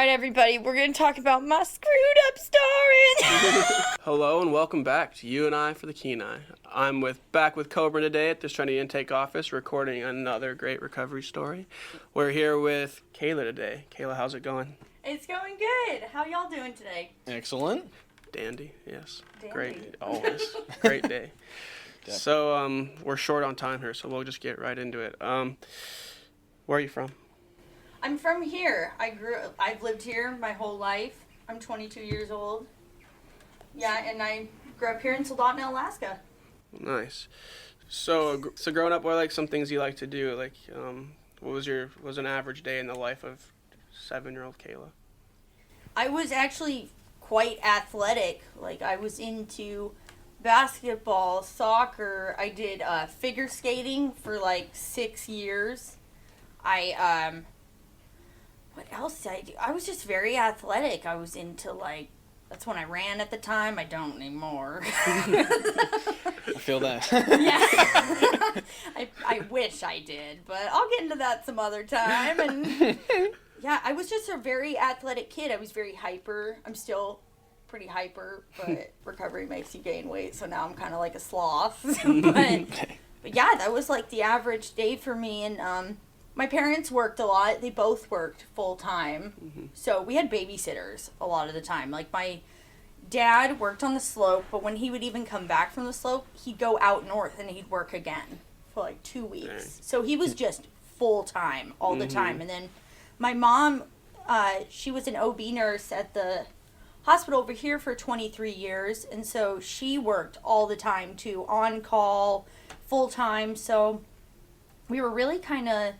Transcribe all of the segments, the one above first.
Alright, everybody, we're going to talk about my screwed up story. Hello and welcome back to You and I for the Kenai. I'm back with Cobra today at the Trinity Intake Office recording another great recovery story. We're here with Kayla today. Kayla, how's it going? It's going good. How y'all doing today? Excellent. Dandy, yes. Dandy. Great, always. Great day. So we're short on time here, so we'll just get right into it. Where are you from? I'm from here. I've lived here my whole life. I'm 22 years old. Yeah, and I grew up here in Soldotna, Alaska. Nice. So growing up, what are like some things you like to do? Like, what was an average day in the life of 7-year-old Kayla? I was actually quite athletic. Like, I was into basketball, soccer. I did figure skating for like 6 years. What else did I do? I was just very athletic. I was into that's when I ran at the time. I don't anymore. I feel that. Yeah. I wish I did, but I'll get into that some other time. And yeah, I was just a very athletic kid. I was very hyper. I'm still pretty hyper, but recovery makes you gain weight, so now I'm kind of like a sloth. but yeah, that was like the average day for me. And my parents worked a lot. They both worked full time. Mm-hmm. So we had babysitters a lot of the time. Like, my dad worked on the slope, but when he would even come back from the slope, he'd go out north and he'd work again for like 2 weeks. Dang. So he was just full time all the time. And then my mom, she was an OB nurse at the hospital over here for 23 years. And so she worked all the time too, on call, full time. So we were really kind of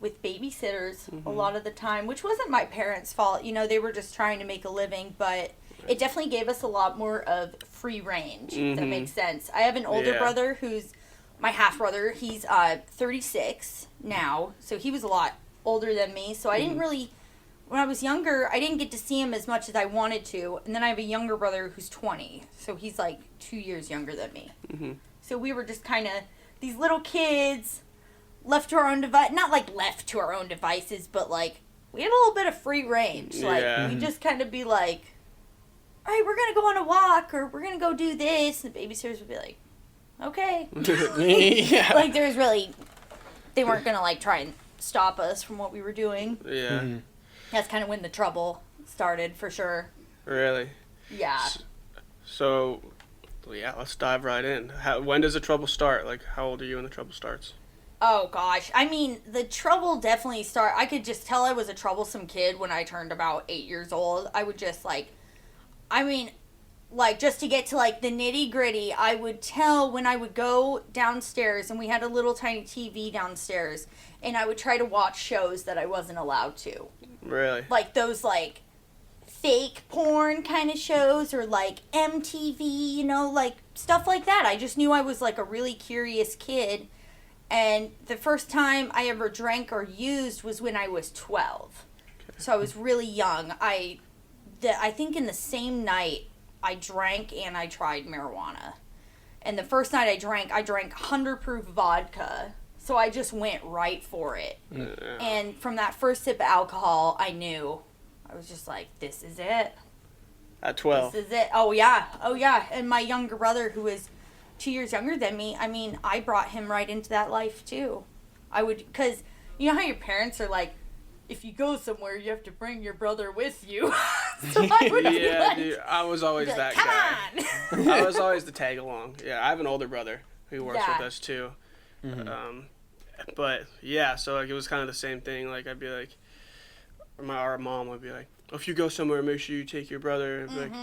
with babysitters a lot of the time, which wasn't my parents' fault. You know, they were just trying to make a living, but it definitely gave us a lot more of free range, if that makes sense. I have an older brother who's my half-brother. He's 36 now, so he was a lot older than me. So I didn't really, when I was younger, I didn't get to see him as much as I wanted to. And then I have a younger brother who's 20, so he's like 2 years younger than me. So we were just kind of these little kids, left to our own not like left to our own devices, but like we had a little bit of free range. Like, we just kind of be like, all right, we're gonna go on a walk, or we're gonna go do this, and the babysitters would be like, okay. Like, there's really, they weren't gonna like try and stop us from what we were doing. That's kind of when the trouble started, for sure. Really? Yeah. So yeah, let's dive right in. When does the trouble start? Like, how old are you when the trouble starts? Oh, gosh. I mean, the trouble definitely started. I could just tell I was a troublesome kid when I turned about 8 years old. I would just, just to get to, the nitty-gritty, I would tell when I would go downstairs, and we had a little tiny TV downstairs, and I would try to watch shows that I wasn't allowed to. Really? Like, those, fake porn kind of shows, or, MTV, you know, stuff like that. I just knew I was, a really curious kid. And the first time I ever drank or used was when I was 12. Okay. So I was really young. I think in the same night, I drank and I tried marijuana. And the first night I drank 100 proof vodka. So I just went right for it. Yeah. And from that first sip of alcohol, I knew. I was just like, this is it. At 12? This is it. Oh, yeah. And my younger brother, who is 2 years younger than me, I mean, I brought him right into that life too. Because you know how your parents are like, if you go somewhere, you have to bring your brother with you. So I would dude, I was always that guy. I was always the tag along. Yeah, I have an older brother who works with us too. But yeah, so it was kind of the same thing. Like, I'd be like, our mom would be like, if you go somewhere, make sure you take your brother. And be like,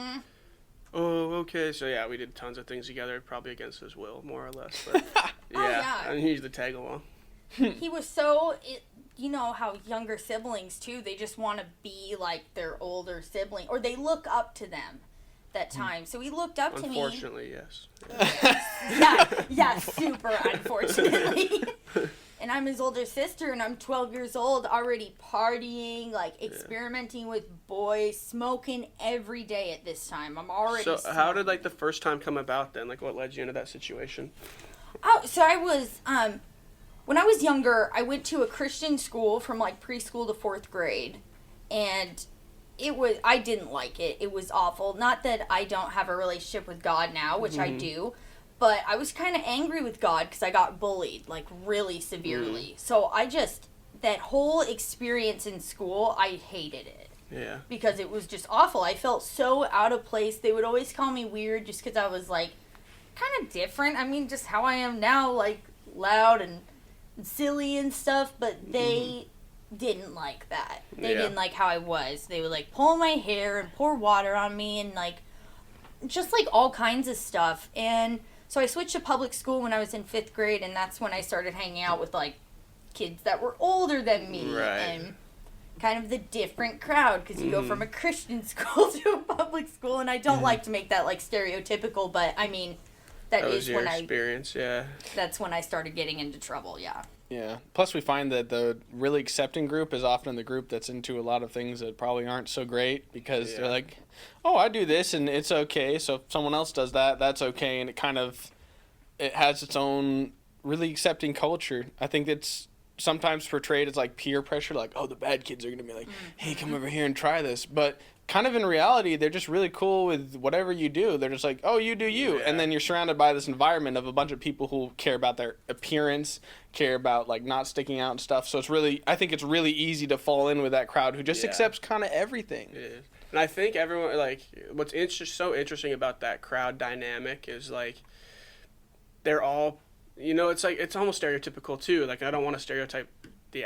oh, okay. So, yeah, we did tons of things together, probably against his will, more or less. But, yeah. And he's the tag along. He was so, you know how younger siblings, too, they just want to be like their older sibling, or they look up to them that time. So he looked up to me. Unfortunately, yes. Yeah, super unfortunately. And I'm his older sister, and I'm 12 years old, already partying, experimenting with boys, smoking every day at this time. I'm already So how did, the first time come about then? Like, what led you into that situation? Oh, so I was, when I was younger, I went to a Christian school from, preschool to 4th grade. And I didn't like it. It was awful. Not that I don't have a relationship with God now, which I do, but I was kind of angry with God because I got bullied, like, really severely. So that whole experience in school, I hated it. Yeah. Because it was just awful. I felt so out of place. They would always call me weird just because I was, like, kind of different. I mean, just how I am now, like, loud and silly and stuff, but they didn't like that. They didn't like how I was. They would, like, pull my hair and pour water on me and, like, just, like, all kinds of stuff. And so I switched to public school when I was in 5th grade, and that's when I started hanging out with, like, kids that were older than me. Right. And kind of the different crowd, because you go from a Christian school to a public school, and I don't like to make that, like, stereotypical, but, I mean, that is your when experience, that's when I started getting into trouble, Yeah. Plus, we find that the really accepting group is often the group that's into a lot of things that probably aren't so great because they're like, oh, I do this and it's okay. So if someone else does that, that's okay. And it has its own really accepting culture. I think it's sometimes portrayed as like peer pressure, like, oh, the bad kids are going to be like, hey, come over here and try this. But kind of in reality, they're just really cool with whatever you do. They're just like, oh, you do you. And then you're surrounded by this environment of a bunch of people who care about their appearance, care about like not sticking out and stuff. So I think it's really easy to fall in with that crowd who just accepts kind of everything. Yeah. And I think everyone, like, what's so interesting about that crowd dynamic is, like, they're all, it's like, it's almost stereotypical too. Like, I don't want to stereotype the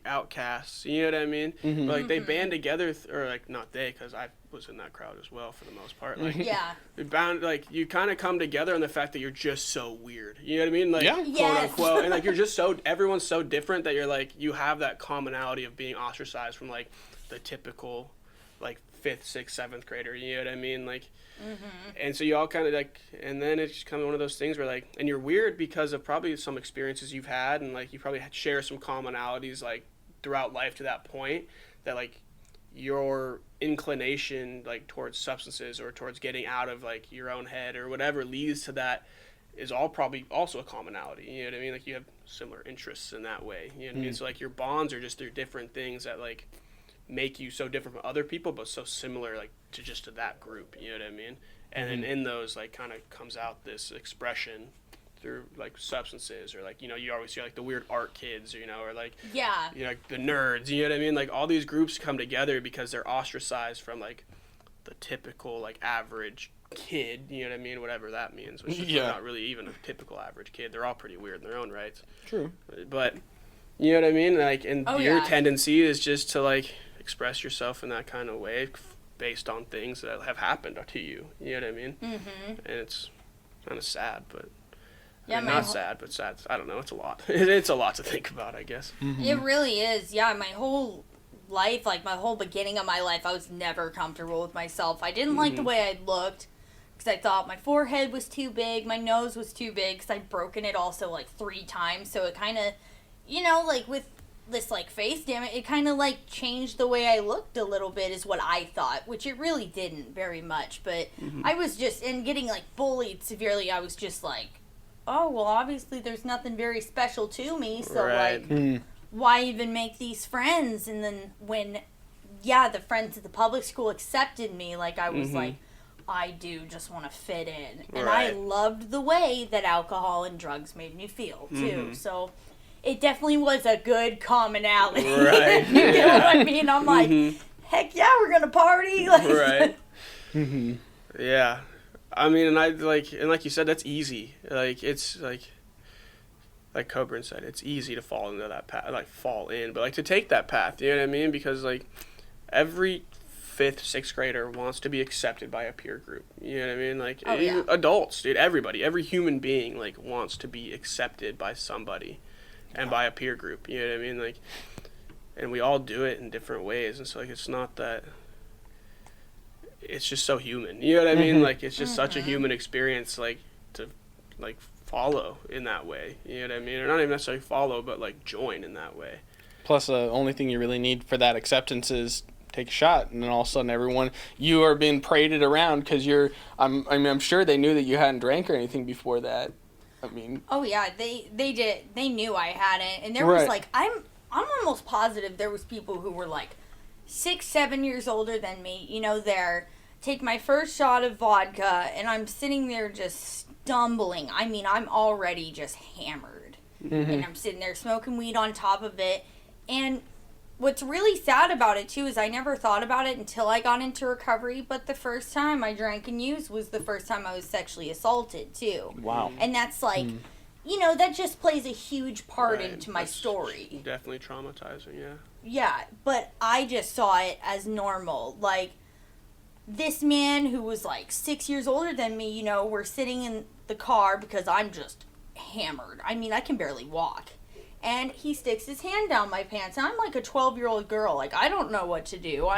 outcasts, you know what I mean? But, like, they band together, or, like, not they, because I was in that crowd as well for the most part. Like, you kind of come together on the fact that you're just so weird, you know what I mean? Like, quote unquote, and, like, you're just everyone's so different that you're, like, you have that commonality of being ostracized from, like, the typical, like, 5th, 6th, 7th grader, you know what I mean? Like, and so you all kind of, like, and then it's kind of one of those things where, like, and you're weird because of probably some experiences you've had, and, like, you probably share some commonalities, like, throughout life to that point, that, like, your inclination, like, towards substances or towards getting out of, like, your own head or whatever leads to that is all probably also a commonality, you know what I mean? Like, you have similar interests in that way, you know what I mean? So, like, your bonds are just through different things that, like, make you so different from other people, but so similar, like, to that group, you know what I mean? And then in those, like, kind of comes out this expression through, like, substances, or, like, you always see, like, the weird art kids, or, like, like, the nerds, you know what I mean? Like, all these groups come together because they're ostracized from, like, the typical, like, average kid, you know what I mean? Whatever that means, which is not really even a typical average kid. They're all pretty weird in their own rights. True. But, you know what I mean? Like, and your tendency is just to, like, express yourself in that kind of way based on things that have happened to you. You know what I mean? And it's kind of sad, but not sad, but sad. I don't know. It's a lot. It's a lot to think about, I guess. It really is. Yeah, my whole life, like my whole beginning of my life, I was never comfortable with myself. I didn't like the way I looked because I thought my forehead was too big, my nose was too big because I'd broken it also like 3 times. So it kind of, like with this, like, face, damn it kind of, like, changed the way I looked a little bit is what I thought, which it really didn't very much, but I was just, and getting, like, bullied severely, I was just like, oh, well, obviously there's nothing very special to me, so, like, why even make these friends? And then when, the friends at the public school accepted me, like, I was like, I do just want to fit in, and I loved the way that alcohol and drugs made me feel, too, so it definitely was a good commonality. Right. You know what I mean? I'm like, heck yeah, we're going to party. Like, Yeah. I mean, and like you said, that's easy. Like, it's like Coburn said, it's easy to fall into that path, like fall in, but like to take that path, you know what I mean? Because like every 5th, 6th grader wants to be accepted by a peer group. You know what I mean? Like adults, dude, everybody, every human being like wants to be accepted by somebody. And by a peer group, you know what I mean? Like, and we all do it in different ways, and so like it's not that. It's just so human, you know what I mean? Like it's just such a human experience, like to, like follow in that way, you know what I mean? Or not even necessarily follow, but like join in that way. Plus, the only thing you really need for that acceptance is take a shot, and then all of a sudden you are being paraded around because I'm sure they knew that you hadn't drank or anything before that. I mean, oh yeah, they did. They knew I hadn't, and there was like I'm almost positive there was people who were like 6, 7 years older than me, take my first shot of vodka, and I'm sitting there just stumbling. I mean, I'm already just hammered. Mm-hmm. And I'm sitting there smoking weed on top of it. And what's really sad about it, too, is I never thought about it until I got into recovery. But the first time I drank and used was the first time I was sexually assaulted, too. Wow. And that's like, that just plays a huge part into my That's story. Definitely traumatizing, yeah. Yeah, but I just saw it as normal. Like, this man who was like 6 years older than me, we're sitting in the car because I'm just hammered. I mean, I can barely walk. And he sticks his hand down my pants. And I'm like a 12-year-old girl. Like, I don't know what to do.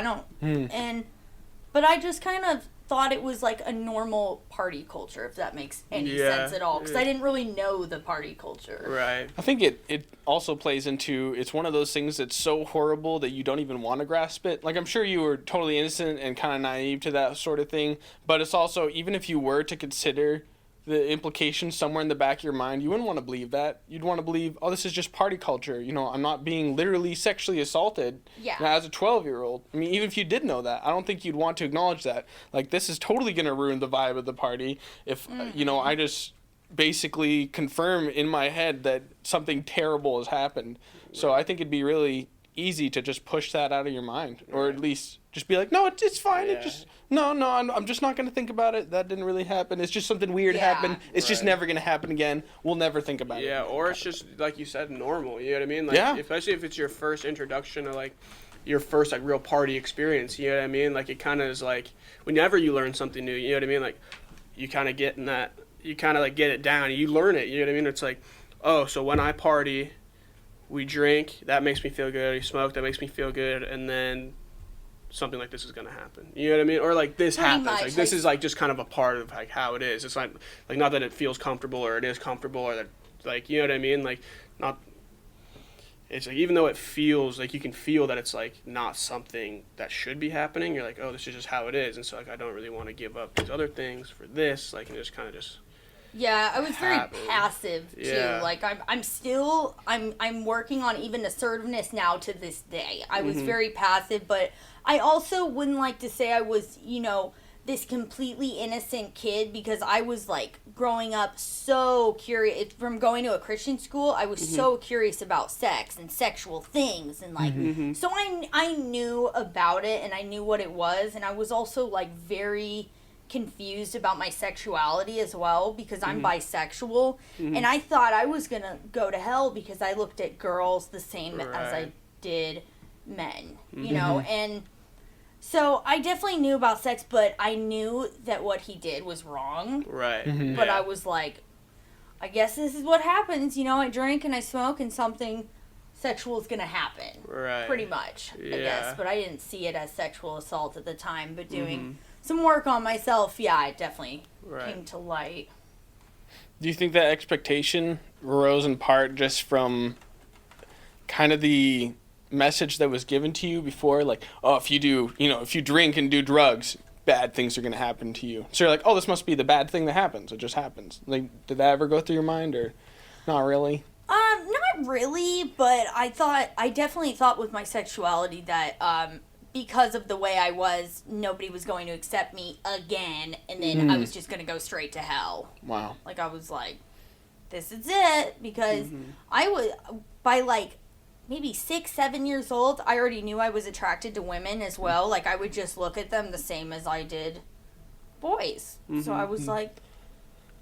But I just kind of thought it was like a normal party culture, if that makes any sense at all. Because I didn't really know the party culture. Right. I think it also plays into, it's one of those things that's so horrible that you don't even want to grasp it. Like, I'm sure you were totally innocent and kind of naive to that sort of thing. But it's also, even if you were to consider the implications somewhere in the back of your mind, you wouldn't want to believe that. You'd want to believe, oh, this is just party culture. I'm not being literally sexually assaulted as a 12-year-old. I mean, even if you did know that, I don't think you'd want to acknowledge that. Like, this is totally going to ruin the vibe of the party if, I just basically confirm in my head that something terrible has happened. So I think it'd be really easy to just push that out of your mind, or at least just be like, no, it's fine. It just I'm just not going to think about it. That didn't really happen. It's just something weird happened. It's just never going to happen again. We'll never think about it. Yeah, or it's just, like you said, normal. You know what I mean? Like, especially if it's your first introduction to, like, your first, like, real party experience. You know what I mean? Like, it kind of is like, whenever you learn something new, you know what I mean? Like, you kind of get in that, you kind of, like, get it down. You learn it. You know what I mean? It's like, oh, so when I party, we drink, that makes me feel good. You smoke, that makes me feel good. And then something like this is going to happen. You know what I mean? Or like this happens. Like this is like just kind of a part of like how it is. It's like not that it feels comfortable or it is comfortable or that, like, you know what I mean? Like, not, it's like, even though it feels like you can feel that it's like not something that should be happening, you're like, oh, this is just how it is. And so like, I don't really want to give up these other things for this. Like, and just kind of just. Yeah, I was very passive too. Yeah. Like I'm working on even assertiveness now to this day. I was very passive, but I also wouldn't like to say I was, this completely innocent kid, because I was like growing up so curious from going to a Christian school. I was so curious about sex and sexual things, and like so I knew about it and I knew what it was, and I was also like very confused about my sexuality as well, because I'm bisexual, and I thought I was gonna go to hell because I looked at girls the same as I did men, and so I definitely knew about sex, but I knew that what he did was wrong. Right. But I was like, I guess this is what happens, I drink and I smoke and something sexual is gonna happen. Right. Pretty much, I guess, but I didn't see it as sexual assault at the time, but doing some work on myself, it definitely came to light. Do you think that expectation arose in part just from kind of the message that was given to you before? Like, oh, if you drink and do drugs, bad things are going to happen to you. So you're like, oh, this must be the bad thing that happens. It just happens. Like, did that ever go through your mind, or not really? Not really, but I definitely thought with my sexuality that, because of the way I was, nobody was going to accept me again, and then I was just going to go straight to hell. Wow. Like, I was like, this is it, because I was, by like, maybe 6, 7 years old, I already knew I was attracted to women as well. Like, I would just look at them the same as I did boys. So I was like,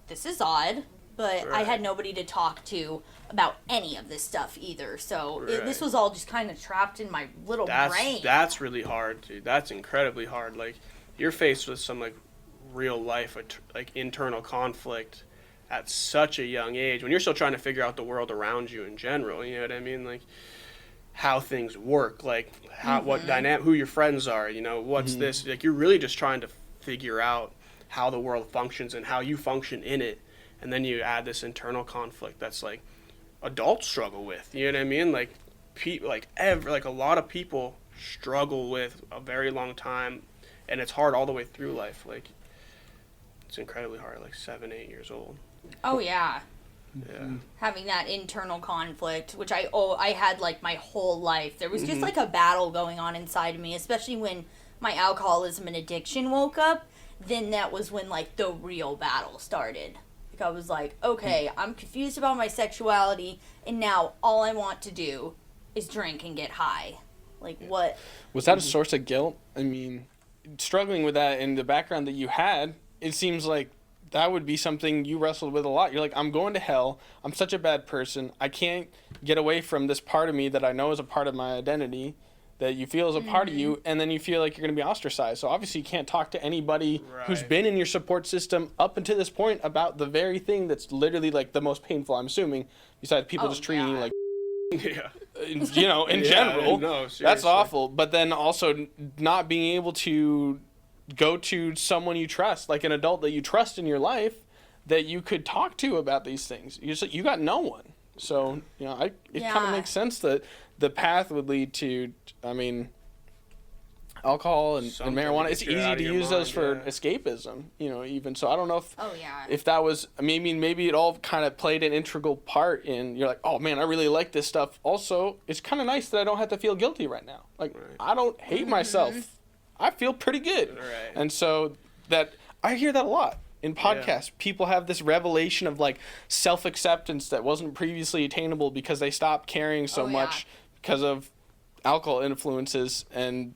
this is odd, but I had nobody to talk to about any of this stuff either. So this was all just kind of trapped in my little brain. That's really hard, dude. That's incredibly hard. Like, you're faced with some, like, real life, like, internal conflict at such a young age when you're still trying to figure out the world around you in general. You know what I mean? Like, how things work, like what dynamic, who your friends are, what's this, like, you're really just trying to figure out how the world functions and how you function in it. And then you add this internal conflict that's like adults struggle with, you know what I mean? Like, a lot of people struggle with a very long time, and it's hard all the way through life. Like, it's incredibly hard, like 7, 8 years old. Oh, yeah. Yeah. Having that internal conflict, which I had like my whole life. There was just like a battle going on inside of me, especially when my alcoholism and addiction woke up. Then that was when like the real battle started. Like I was like, okay, I'm confused about my sexuality, and now all I want to do is drink and get high. Like what? Was that a source of guilt? I mean, struggling with that in the background that you had, it seems like that would be something you wrestled with a lot. You're like, I'm going to hell. I'm such a bad person. I can't get away from this part of me that I know is a part of my identity, that you feel is a part of you, and then you feel like you're going to be ostracized. So obviously you can't talk to anybody who's been in your support system up until this point about the very thing that's literally like the most painful, I'm assuming, besides people just treating you like Yeah. you know, in general. No, seriously. That's awful. But then also not being able to go to someone you trust, like an adult that you trust in your life, that you could talk to about these things. You got no one. So, you know, it kind of makes sense that the path would lead to, I mean, alcohol and marijuana. It's easy to use those for escapism, you know, even. So I don't know if that was, I mean, maybe it all kind of played an integral part in, you're like, oh man, I really like this stuff. Also, it's kind of nice that I don't have to feel guilty right now. Like, I don't hate myself. I feel pretty good. Right. And so that, I hear that a lot. In podcasts, people have this revelation of like self-acceptance that wasn't previously attainable because they stopped caring so much because of alcohol influences, and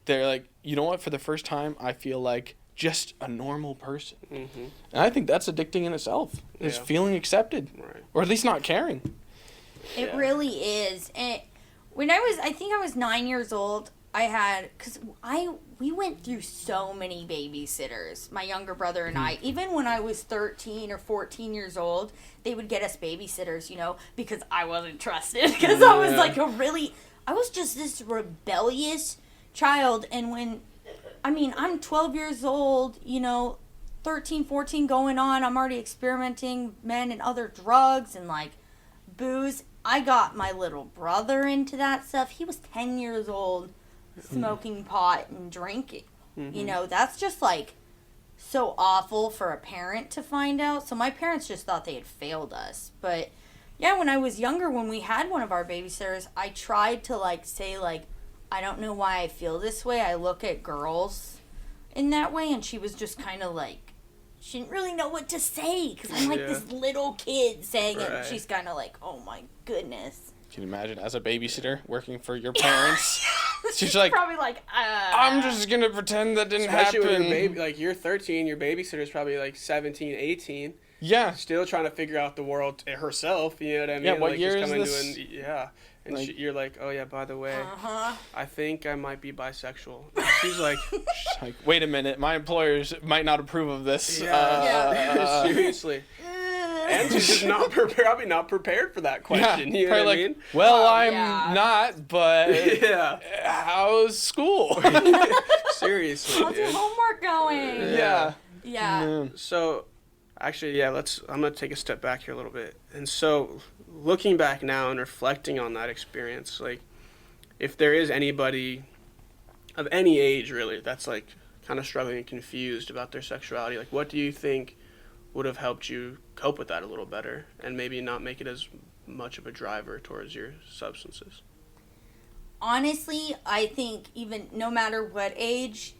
they're like, you know what, for the first time I feel like just a normal person. And I think that's addicting in itself, is feeling accepted, or at least not caring. It really is. And when I think I was 9 years old, we went through so many babysitters, my younger brother and I. Even when I was 13 or 14 years old, they would get us babysitters, you know, because I wasn't trusted. Because I was like I was just this rebellious child. And I'm 12 years old, you know, 13, 14 going on. I'm already experimenting men and other drugs and like booze. I got my little brother into that stuff. He was 10 years old. Smoking pot and drinking. You know, that's just like so awful for a parent to find out. So my parents just thought they had failed us. But yeah, when I was younger, when we had one of our babysitters, I tried to like say like, I don't know why I feel this way. I look at girls in that way. And she was just kind of like, she didn't really know what to say. Because I'm like this little kid saying it. And she's kind of like, oh my goodness. Can you imagine as a babysitter working for your parents? She's like, probably like, I'm just going to pretend that didn't happen. Especially when your baby, like you're 13, your babysitter's probably like 17, 18. Yeah. Still trying to figure out the world herself, you know what I mean? Yeah, what like, year just is this? And like, you're like, oh yeah, by the way, I think I might be bisexual. She's like, wait a minute, my employers might not approve of this. Seriously. And she's just probably not prepared for that question. You know what I mean? Well, I'm not, but how's school? Seriously. How's your homework going? Yeah. So, actually, I'm going to take a step back here a little bit. And so, looking back now and reflecting on that experience, like, if there is anybody of any age, really, that's, like, kind of struggling and confused about their sexuality, like, what do you think would have helped you cope with that a little better and maybe not make it as much of a driver towards your substances? Honestly, I think even no matter what age,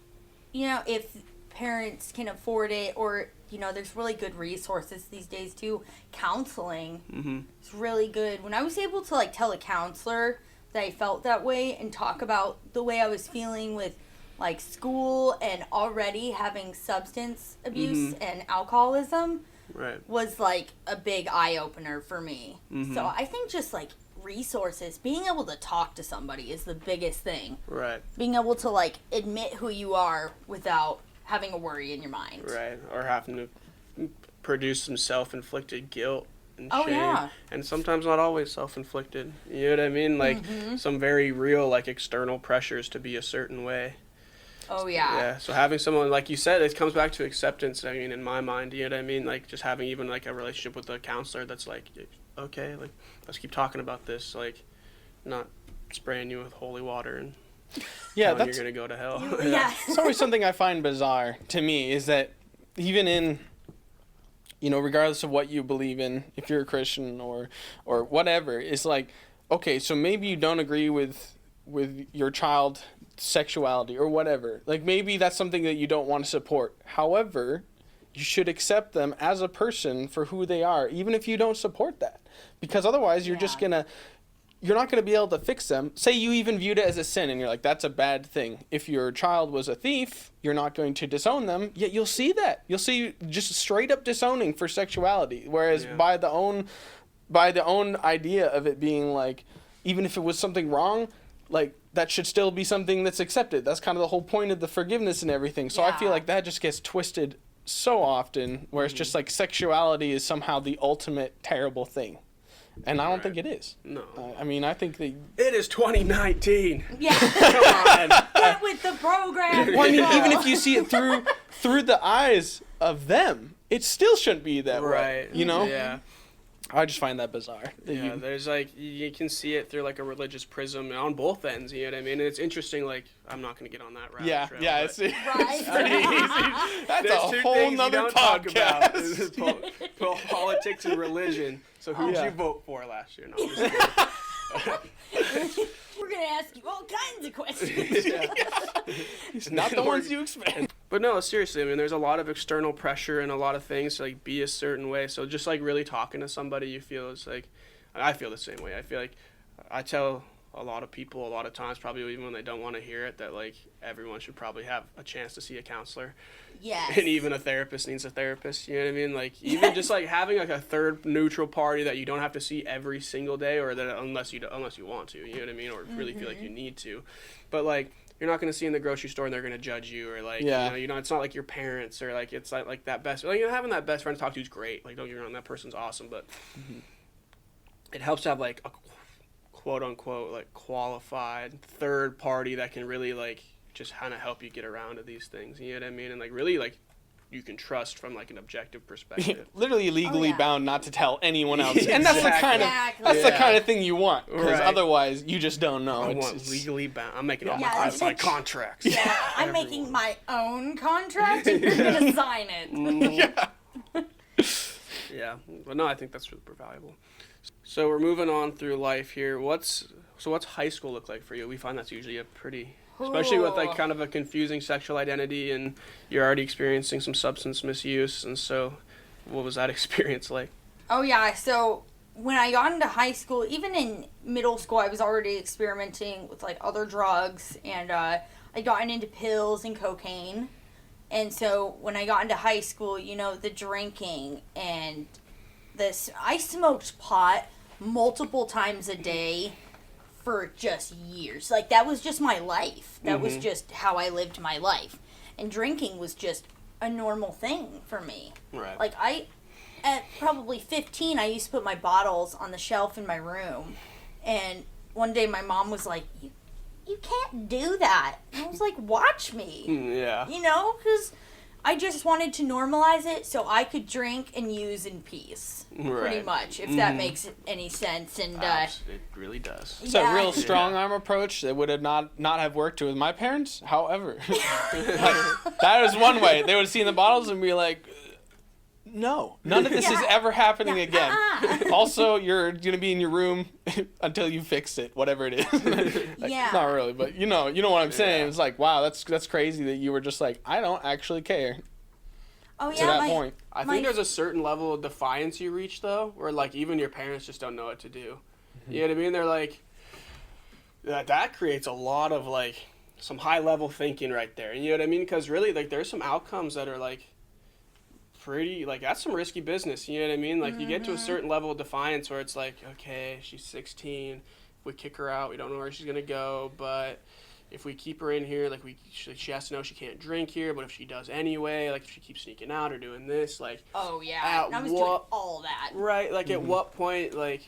you know, if parents can afford it, or, you know, there's really good resources these days too. Counseling is really good. When I was able to like tell a counselor that I felt that way and talk about the way I was feeling with like school and already having substance abuse and alcoholism was like a big eye-opener for me. So I think just like resources, being able to talk to somebody is the biggest thing. Right. Being able to like admit who you are without having a worry in your mind. Right. Or having to produce some self-inflicted guilt and shame. And sometimes not always self-inflicted. You know what I mean? Like some very real like external pressures to be a certain way. Yeah, so having someone, like you said, it comes back to acceptance, I mean, in my mind, you know what I mean? Like, just having even, like, a relationship with a counselor that's like, okay, like, let's keep talking about this, like, not spraying you with holy water and you're going to go to hell. It's always something I find bizarre, to me, is that even in you know, regardless of what you believe in, if you're a Christian or whatever, it's like, okay, so maybe you don't agree with your child sexuality or whatever. Like, maybe that's something that you don't want to support. However, you should accept them as a person for who they are, even if you don't support that. Because otherwise you're just you're not going to be able to fix them. Say you even viewed it as a sin and you're like, that's a bad thing. If your child was a thief, you're not going to disown them, yet you'll see that. You'll see just straight up disowning for sexuality. Whereas by the own idea of it being like, even if it was something wrong, like, that should still be something that's accepted. That's kind of the whole point of the forgiveness and everything. So I feel like that just gets twisted so often, where it's just like sexuality is somehow the ultimate terrible thing. And I don't think it is. No. I mean, I think that... It is 2019. Yeah. Come on. Get with the program. Well, I mean, even if you see it through the eyes of them, it still shouldn't be that way. You know? Yeah. I just find that bizarre. Yeah, there's like, you can see it through like a religious prism on both ends, you know what I mean? And it's interesting, like, I'm not going to get on that route. Yeah, it's pretty easy. That's there's a whole nother podcast. Talk about politics and religion. So who did you vote for last year? No, I'm just kidding. We're going to ask you all kinds of questions. It's not the ones you expect. But no, seriously, I mean, there's a lot of external pressure and a lot of things to, like, be a certain way. So just, like, really talking to somebody, you feel it's like, I feel the same way. I feel like I tell a lot of people a lot of times, probably even when they don't want to hear it, that, like, everyone should probably have a chance to see a counselor. Yes. And even a therapist needs a therapist, you know what I mean? Like, even just, like, having, like, a third neutral party that you don't have to see every single day, or that unless you want to, you know what I mean? Or really feel like you need to. But, like, you're not going to see in the grocery store and they're going to judge you, or, like, you know, it's not like your parents, or, like, it's like that best, like, you know, having that best friend to talk to is great. Like, don't get me wrong, that person's awesome, but it helps to have, like, a quote-unquote, like, qualified third party that can really, like, just kind of help you get around to these things, you know what I mean? And, like, really, like, you can trust from, like, an objective perspective. Literally legally bound not to tell anyone else. And that's the kind of thing you want, because otherwise you just don't know. I want legally bound. I'm making all my contracts. Yeah, I'm making my own contract, and you're going to sign it. Yeah, but no, I think that's super valuable. So we're moving on through life here. What's high school look like for you? We find that's usually a pretty... Especially with, like, kind of a confusing sexual identity, and you're already experiencing some substance misuse, and so what was that experience like? Oh, yeah, so when I got into high school, even in middle school, I was already experimenting with, like, other drugs, and I'd gotten into pills and cocaine, and so when I got into high school, you know, the drinking and I smoked pot multiple times a day for just years. Like, that was just my life. That was just how I lived my life. And drinking was just a normal thing for me. Right. Like, at probably 15, I used to put my bottles on the shelf in my room. And one day my mom was like, you can't do that. And I was like, watch me. Yeah. You know, because I just wanted to normalize it so I could drink and use in peace, pretty much, if that makes any sense. And it really does. It's a real strong arm approach that would have not have worked with my parents. However, that is one way. They would have seen the bottles and be like, no, none of this is ever happening again. Also, you're going to be in your room until you fix it, whatever it is. Not really, but you know what I'm saying. It's like, wow, that's crazy that you were just like, I don't actually care. Oh, yeah, to that point. I think there's a certain level of defiance you reach, though, where, like, even your parents just don't know what to do. You know what I mean? They're like, that creates a lot of, like, some high-level thinking right there. You know what I mean? Because really, like, there's some outcomes that are, like, pretty, like, that's some risky business, you know what I mean? Like, you get to a certain level of defiance where it's like, okay, she's 16, if we kick her out, we don't know where she's gonna go, but if we keep her in here, like, she has to know she can't drink here, but if she does anyway, like, if she keeps sneaking out or doing this, like... Oh, yeah, I was doing all that. Right, like, at what point, like,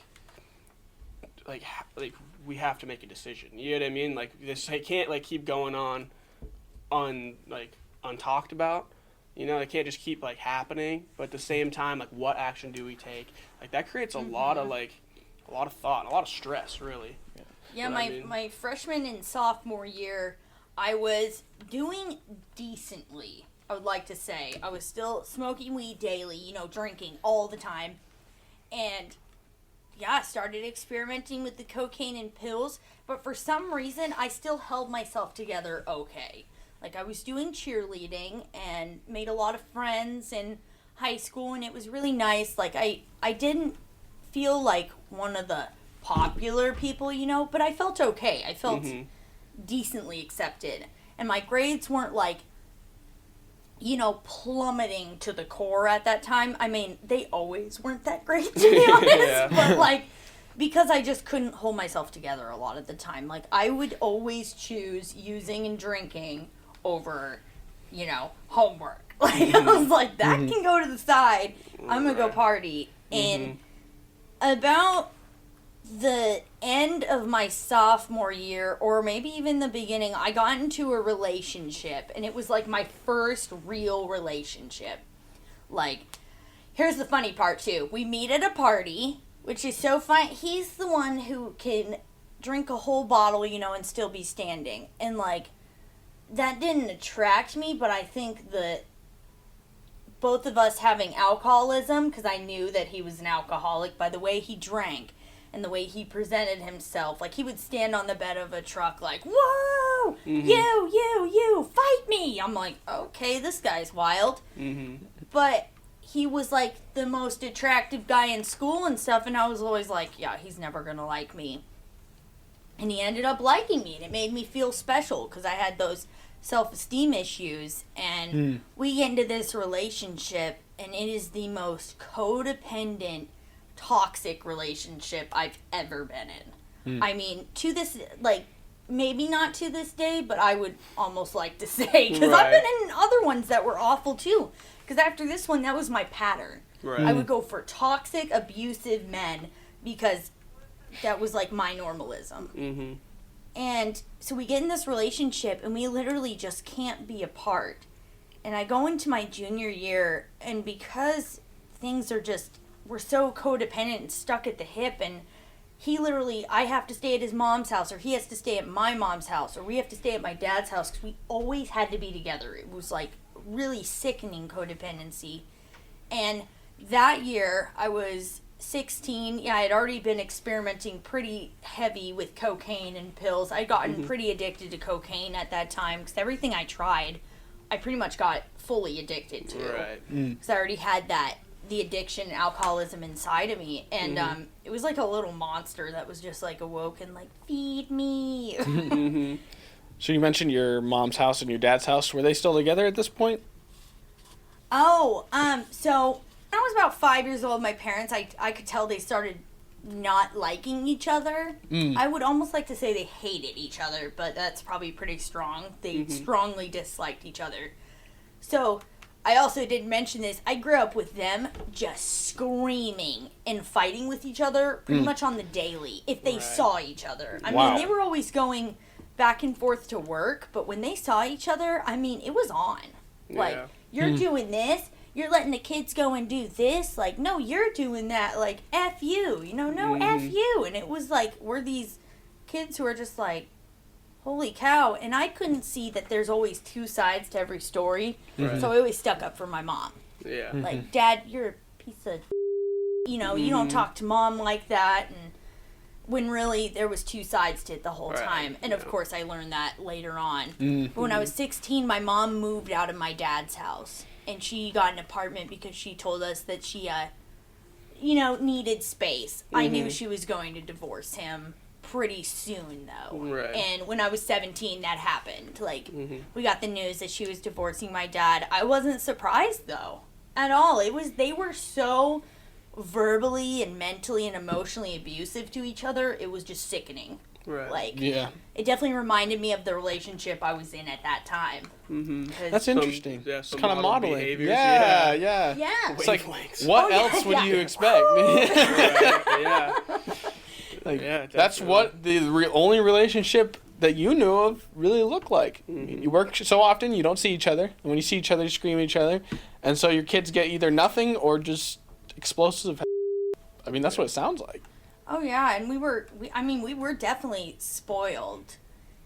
we have to make a decision, you know what I mean? Like, this, it can't, like, keep going on, like, untalked about. You know, it can't just keep, like, happening, but at the same time, like, what action do we take? Like, that creates a lot of, like, a lot of thought, and a lot of stress, really. Yeah, my freshman and sophomore year, I was doing decently. I would like to say. I was still smoking weed daily, drinking all the time. And yeah, I started experimenting with the cocaine and pills, but for some reason, I still held myself together okay. Like, I was doing cheerleading and made a lot of friends in high school, and it was really nice. Like, I didn't feel like one of the popular people, but I felt okay. I felt decently accepted. And my grades weren't, like, plummeting to the core at that time. I mean, they always weren't that great, to be honest. Yeah. But, like, because I just couldn't hold myself together a lot of the time. Like, I would always choose using and drinking over, homework. Like, I was like, that can go to the side. I'm going to go party. And about the end of my sophomore year, or maybe even the beginning, I got into a relationship. And it was, like, my first real relationship. Like, here's the funny part, too. We meet at a party, which is so fun. He's the one who can drink a whole bottle, and still be standing. And, like, that didn't attract me, but I think that both of us having alcoholism, because I knew that he was an alcoholic by the way he drank and the way he presented himself. Like, he would stand on the bed of a truck like, whoa, you, fight me. I'm like, okay, this guy's wild. But he was, like, the most attractive guy in school and stuff, and I was always like, yeah, he's never going to like me. And he ended up liking me, and it made me feel special, because I had those self-esteem issues, and we get into this relationship, and it is the most codependent, toxic relationship I've ever been in. I mean, to this, like, maybe not to this day, but I would almost like to say, because I've been in other ones that were awful too, because after this one, that was my pattern. I would go for toxic, abusive men, because that was, like, my normalism. And so we get in this relationship, and we literally just can't be apart. And I go into my junior year, and because things are just, we're so codependent and stuck at the hip, and he literally, I have to stay at his mom's house, or he has to stay at my mom's house, or we have to stay at my dad's house, because we always had to be together. It was, like, really sickening codependency. And that year, I was 16. Yeah, I had already been experimenting pretty heavy with cocaine and pills. I'd gotten pretty addicted to cocaine at that time, because everything I tried, I pretty much got fully addicted to. Because I already had the addiction and alcoholism inside of me. And it was like a little monster that was just, like, awoke and, like, feed me. So you mentioned your mom's house and your dad's house. Were they still together at this point? So when I was about 5 years old, my parents, I could tell they started not liking each other. I would almost like to say they hated each other, but that's probably pretty strong. They strongly disliked each other. So I also didn't mention this. I grew up with them just screaming and fighting with each other pretty much on the daily if they saw each other. I mean, they were always going back and forth to work, but when they saw each other, I mean, it was on. Like, you're doing this. You're letting the kids go and do this. Like, no, you're doing that. Like, F you. No, F you. And it was like, we're these kids who are just like, holy cow. And I couldn't see that there's always two sides to every story. So I always stuck up for my mom. Like, Dad, you're a piece of you don't talk to Mom like that. And when really there was two sides to it the whole time. And of course I learned that later on. But when I was 16, my mom moved out of my dad's house. And she got an apartment because she told us that she, needed space. I knew she was going to divorce him pretty soon, though. And when I was 17, that happened. Like, we got the news that she was divorcing my dad. I wasn't surprised, though, at all. They were so verbally and mentally and emotionally abusive to each other. It was just sickening. It definitely reminded me of the relationship I was in at that time. That's interesting. It's kind of modeling. Behaviors. Yeah. It's like, what else would you expect? That's what the only relationship that you knew of really looked like. You work so often, you don't see each other. And when you see each other, you scream at each other. And so your kids get either nothing or just explosive. I mean, that's what it sounds like. Oh yeah, and we were definitely spoiled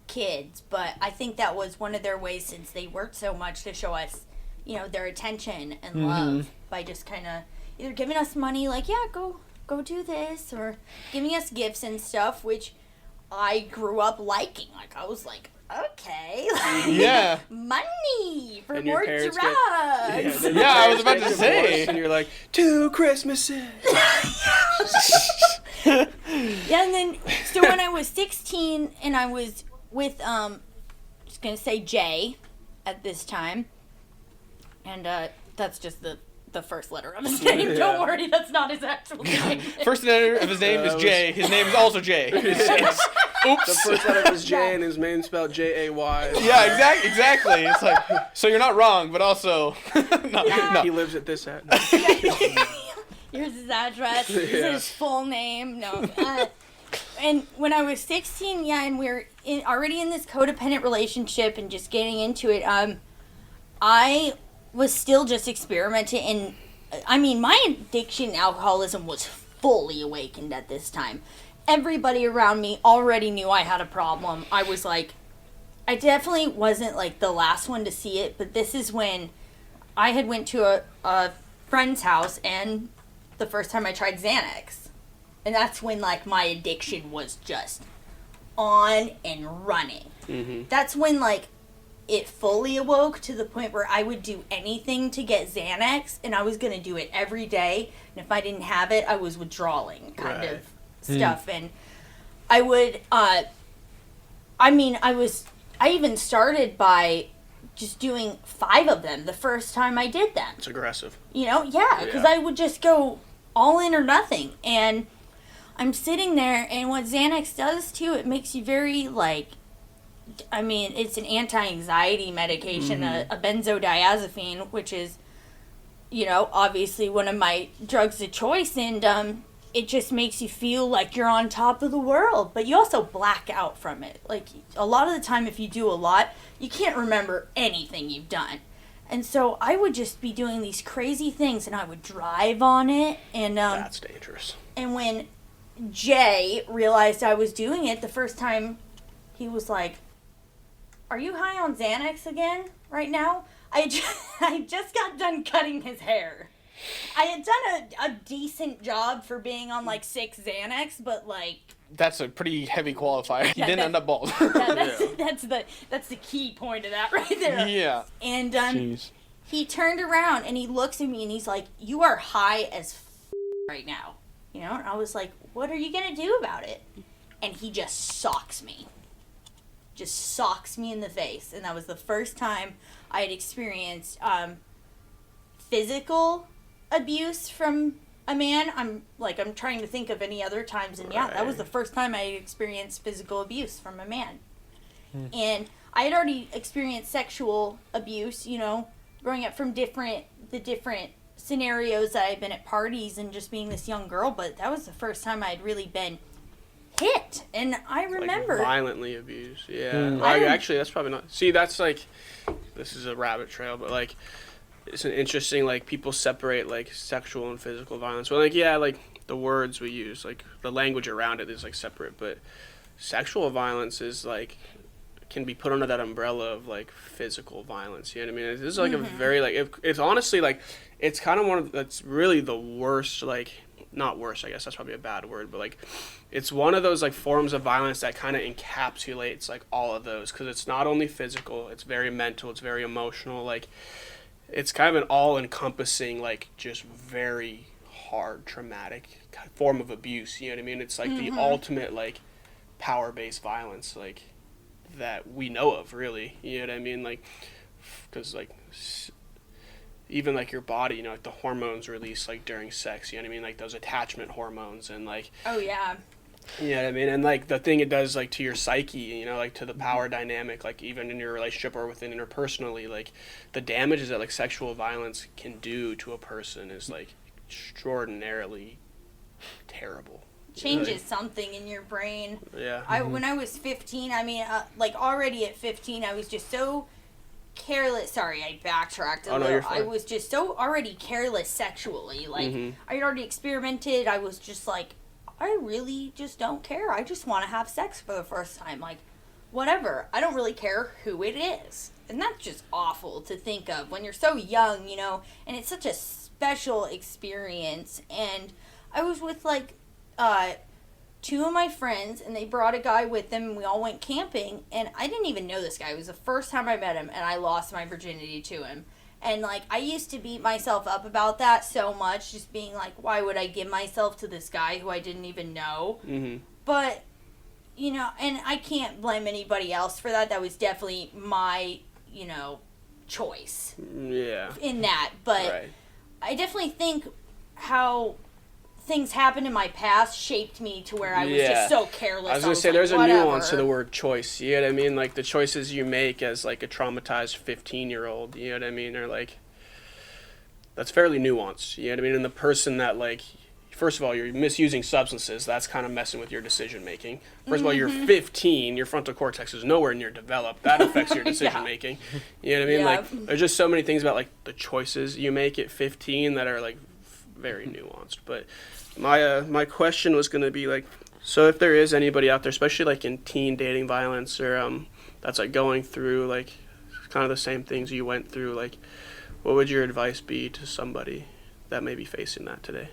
kids, but I think that was one of their ways, since they worked so much, to show us their attention and love by just kind of either giving us money, like, yeah, go do this, or giving us gifts and stuff, which I grew up liking. Like, I was like, okay, yeah, money for And more your drugs. parents get- Yeah, I was about to say. Divorced, and you're like, 2 Christmases. Yeah, and then, so when I was 16 and I was with, just gonna say Jay at this time, and that's just the first letter of his name. Don't Yeah. worry, that's not his actual name. First letter of his name is Jay. His name is also Jay. Oops. The first letter was J and his name spelled Jay. Yeah, exactly. It's like, so you're not wrong, but also, no. He lives at this at. Here's his address. This is Yeah. his full name. No. And when I was 16, yeah, and we were already in this codependent relationship and just getting into it, I was still just experimenting. And, I mean, my addiction to alcoholism was fully awakened at this time. Everybody around me already knew I had a problem. I was like, I definitely wasn't like the last one to see it, but this is when I had went to a friend's house, and the first time I tried Xanax. And that's when, like, my addiction was just on and running. Mm-hmm. That's when, like, it fully awoke to the point where I would do anything to get Xanax, and I was going to do it every day. And if I didn't have it, I was withdrawing kind Right. of stuff. And I would, I even started by just doing 5 of them the first time I did them. It's aggressive. Because Yeah. I would just go all in or nothing. And I'm sitting there, and what Xanax does, too, it makes you very, like, it's an anti-anxiety medication, a benzodiazepine, which is, obviously one of my drugs of choice, and it just makes you feel like you're on top of the world, but you also black out from it. Like, a lot of the time, if you do a lot, you can't remember anything you've done. And so I would just be doing these crazy things, and I would drive on it, and That's dangerous. and when Jay realized I was doing it the first time, he was like, "Are you high on Xanax again right now?" I just got done cutting his hair. I had done a decent job for being on, like, 6 Xanax, but, like... That's a pretty heavy qualifier. He didn't end up bald. That's the key point of that right there. Yeah. And Jeez. he turned around and he looks at me and he's like, "You are high as right now." And I was like, "What are you going to do about it?" And he just socks me. Just socks me in the face. And that was the first time I had experienced physical abuse from a man. I'm trying to think of any other times, and yeah, that was the first time I experienced physical abuse from a man. And I had already experienced sexual abuse, growing up from the different scenarios that I'd been at parties and just being this young girl, but that was the first time I'd really been hit. And I remember... Like violently abused. Yeah. Like, actually, that's probably not... See, that's like... This is a rabbit trail, but, like... It's an interesting, like, people separate, like, sexual and physical violence. Well, like, yeah, like, the words we use, like, the language around it is, like, separate. But sexual violence is, like, can be put under that umbrella of, like, physical violence. You know what I mean? This is, like, a very, like, it's honestly, like, it's kind of one of, that's really the worst, like, not worst, I guess, that's probably a bad word, but, like, it's one of those, like, forms of violence that kind of encapsulates, like, all of those. Because it's not only physical, it's very mental, it's very emotional, like... It's kind of an all-encompassing, like, just very hard, traumatic form of abuse, you know what I mean? It's, like, the ultimate, like, power-based violence, like, that we know of, really, you know what I mean? Like, because, like, even, like, your body, like, the hormones released, like, during sex, you know what I mean? Like, those attachment hormones and, like... Oh, yeah. You know what I mean? And, like, the thing it does, like, to your psyche, like, to the power dynamic, like, even in your relationship or within interpersonally, like, the damages that, like, sexual violence can do to a person is, like, extraordinarily terrible. Changes something in your brain. Yeah. When I was 15, already at 15, I was just so careless. Sorry, I backtracked a little. No, you're fine. I was just so already careless sexually. Like, I had already experimented. I was just like... I really just don't care. I just want to have sex for the first time. Like, whatever. I don't really care who it is. and that's just awful to think of when you're so young, and it's such a special experience. And I was with, like, two of my friends, and they brought a guy with them, and we all went camping, and I didn't even know this guy. It was the first time I met him, and I lost my virginity to him. And, like, I used to beat myself up about that so much, just being like, why would I give myself to this guy who I didn't even know? Mm-hmm. But, and I can't blame anybody else for that. That was definitely my, choice. Yeah. In that. But right. I definitely think how things happened in my past shaped me to where I was just so careless. I was going to say, like, there's a whatever. nuance to the word choice. You know what I mean? Like, the choices you make as, like, a traumatized 15-year-old, you know what I mean? Or, like, that's fairly nuanced. You know what I mean? And the person that, like, first of all, you're misusing substances. That's kind of messing with your decision making. First of all, you're 15. Your frontal cortex is nowhere near developed. That affects your decision making. You know what I mean? Like, there's just so many things about, like, the choices you make at 15 that are, like, very nuanced. But my question was going to be, like, so if there is anybody out there, especially, like, in teen dating violence or that's, like, going through, like, kind of the same things you went through, like, what would your advice be to somebody that may be facing that today?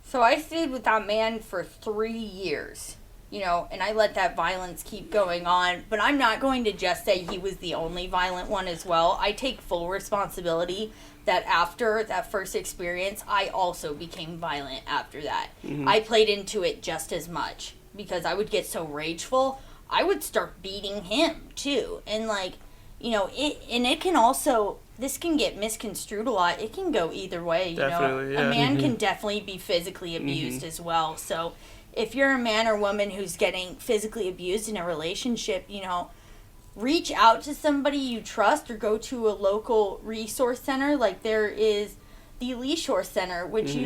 So I stayed with that man for 3 years, and I let that violence keep going on. But I'm not going to just say he was the only violent one as well. I take full responsibility that after that first experience, I also became violent after that. Mm-hmm. I played into it just as much because I would get so rageful. I would start beating him too. And, like, it can also... This can get misconstrued a lot. It can go either way, Definitely, yeah. A man can definitely be physically abused as well. So if you're a man or woman who's getting physically abused in a relationship, reach out to somebody you trust or go to a local resource center. Like, there is the Lee Shore Center, which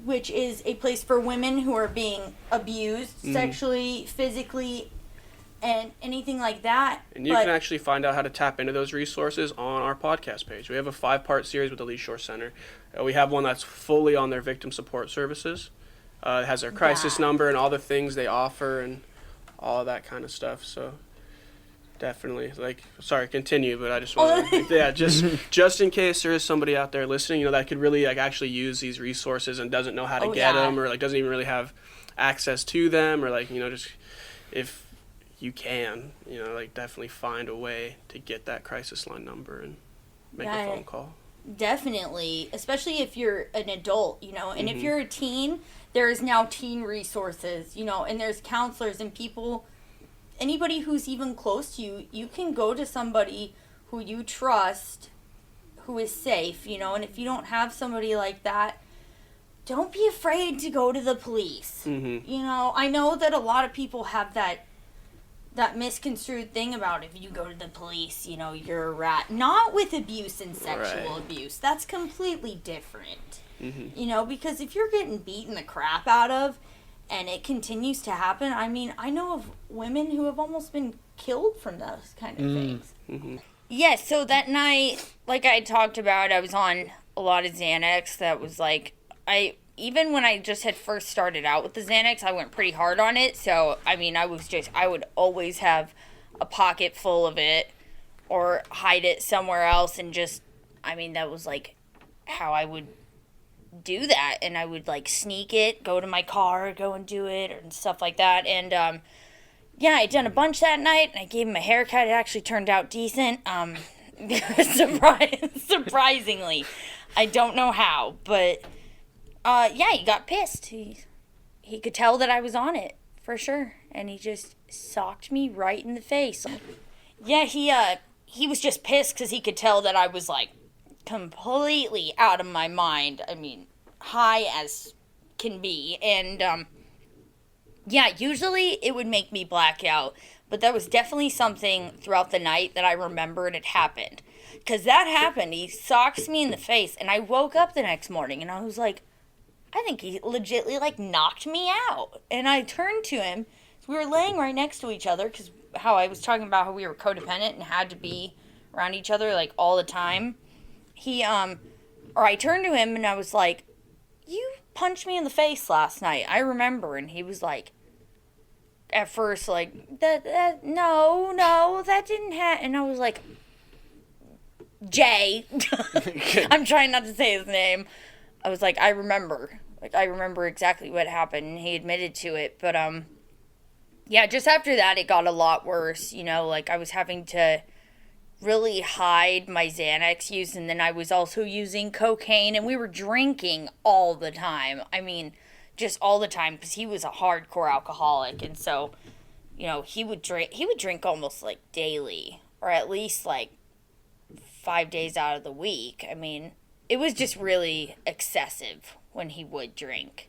which is a place for women who are being abused sexually, physically, and anything like that. And you can actually find out how to tap into those resources on our podcast page. We have a 5-part series with the Lee Shore Center. We have one that's fully on their victim support services. It has their crisis number and all the things they offer and all of that kind of stuff. So definitely, like, sorry, continue, but I just want to, just in case there is somebody out there listening, that could really, like, actually use these resources and doesn't know how to get them, or, like, doesn't even really have access to them, or, like, just if you can, like, definitely find a way to get that crisis line number and make a phone call. Definitely, especially if you're an adult, and if you're a teen, there is now teen resources, and there's counselors and people, anybody who's even close to you, you can go to somebody who you trust, who is safe, and if you don't have somebody like that, don't be afraid to go to the police. I know that a lot of people have that misconstrued thing about if you go to the police, you're a rat. Not with abuse and sexual abuse. That's completely different. Because if you're getting beaten the crap out of and it continues to happen, I mean, I know of women who have almost been killed from those kind of things. Yeah, so that night, like I talked about, I was on a lot of Xanax. That was like, even when I just had first started out with the Xanax, I went pretty hard on it. So, I mean, I would always have a pocket full of it or hide it somewhere else. And just, I mean, that was like how I would do that. And I would, like, sneak it, go to my car, go and do it and stuff like that. And, I'd done a bunch that night and I gave him a haircut. It actually turned out decent. Surprisingly. I don't know how, but... he got pissed. He could tell that I was on it, for sure. And he just socked me right in the face. Yeah, he was just pissed because he could tell that I was, like, completely out of my mind. I mean, high as can be. And, usually it would make me black out. But there was definitely something throughout the night that I remembered had happened. Because that happened. He socks me in the face. And I woke up the next morning and I was like, I think he legitimately, like, knocked me out. And I turned to him. We were laying right next to each other because how I was talking about how we were codependent and had to be around each other, like, all the time. I turned to him and I was like, you punched me in the face last night. I remember. And he was like, at first like, no, that didn't happen. And I was like, Jay. I'm trying not to say his name. I was like, I remember. Like, I remember exactly what happened. And he admitted to it. But, yeah, just after that, it got a lot worse. You know, like, I was having to really hide my Xanax use. And then I was also using cocaine. And we were drinking all the time. I mean, just all the time. Because he was a hardcore alcoholic. And so, you know, he would drink almost, like, daily. Or at least, like, 5 days out of the week. I mean, it was just really excessive when he would drink.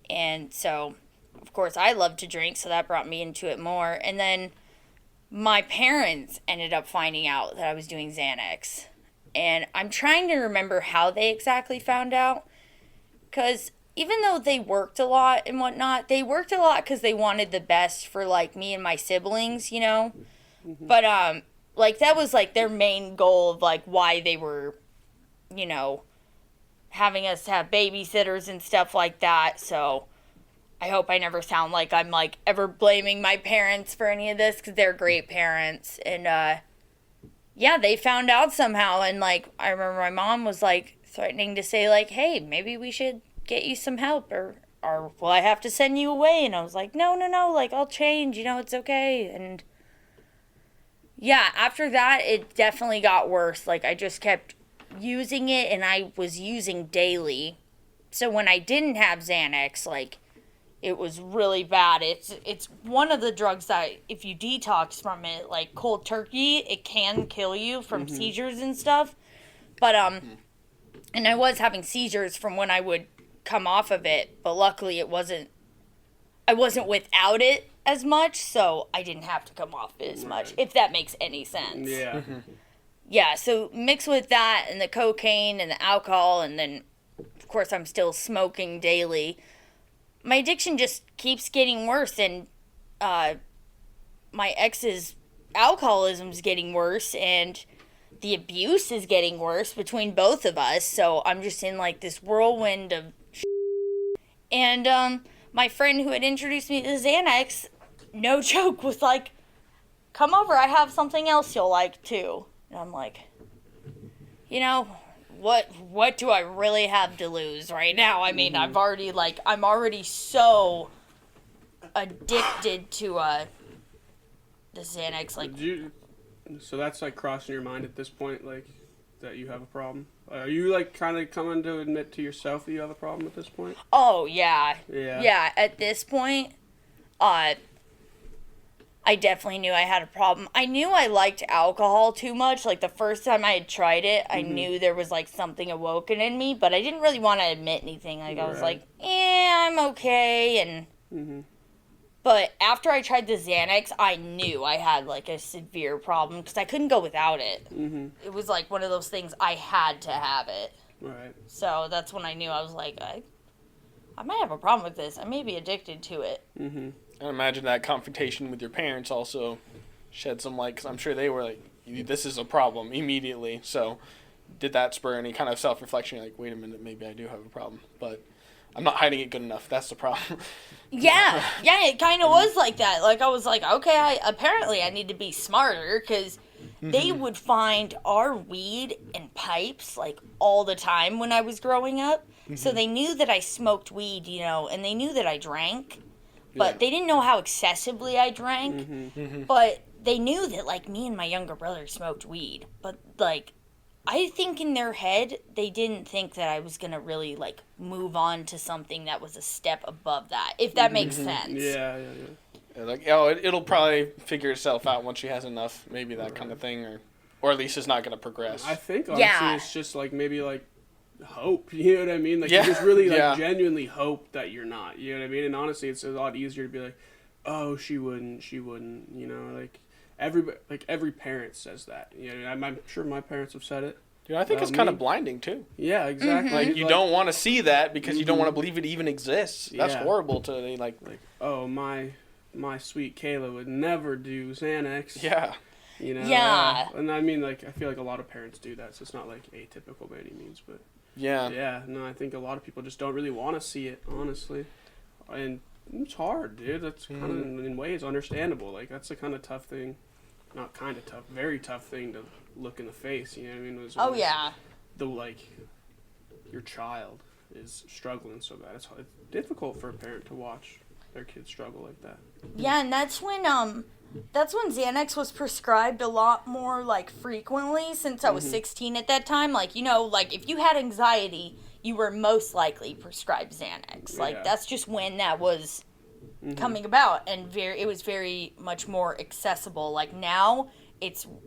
And so, of course, I love to drink, so that brought me into it more. And then my parents ended up finding out that I was doing Xanax. And I'm trying to remember how they exactly found out. Because even though they worked a lot and whatnot, they worked a lot because they wanted the best for, like, me and my siblings, you know? Mm-hmm. But, like, that was, like, their main goal of, like, why they were, you know, having us have babysitters and stuff like that. So I hope I never sound like I'm, like, ever blaming my parents for any of this, because they're great parents. And, yeah, they found out somehow. And, like, I remember my mom was, like, threatening to say, like, hey, maybe we should get you some help, or will I have to send you away? And I was like, no, like, I'll change, you know, it's okay. And yeah, after that, it definitely got worse. Like, I just kept using it, and I was using daily. So when I didn't have Xanax, like, it was really bad. It's one of the drugs that, if you detox from it, like cold turkey, it can kill you from seizures and stuff. But, and I was having seizures from when I would come off of it, but luckily I wasn't without it as much, so I didn't have to come off it as much, if that makes any sense. Yeah. Yeah, so mixed with that and the cocaine and the alcohol, and then, of course, I'm still smoking daily, my addiction just keeps getting worse, and my ex's alcoholism's getting worse, and the abuse is getting worse between both of us, so I'm just in, like, this whirlwind of and, my friend who had introduced me to Xanax, no joke, was like, come over, I have something else you'll like, too. And I'm like, you know, what do I really have to lose right now? I mean, I'm already so addicted to, the Xanax, like... So that's, like, crossing your mind at this point, like, that you have a problem? Are you, like, kind of coming to admit to yourself that you have a problem at this point? Oh, yeah. Yeah. Yeah, at this point, I definitely knew I had a problem. I knew I liked alcohol too much. Like, the first time I had tried it, I knew there was, like, something awoken in me, but I didn't really want to admit anything. Like, I was like, I'm okay, and... But after I tried the Xanax, I knew I had, like, a severe problem, because I couldn't go without it. It was, like, one of those things I had to have it. Right. So that's when I knew. I was like, I might have a problem with this. I may be addicted to it. I imagine that confrontation with your parents also shed some light, because I'm sure they were like, this is a problem immediately. So did that spur any kind of self-reflection? You're like, wait a minute, maybe I do have a problem, but I'm not hiding it good enough. That's the problem. Yeah, it kind of was like that. Like, I was like, okay, apparently I need to be smarter, because they would find our weed and pipes, like, all the time when I was growing up. So they knew that I smoked weed, you know, and they knew that I drank, but they didn't know how excessively I drank. But they knew that, like, me and my younger brother smoked weed. But, like, I think in their head, they didn't think that I was going to really, like, move on to something that was a step above that, if that makes sense. Yeah. Like, oh, it'll probably figure itself out once she has enough, maybe that kind of thing, or at least it's not going to progress. I think, honestly, it's just, like, maybe, like, hope, you know what I mean? Like, you just really, like, genuinely hope that you're not, you know what I mean? And honestly, it's a lot easier to be like, oh, she wouldn't, you know, like... Every parent says that. You know, I'm sure my parents have said it. Dude, I think it's kind of blinding too. Yeah, exactly. Like, you don't want to see that because you don't want to believe it even exists. That's horrible to like. Oh, my sweet Kayla would never do Xanax. Yeah. You know. Yeah. And I mean, like, I feel like a lot of parents do that, so it's not like atypical by any means, but. Yeah. Yeah. No, I think a lot of people just don't really want to see it, honestly, and It's hard, dude. That's kind of in ways understandable. Like that's the kind of tough thing, not kind of tough, very tough thing to look in the face. You know what I mean? Oh yeah. The like, your child is struggling so bad. It's difficult for a parent to watch their kid struggle like that. Yeah, and that's when Xanax was prescribed a lot more like frequently since I was 16 at that time. Like, you know, like if you had anxiety, you were most likely prescribed Xanax. Like that's just when that was coming about, and it was very much more accessible. Like now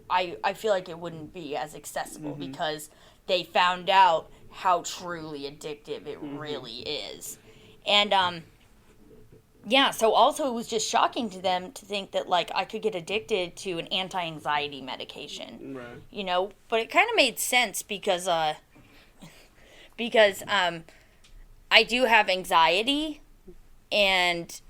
I feel like it wouldn't be as accessible because they found out how truly addictive it really is. And yeah, so also it was just shocking to them to think that like I could get addicted to an anti-anxiety medication. Right. You know, but it kind of made sense because I do have anxiety, but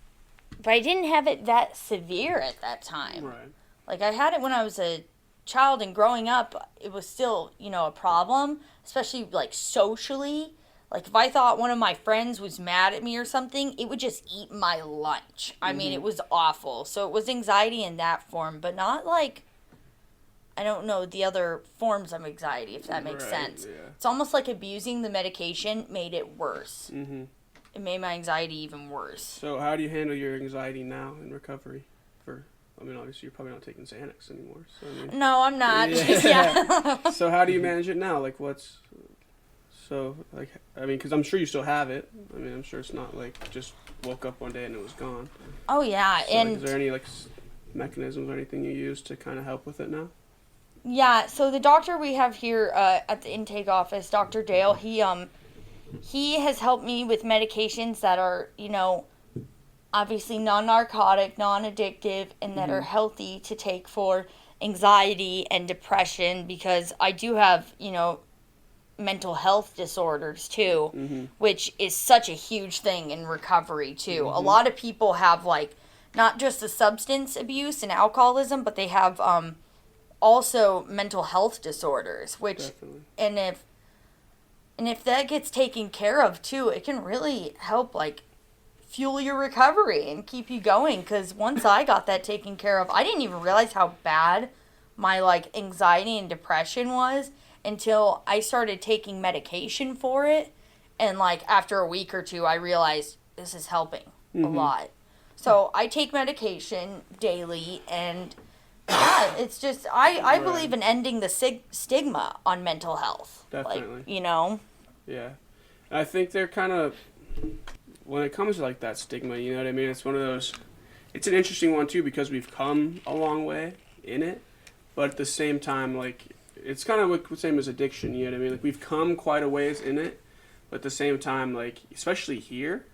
I didn't have it that severe at that time. Right. Like I had it when I was a child, and growing up it was still, you know, a problem, especially like socially. Like, if I thought one of my friends was mad at me or something, it would just eat my lunch. I mean, it was awful. So it was anxiety in that form, but not like, I don't know, the other forms of anxiety, if that makes sense. Yeah. It's almost like abusing the medication made it worse. Mm-hmm. It made my anxiety even worse. So how do you handle your anxiety now in recovery? I mean, obviously, you're probably not taking Xanax anymore. So, I mean, No, I'm not. Yeah. So how do you manage it now? Like, because I'm sure you still have it. I mean, I'm sure it's not like just woke up one day and it was gone. Oh, yeah. So, and is there any, like, mechanisms or anything you use to kind of help with it now? Yeah, so the doctor we have here at the intake office, Dr. Dale, he has helped me with medications that are, you know, obviously non-narcotic, non-addictive, and that are healthy to take for anxiety and depression, because I do have, you know, mental health disorders too, which is such a huge thing in recovery too. A lot of people have like not just the substance abuse and alcoholism, but they have also mental health disorders, which Definitely. and if that gets taken care of too, it can really help like fuel your recovery and keep you going. Because once I got that taken care of, I didn't even realize how bad my like anxiety and depression was until I started taking medication for it. And like after a week or two, I realized this is helping a lot. So I take medication daily, and yeah, it's just I believe in ending the stigma on mental health. Definitely. Like, you know. Yeah, I think they're kind of, when it comes to like that stigma, you know what I mean? It's one of those, it's an interesting one too, because we've come a long way in it, but at the same time, like, it's kind of like the same as addiction, you know what I mean? Like, we've come quite a ways in it, but at the same time, like, especially here,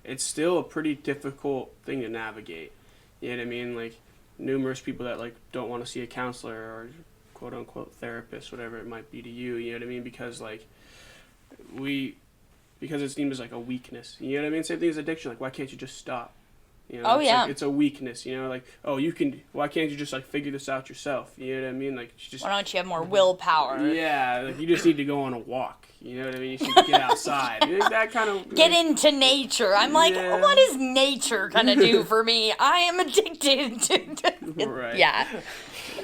it's still a pretty difficult thing to navigate. You know what I mean? Like, numerous people that, like, don't want to see a counselor or quote-unquote therapist, whatever it might be to you, you know what I mean? Because, like, because it's deemed as, like, a weakness. You know what I mean? Same thing as addiction. Like, why can't you just stop? You know, yeah. Like, it's a weakness, you know, like, oh, why can't you just, like, figure this out yourself? You know what I mean? Like, why don't you have more willpower? Yeah, like, you just need to go on a walk. You know what I mean? You just need to get outside. That kind of... Get into nature. I'm like, what is nature going to do for me? I am addicted to... Right. Yeah.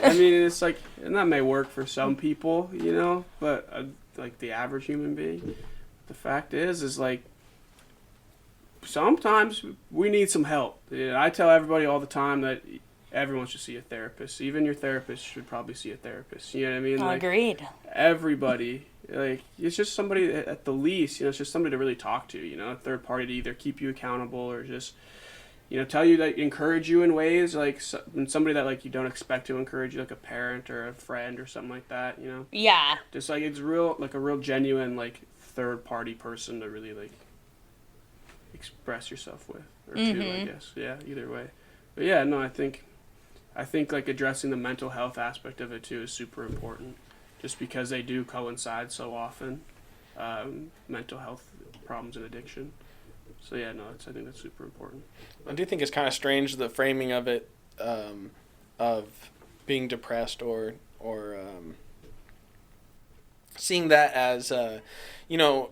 I mean, it's like, and that may work for some people, you know, but, like, the average human being, the fact is like, sometimes we need some help. I tell everybody all the time that everyone should see a therapist. Even your therapist should probably see a therapist. You know what I mean? Like, agreed. Everybody. Like, it's just somebody at the least, you know, it's just somebody to really talk to, you know, a third party to either keep you accountable or just, you know, tell you that, encourage you in ways, like, somebody that, like, you don't expect to encourage you, like a parent or a friend or something like that, you know? Yeah. Just, like, it's real, like, a real genuine, like, third party person to really, like, express yourself with, or to, I guess. Yeah, either way. But yeah, no, I think like addressing the mental health aspect of it too is super important, just because they do coincide so often, mental health problems and addiction. So yeah, no, I think that's super important. I do think it's kind of strange, the framing of it, of being depressed or seeing that as, you know,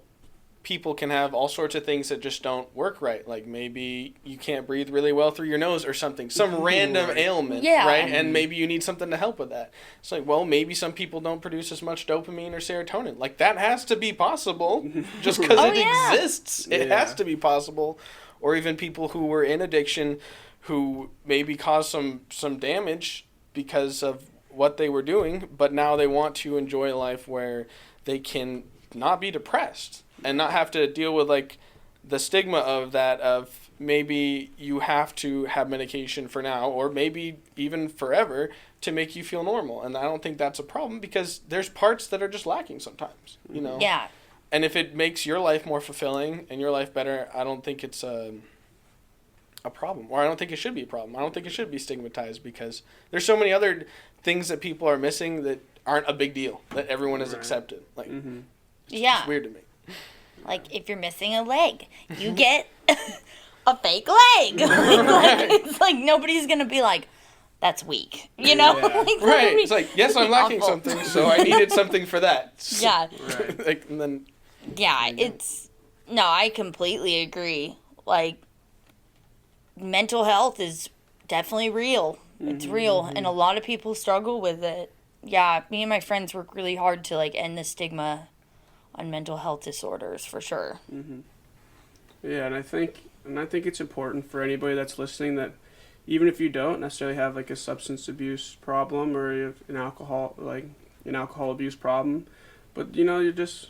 people can have all sorts of things that just don't work right. Like maybe you can't breathe really well through your nose or something, some random ailment, right? And maybe you need something to help with that. It's like, well, maybe some people don't produce as much dopamine or serotonin. Like that has to be possible just because it exists. It has to be possible. Or even people who were in addiction who maybe caused some damage because of what they were doing, but now they want to enjoy a life where they can not be depressed and not have to deal with like the stigma of that, of maybe you have to have medication for now or maybe even forever to make you feel normal. And I don't think that's a problem because there's parts that are just lacking sometimes, you know? Yeah. And if it makes your life more fulfilling and your life better, I don't think it's a problem, or I don't think it should be a problem. I don't think it should be stigmatized because there's so many other things that people are missing that aren't a big deal, that everyone has accepted. Like, it's weird to me. Like, if you're missing a leg, you get a fake leg. Like, it's like nobody's going to be like, that's weak. You know? Like, right. It's like, yes, I'm lacking awful. something, so I needed something for that. Yeah. Like, and then... Yeah, it's... No, I completely agree. Like, mental health is definitely real. It's real, and a lot of people struggle with it. Yeah, me and my friends work really hard to, like, end the stigma on mental health disorders, for sure. Yeah, and I think it's important for anybody that's listening that even if you don't necessarily have like a substance abuse problem or you have an alcohol abuse problem, but you know, you're just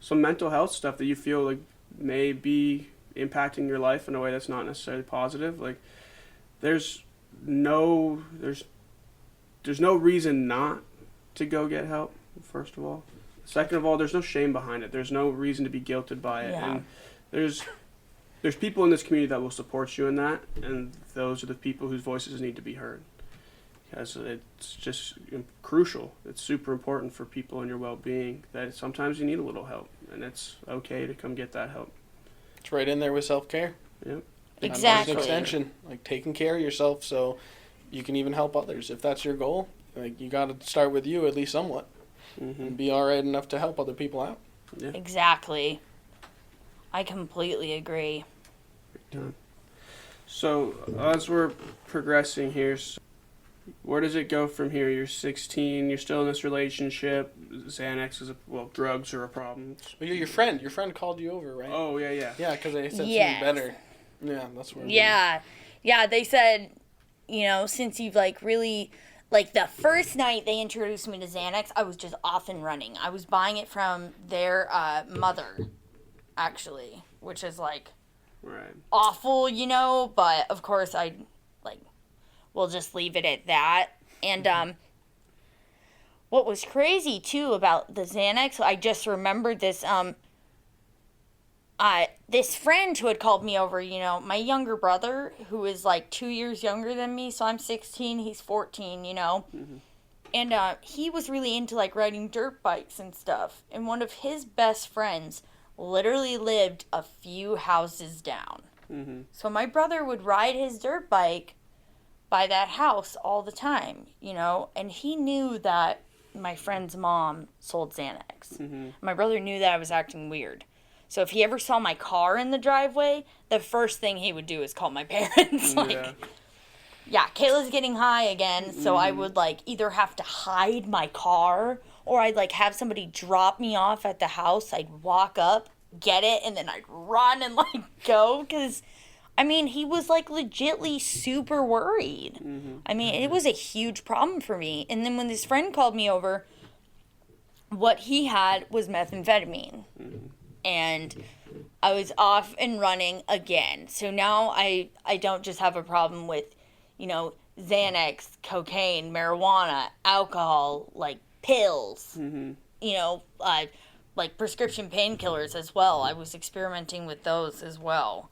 some mental health stuff that you feel like may be impacting your life in a way that's not necessarily positive. Like there's no reason not to go get help, first of all. Second of all, there's no shame behind it. There's no reason to be guilted by it. Yeah. And there's people in this community that will support you in that, and those are the people whose voices need to be heard. Because it's just crucial. It's super important for people and your well-being that sometimes you need a little help, and it's okay to come get that help. It's right in there with self-care. Yep. Exactly. An extension, like taking care of yourself so you can even help others. If that's your goal, like you got to start with you at least somewhat, and be all right enough to help other people out. Yeah. Exactly. I completely agree. So as we're progressing here, where does it go from here? You're 16. You're still in this relationship. Xanax is drugs are a problem. Well, your friend called you over, right? Oh yeah. Yeah, because they said something better. Yeah, that's where. Yeah, they said, you know, since you've like really, like the first night they introduced me to Xanax, I was just off and running. I was buying it from their mother, actually, which is like awful, you know. But of course, we'll just leave it at that. And what was crazy too about the Xanax, I just remembered this. This friend who had called me over, you know, my younger brother, who is like 2 years younger than me, so I'm 16, he's 14, you know, and he was really into like riding dirt bikes and stuff, and one of his best friends literally lived a few houses down. So my brother would ride his dirt bike by that house all the time, you know, and he knew that my friend's mom sold Xanax. My brother knew that I was acting weird. So if he ever saw my car in the driveway, the first thing he would do is call my parents. Kayla's getting high again, so I would like either have to hide my car or I'd like have somebody drop me off at the house. I'd walk up, get it, and then I'd run and like go because I mean, he was like legitly super worried. I mean, it was a huge problem for me. And then when this friend called me over, what he had was methamphetamine. And I was off and running again. So now I don't just have a problem with, you know, Xanax, cocaine, marijuana, alcohol, like pills, you know, like prescription painkillers as well. I was experimenting with those as well.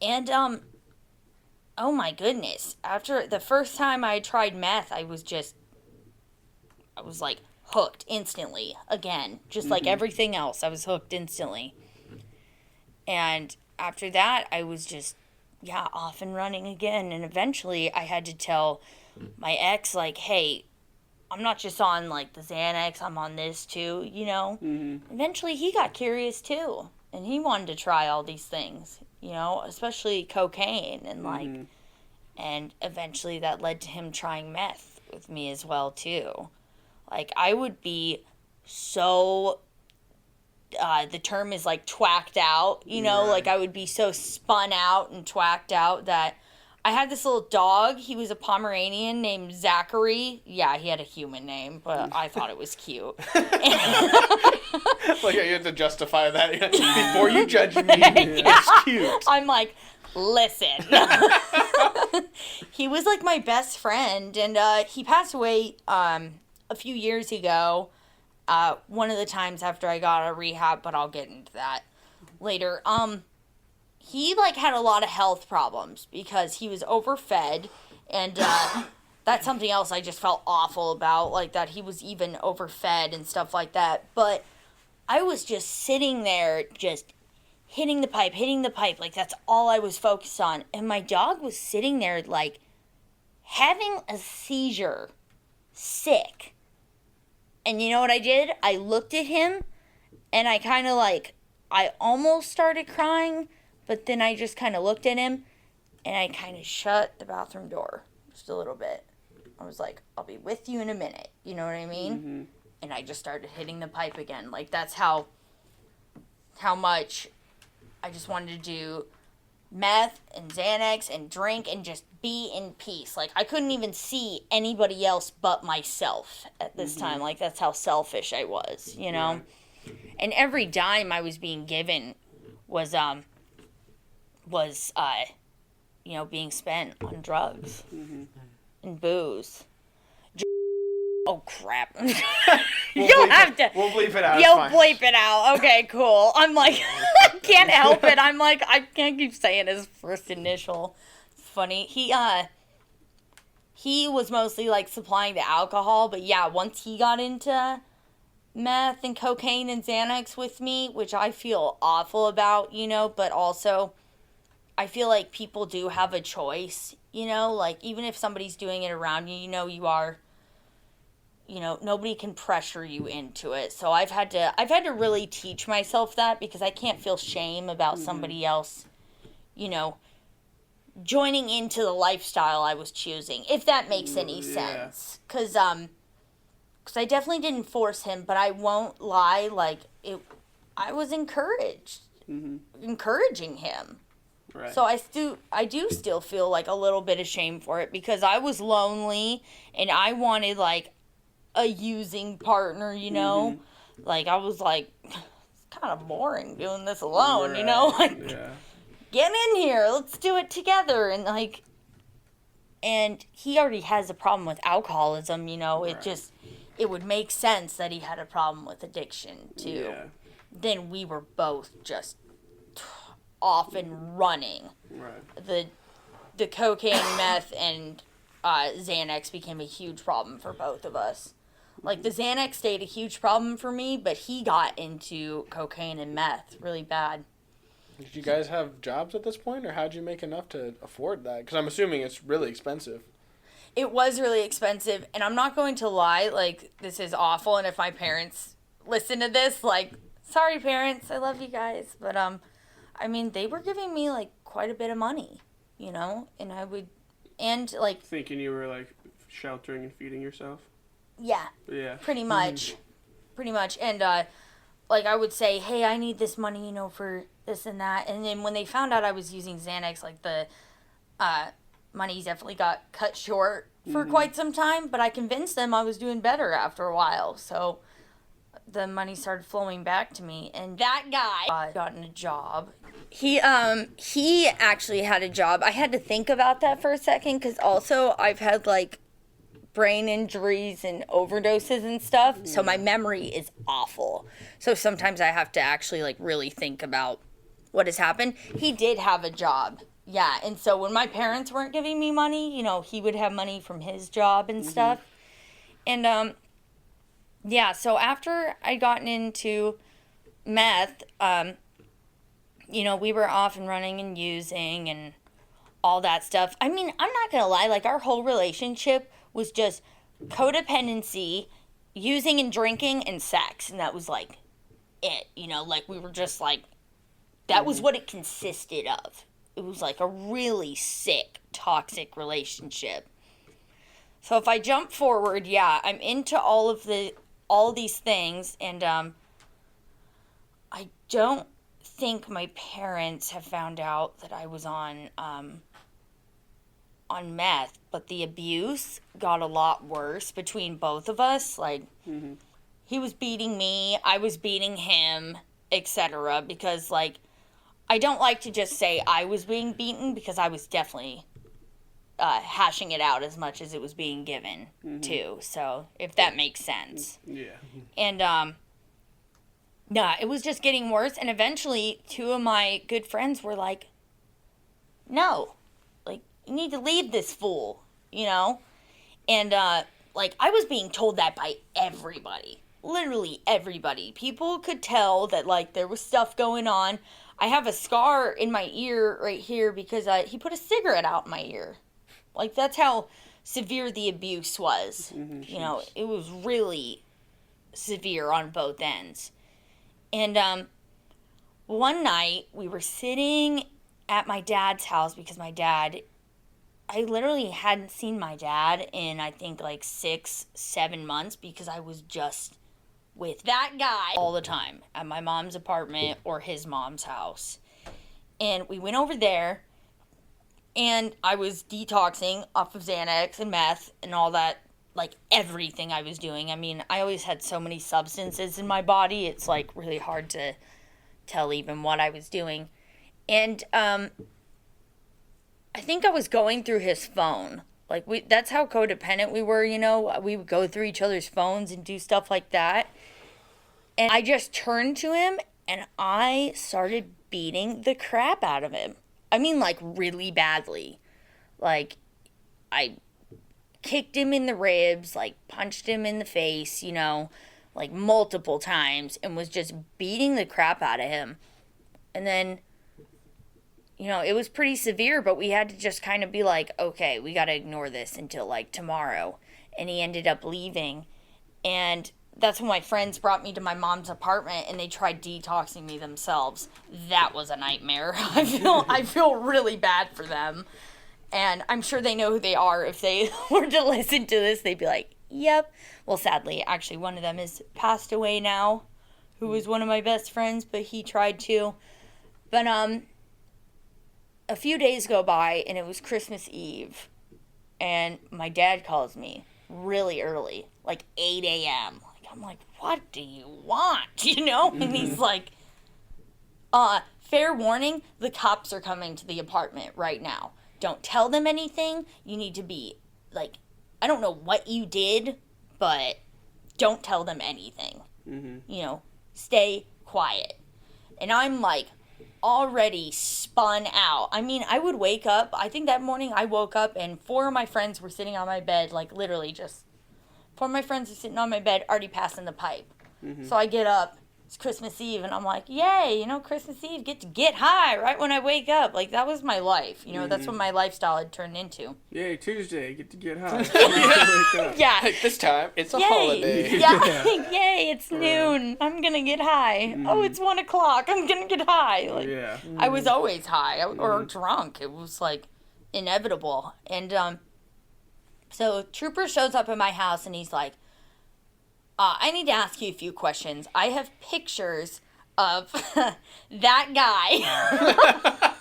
And, oh my goodness, after the first time I tried meth, I was like hooked instantly again, just like everything else. I was hooked instantly. And after that, I was just, off and running again. And eventually I had to tell my ex, like, hey, I'm not just on like the Xanax, I'm on this too, you know? Eventually he got curious too. and he wanted to try all these things, you know, especially cocaine, and like, and eventually that led to him trying meth with me as well too. Like, I would be so, the term is like twacked out, you know, like I would be so spun out and twacked out that I had this little dog. He was a Pomeranian named Zachary. Yeah, he had a human name, but I thought it was cute. Like, you have to justify that before you judge me. It's cute. I'm like, listen. He was like my best friend, and he passed away a few years ago. One of the times after I got out of rehab, but I'll get into that later. He like had a lot of health problems because he was overfed, and that's something else I just felt awful about, like that he was even overfed and stuff like that. But I was just sitting there just hitting the pipe, like that's all I was focused on. And my dog was sitting there like having a seizure, sick. And you know what I did? I looked at him, and I kind of like, I almost started crying, but then I just kind of looked at him, and I kind of shut the bathroom door just a little bit. I was like, I'll be with you in a minute. You know what I mean? Mm-hmm. And I just started hitting the pipe again. Like, that's how much I just wanted to do meth and Xanax and drink and just be in peace. Like, I couldn't even see anybody else but myself at this time. Like, that's how selfish I was, you know? Yeah. And every dime I was being given was you know, being spent on drugs and booze. Oh, crap. You'll have to. We'll bleep it out. You'll bleep it out. Okay, cool. I'm like, I can't help it. I'm like, I can't keep saying his first initial. It's funny. He was mostly like supplying the alcohol, but yeah, once he got into meth and cocaine and Xanax with me, which I feel awful about, you know, but also I feel like people do have a choice, you know, like even if somebody's doing it around you, you know, nobody can pressure you into it. So I've had to really teach myself that, because I can't feel shame about somebody else, you know, joining into the lifestyle I was choosing, if that makes any sense. Because I definitely didn't force him, but I won't lie, like, I was encouraging him. Right. So I do still feel like a little bit of shame for it, because I was lonely and I wanted like a using partner, you know? Like, I was like, it's kind of boring doing this alone, you know? Like, get in here, let's do it together. And like, and he already has a problem with alcoholism, you know? It just, it would make sense that he had a problem with addiction too. Yeah. Then we were both just off and running. Right. The cocaine, meth, and Xanax became a huge problem for both of us. Like, the Xanax stayed a huge problem for me, but he got into cocaine and meth really bad. Did you guys have jobs at this point, or how'd you make enough to afford that? Because I'm assuming it's really expensive. It was really expensive, and I'm not going to lie, like, this is awful, and if my parents listen to this, like, sorry parents, I love you guys, but, I mean, they were giving me, like, quite a bit of money, you know, and I would, and, like... Thinking you were, like, sheltering and feeding yourself? Yeah. Pretty much. Pretty much. And, like, I would say, hey, I need this money, you know, for this and that. And then when they found out I was using Xanax, like, the money definitely got cut short for quite some time. But I convinced them I was doing better after a while. So the money started flowing back to me. And that guy gotten a job. He actually had a job. I had to think about that for a second, because also I've had, like, brain injuries and overdoses and stuff, so my memory is awful. So sometimes I have to actually, like, really think about what has happened. He did have a job, yeah, and so when my parents weren't giving me money, you know, he would have money from his job and stuff. And, yeah, so after I'd gotten into meth, you know, we were off and running and using and all that stuff. I mean, I'm not gonna lie, like, our whole relationship was just codependency, using and drinking, and sex. And that was, like, it, you know? Like, we were just, like, That was what it consisted of. It was like a really sick, toxic relationship. So if I jump forward, yeah, I'm into all these things, and I don't think my parents have found out that I was on meth, but the abuse got a lot worse between both of us. Like, he was beating me, I was beating him, etc. Because, like, I don't like to just say I was being beaten, because I was definitely hashing it out as much as it was being given, too. So, if that makes sense. Yeah. And, nah, it was just getting worse, and eventually, two of my good friends were like, no, like, you need to leave this fool, you know? And, like, I was being told that by everybody. Literally everybody. People could tell that, like, there was stuff going on. I have a scar in my ear right here because he put a cigarette out in my ear. Like, that's how severe the abuse was. You know, it was really severe on both ends. And one night, we were sitting at my dad's house because I literally hadn't seen my dad in, I think, like 6-7 months, because I was just with that guy all the time at my mom's apartment or his mom's house. And we went over there, and I was detoxing off of Xanax and meth and all that, like everything I was doing. I mean, I always had so many substances in my body, it's like really hard to tell even what I was doing. And I think I was going through his phone. Like, that's how codependent we were, you know? We would go through each other's phones and do stuff like that. And I just turned to him, and I started beating the crap out of him. I mean, like, really badly. Like, I kicked him in the ribs, like, punched him in the face, you know, like, multiple times, and was just beating the crap out of him. And then, you know, it was pretty severe, but we had to just kind of be like, okay, we got to ignore this until, like, tomorrow. And he ended up leaving. And that's when my friends brought me to my mom's apartment, and they tried detoxing me themselves. That was a nightmare. I feel really bad for them. And I'm sure they know who they are. If they were to listen to this, they'd be like, yep. Well, sadly, actually, one of them has passed away now, who was one of my best friends, but he tried to. But, a few days go by, and it was Christmas Eve, and my dad calls me really early, like 8 a.m. I'm like, what do you want? You know? And he's like, fair warning, the cops are coming to the apartment right now. Don't tell them anything. You need to be, like, I don't know what you did, but don't tell them anything. You know, stay quiet. And I'm like, already spun out. I mean, I would wake up, I think that morning I woke up and 4 of my friends were sitting on my bed, like literally just 4 of my friends are sitting on my bed already passing the pipe. So I get up, it's Christmas Eve, and I'm like, yay, you know, Christmas Eve, get to get high right when I wake up. Like, that was my life, you know, that's what my lifestyle had turned into. Yay, Tuesday, get to get high. Yeah. Like, this time, it's a Yay. holiday. Yeah. Yay, it's noon. I'm gonna get high. Oh, it's 1 o'clock. I'm gonna get high. Like, Yeah. I was always high or drunk. It was like inevitable. And so Trooper shows up at my house, and he's like, I need to ask you a few questions. I have pictures of that guy.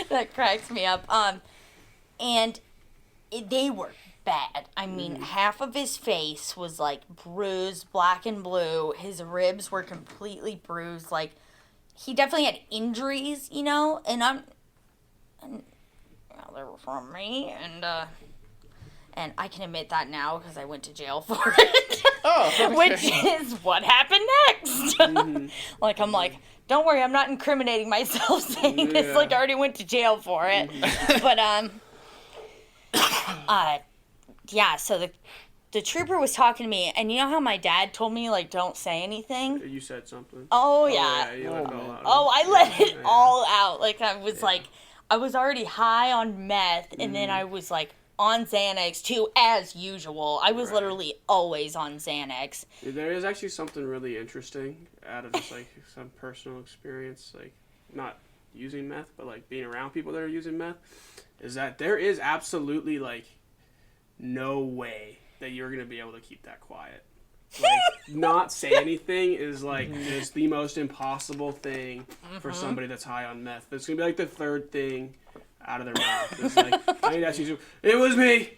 That cracks me up. And they were bad. I mean, half of his face was like bruised, black and blue. His ribs were completely bruised. Like, he definitely had injuries, you know. And they were from me, and I can admit that now because I went to jail for it. Oh, Which is what happened next. Like, I'm like, don't worry, I'm not incriminating myself saying this. Like, I already went to jail for it. But, yeah, so the trooper was talking to me, and you know how my dad told me, like, don't say anything? You said something. Oh, yeah. You let it all out. Oh, I let it all out. Like, I was like, I was already high on meth, and then I was like, on Xanax too, as usual. I was literally always on Xanax. There is actually something really interesting out of just like some personal experience. Like, not using meth, but like being around people that are using meth, is that there is absolutely like no way that you're gonna be able to keep that quiet. Like, not say anything is like just the most impossible thing for somebody that's high on meth. It's gonna be like the third thing out of their mouth. It's like, I need to ask you, it was me,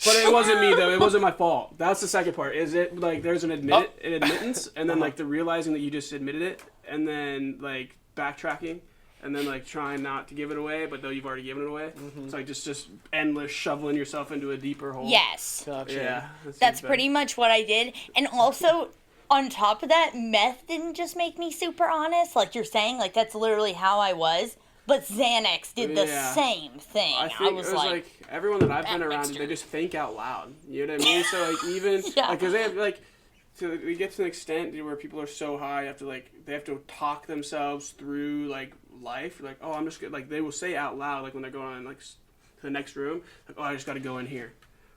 but it wasn't me though. It wasn't my fault. That's the second part. Is it like there's an admittance, and then like the realizing that you just admitted it, and then like backtracking, and then like trying not to give it away, but though you've already given it away. It's like just endless shoveling yourself into a deeper hole. Yes. Gotcha. Yeah. That's pretty much what I did. And also, on top of that, meth didn't just make me super honest, like you're saying. Like, that's literally how I was. But Xanax did the same thing. I think was it was like everyone that I've been around, mixture. they just think out loud. You know what I mean? So like even like because they have like. So we get to an extent where people are so high, they have to talk themselves through like life. Like, oh, I'm just gonna, like they will say out loud like when they're going like to the next room, like, oh, I just got to go in here,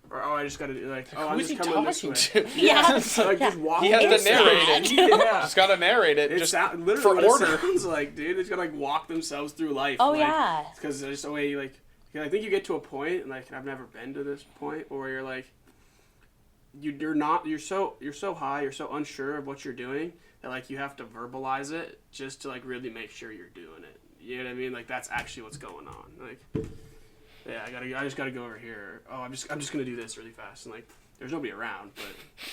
or oh, I just got to like, oh, I'm Who's just he coming this talking way. to? Yeah. So, like just walk. He has to narrate it. Yeah. Just gotta narrate it. It's just literally for what order. it sounds like, dude. It's gotta like walk themselves through life. Oh, like, yeah. Because there's just a way like, I think you get to a point, and like I've never been to this point, where you're like, you're so high, you're so unsure of what you're doing that like you have to verbalize it just to like really make sure you're doing it. You know what I mean? Like that's actually what's going on. Like, yeah, I just gotta go over here. Oh, I'm just gonna do this really fast, and like there's nobody around, but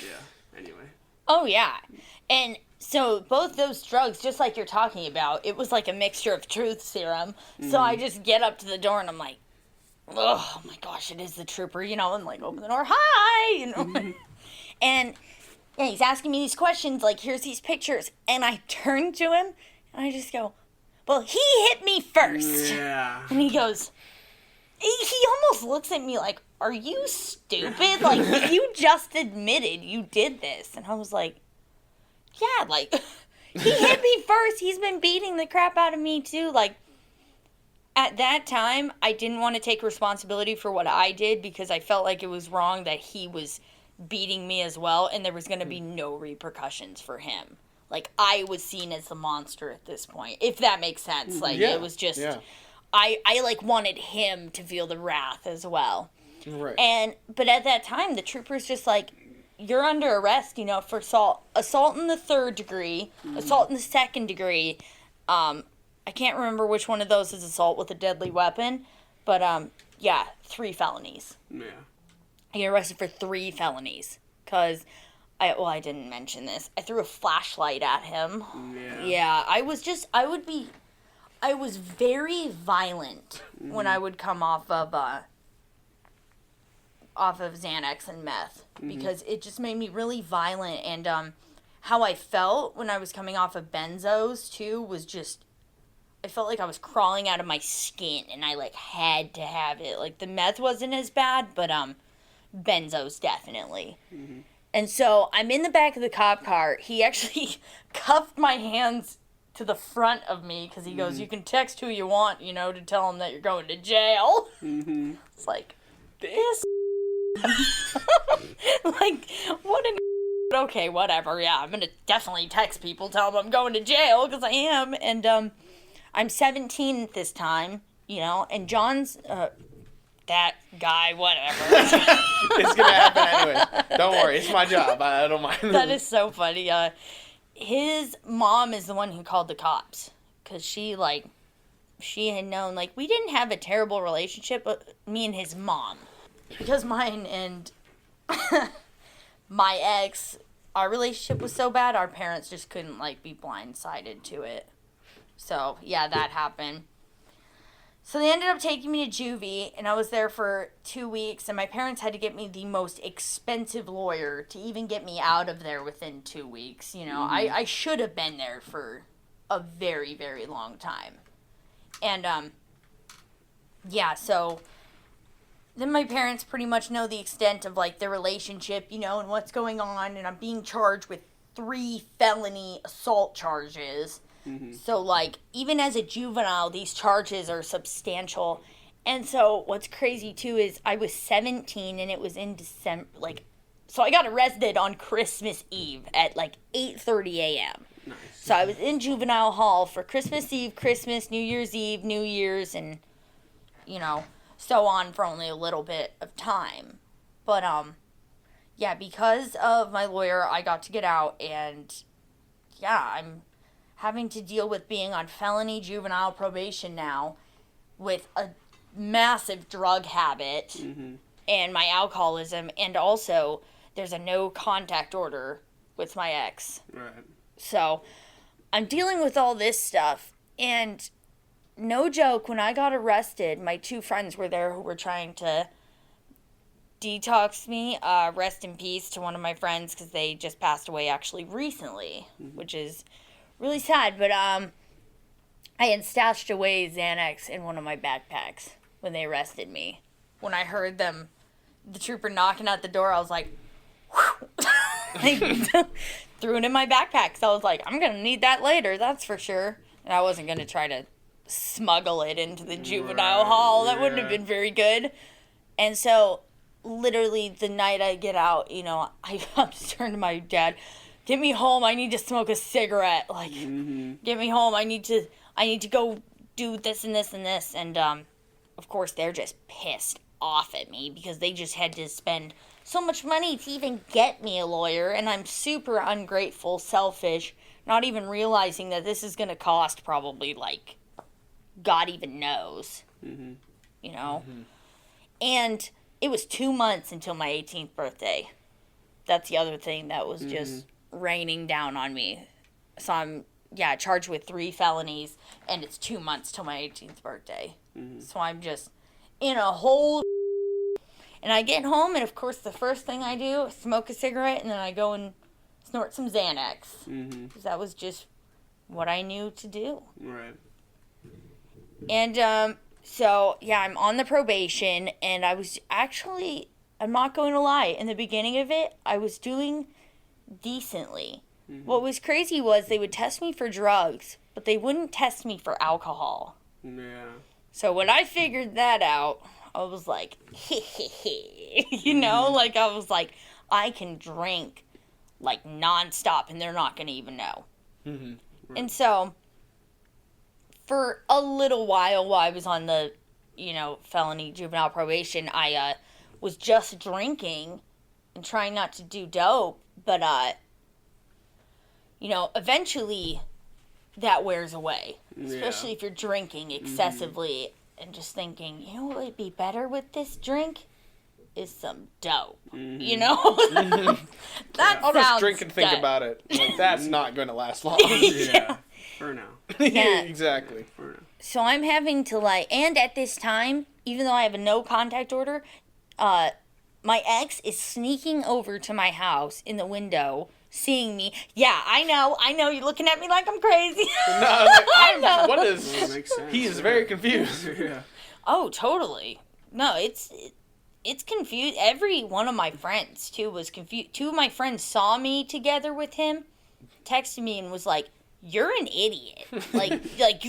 yeah. Anyway. Oh, yeah. And so both those drugs, just like you're talking about, it was like a mixture of truth serum. So I just get up to the door and I'm like, oh my gosh, it is the trooper, you know, and like open the door, hi, you know. And yeah, he's asking me these questions, like, here's these pictures. And I turn to him and I just go, well, he hit me first. Yeah. And he goes, he almost looks at me like, are you stupid? Like, you just admitted you did this. And I was like, yeah, like, he hit me first. He's been beating the crap out of me, too. Like, at that time, I didn't want to take responsibility for what I did because I felt like it was wrong that he was beating me as well, and there was going to be no repercussions for him. Like, I was seen as the monster at this point, if that makes sense. Like, it was just, I like, wanted him to feel the wrath as well. Right. But at that time, the trooper's just like, you're under arrest, you know, for assault in the 3rd degree, assault in the 2nd degree. I can't remember which one of those is assault with a deadly weapon, but 3 felonies. Yeah. I get arrested for 3 felonies because I didn't mention this. I threw a flashlight at him. Yeah. Yeah, I was very violent when I would come off of Xanax and meth because it just made me really violent, and how I felt when I was coming off of benzos too was just, I felt like I was crawling out of my skin and I like had to have it. Like the meth wasn't as bad, but benzos definitely. And so I'm in the back of the cop car. He actually cuffed my hands to the front of me because he goes, you can text who you want, you know, to tell him that you're going to jail. It's like, this like, what an okay, whatever, yeah, I'm gonna definitely text people, tell them I'm going to jail, because I am, and, I'm 17 at this time, you know, and John's, that guy, whatever. It's gonna happen anyway. Don't worry, it's my job, I don't mind. That is so funny, his mom is the one who called the cops, because she had known, like, we didn't have a terrible relationship, but me and his mom. Because mine and my ex, our relationship was so bad, our parents just couldn't, like, be blindsided to it. So, yeah, that happened. So they ended up taking me to juvie, and I was there for 2 weeks, and my parents had to get me the most expensive lawyer to even get me out of there within 2 weeks. You know, I should have been there for a very, very long time. And, so then my parents pretty much know the extent of, like, their relationship, you know, and what's going on, and I'm being charged with 3 felony assault charges. So, like, even as a juvenile, these charges are substantial. And so what's crazy, too, is I was 17, and it was in December, like, so I got arrested on Christmas Eve at, like, 8:30 a.m. Nice. So I was in juvenile hall for Christmas Eve, Christmas, New Year's Eve, New Year's, and, so on for only a little bit of time. But, yeah, because of my lawyer, I got to get out, and, yeah, I'm having to deal with being on felony juvenile probation now with a massive drug habit and my alcoholism, and also there's a no contact order with my ex. Right. So I'm dealing with all this stuff, and no joke, when I got arrested, my two friends were there who were trying to detox me. Rest in peace to one of my friends, because they just passed away actually recently, which is really sad. But I had stashed away Xanax in one of my backpacks when they arrested me. When I heard the trooper knocking at the door, I was like, I threw it in my backpack. So I was like, I'm going to need that later, that's for sure. And I wasn't going to try to smuggle it into the juvenile hall. That wouldn't have been very good. And so literally the night I get out, I just turned to my dad, get me home, I need to smoke a cigarette. Like, get me home, I need to go do this and this and this. And, of course, they're just pissed off at me because they just had to spend so much money to even get me a lawyer. And I'm super ungrateful, selfish, not even realizing that this is going to cost probably, like, God even knows, And it was 2 months until my 18th birthday. That's the other thing that was just raining down on me. So I'm, charged with 3 felonies, and it's 2 months till my 18th birthday. So I'm just in a whole... And I get home, and of course the first thing I do is smoke a cigarette, and then I go and snort some Xanax. Because that was just what I knew to do. Right. And, so, I'm on the probation, and I was actually, I'm not going to lie, in the beginning of it, I was doing decently. What was crazy was they would test me for drugs, but they wouldn't test me for alcohol. Yeah. So when I figured that out, I was like, like I was like, I can drink, like, nonstop, and they're not going to even know. Right. And so... for a little while I was on the, felony juvenile probation, I was just drinking and trying not to do dope. But, eventually that wears away. Especially if you're drinking excessively and just thinking, what would be better with this drink? Is some dope. That I'll sounds just drink and think good. about it. Like, that's not going to last long. Yeah. For now. Yeah. Exactly. For now. So I'm having to, and at this time, even though I have a no contact order, my ex is sneaking over to my house in the window, seeing me. Yeah, I know, you're looking at me like I'm crazy. No, I was like, know. what is... That makes sense. He is very confused. Yeah. Oh, totally. No, it's confused. Every one of my friends, too, was confused. 2 of my friends saw me together with him, texted me and was like, you're an idiot. Like,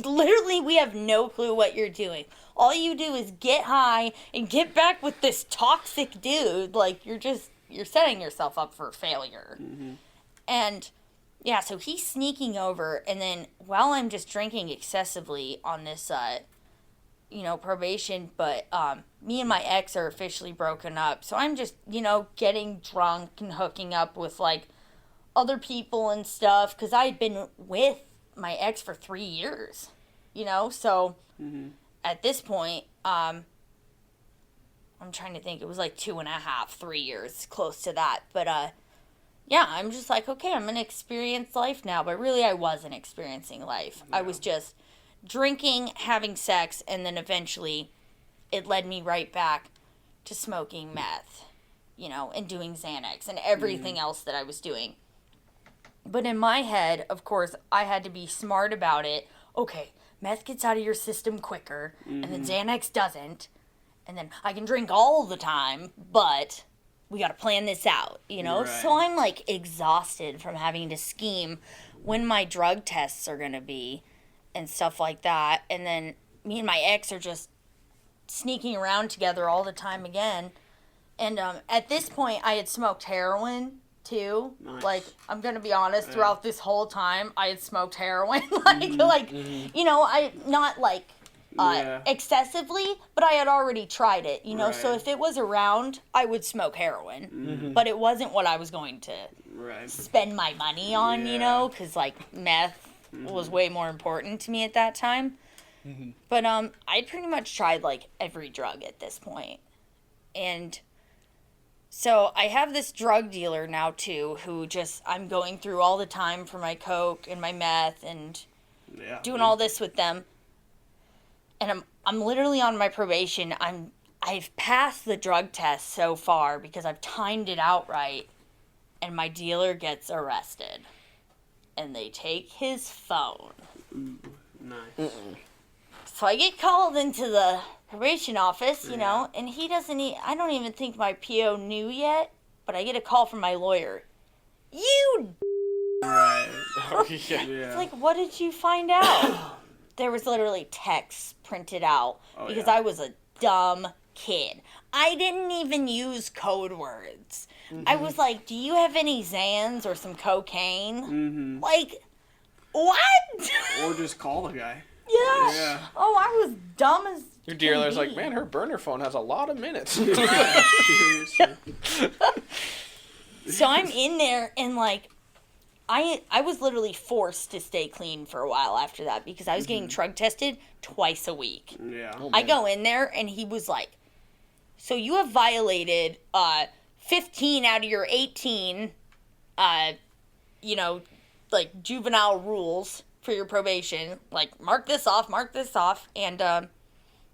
literally, we have no clue what you're doing. All you do is get high and get back with this toxic dude. Like, you're setting yourself up for failure. And, so he's sneaking over, and then while I'm just drinking excessively on this, probation, but me and my ex are officially broken up. So I'm just, getting drunk and hooking up with, like, other people and stuff, because I had been with my ex for 3 years, so at this point, I'm trying to think, it was like 2.5, 3 years, close to that, but, I'm just like, okay, I'm going to experience life now, but really I wasn't experiencing life. I was just drinking, having sex, and then eventually it led me right back to smoking meth, and doing Xanax and everything else that I was doing. But in my head, of course, I had to be smart about it. Okay, meth gets out of your system quicker, and then Xanax doesn't. And then I can drink all the time, but we got to plan this out, Right. So I'm, like, exhausted from having to scheme when my drug tests are going to be and stuff like that. And then me and my ex are just sneaking around together all the time again. And at this point, I had smoked heroin too. Nice. Like, I'm gonna be honest, Yeah. throughout this whole time, I had smoked heroin. You know, I not like excessively, but I had already tried it. You know, so Right. if it was around, I would smoke heroin. But it wasn't what I was going to spend my money on. You know, because like meth was way more important to me at that time. But I pretty much tried like every drug at this point, and. So I have this drug dealer now too, who just I'm going through all the time for my coke and my meth and doing all this with them. And I'm literally on my probation. I've passed the drug test so far because I've timed it out right, and my dealer gets arrested, and they take his phone. Nice. So I get called into the probation office, you know, and he doesn't I don't even think my PO knew yet, but I get a call from my lawyer. You Right. It's like, what did you find out? There was literally text printed out because I was a dumb kid. I didn't even use code words. I was like, do you have any Xans or some cocaine? Like, what? Or just call the guy. Yeah. Oh, I was dumb as Your dealer's like, man, her burner phone has a lot of minutes. So I'm in there and like I was literally forced to stay clean for a while after that because I was getting drug tested twice a week. Yeah. Oh, I man. go in there and he was like, so you have violated 15 out of your 18 you know, like juvenile rules for your probation. Like, mark this off. And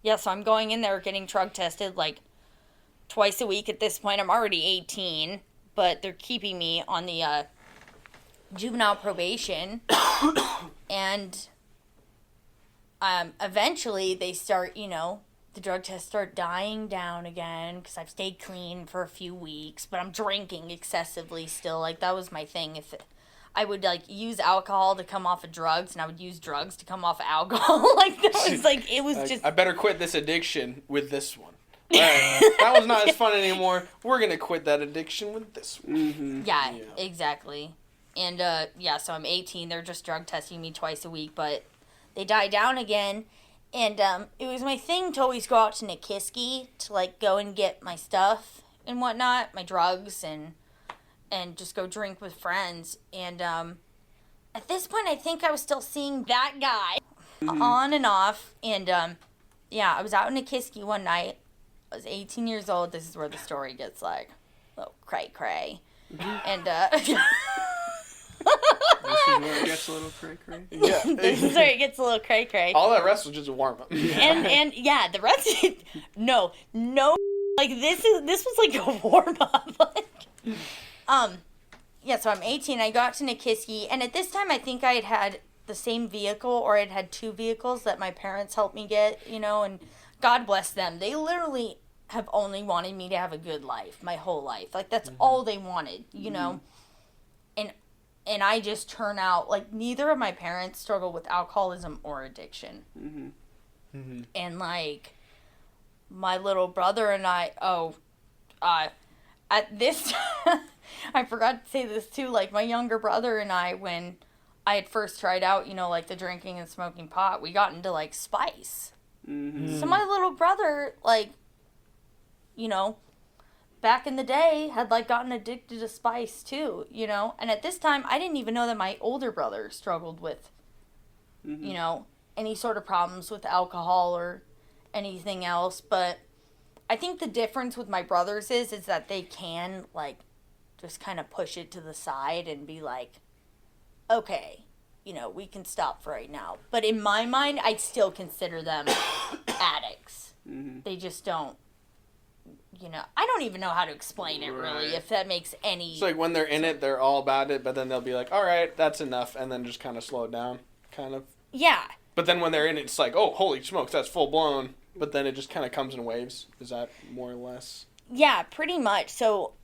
yeah, so I'm going in there getting drug tested like twice a week at this point. I'm already 18, but they're keeping me on the juvenile probation. And eventually they start, you know, the drug tests start dying down again because I've stayed clean for a few weeks, but I'm drinking excessively still. Like, that was my thing. If I would like use alcohol to come off of drugs, and I would use drugs to come off of alcohol. Like, that was like, it was Like, just. I better quit this addiction with this one. All right, that one's not as fun anymore. We're gonna quit that addiction with this one. Yeah, exactly. And yeah, so I'm 18. They're just drug testing me twice a week, but they die down again. And it was my thing to always go out to Nikiski to like go and get my stuff and whatnot, my drugs, and just go drink with friends. And at this point, I think I was still seeing that guy on and off. And yeah, I was out in Nikiski one night. I was 18 years old. This is where the story gets like a little cray-cray. And This is where it gets a little cray-cray. Yeah. this is where it gets a little cray-cray. All that rest was just a warm up. And yeah, the rest no, like this was like a warm up. Like, yeah, so I'm 18. I got to Nikiski, and at this time I think I had the same vehicle, or I'd had two vehicles that my parents helped me get, you know, and God bless them. They literally have only wanted me to have a good life my whole life. Like, that's all they wanted, you know. And I just turn out, like, neither of my parents struggle with alcoholism or addiction. And, like, my little brother and I, at this time, I forgot to say this too, like, my younger brother and I, when I had first tried out, you know, like, the drinking and smoking pot, we got into, like, spice. So my little brother, like, you know, back in the day, had, like, gotten addicted to spice, too, you know? And at this time, I didn't even know that my older brother struggled with, you know, any sort of problems with alcohol or anything else. But I think the difference with my brothers is that they can, like, just kind of push it to the side and be like, okay, you know, we can stop for right now. But in my mind, I'd still consider them addicts. They just don't. You know, I don't even know how to explain it, really, if that makes any... It's like when they're in it, they're all about it, but then they'll be like, all right, that's enough, and then just kind of slow it down, kind of. Yeah. But then when they're in it, it's like, oh, holy smokes, that's full blown. But then it just kind of comes in waves. Is that more or less? Yeah, pretty much. So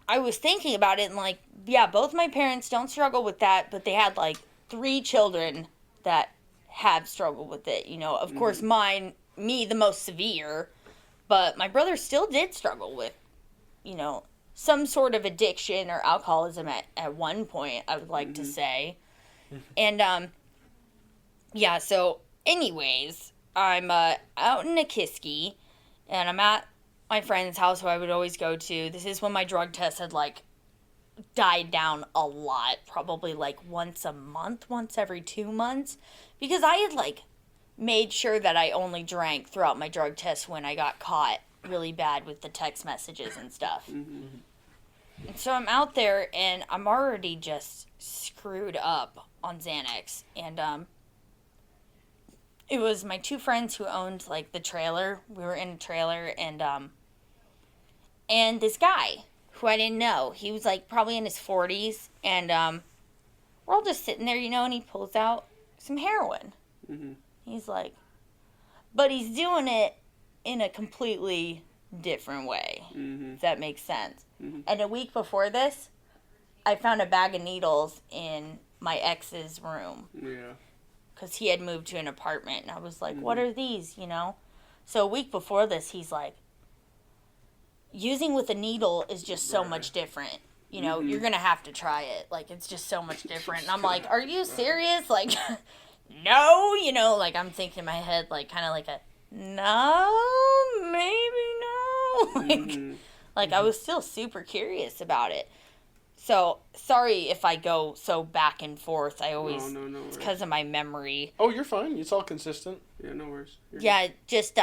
I was thinking about it, and, like, yeah, both my parents don't struggle with that, but they had, like, 3 children that have struggled with it, you know. Of course, me, the most severe... But my brother still did struggle with, you know, some sort of addiction or alcoholism at one point, I would like to say. And, yeah, so anyways, I'm out in Nikiski, and I'm at my friend's house who I would always go to. This is when my drug test had, like, died down a lot, probably, like, once a month, once every 2 months, because I had, like, made sure that I only drank throughout my drug test when I got caught really bad with the text messages and stuff. And so I'm out there, and I'm already just screwed up on Xanax, and, it was my two friends who owned, like, the trailer. We were in a trailer, and this guy who I didn't know, he was, like, probably in his 40s, and, we're all just sitting there, you know, and he pulls out some heroin. He's like, but he's doing it in a completely different way, if that makes sense. And a week before this, I found a bag of needles in my ex's room. Yeah. Because he had moved to an apartment, and I was like, what are these, you know? So a week before this, he's like, using with a needle is just so much different. You know, you're going to have to try it. Like, it's just so much different. And I'm like, are you serious? Like, no, you know, like, I'm thinking in my head, like, kind of like a, no, maybe no. Like, I was still super curious about it. So, sorry if I go so back and forth. I always, No worries. it's because of my memory. Oh, you're fine. It's all consistent. Yeah, no worries. Yeah, just,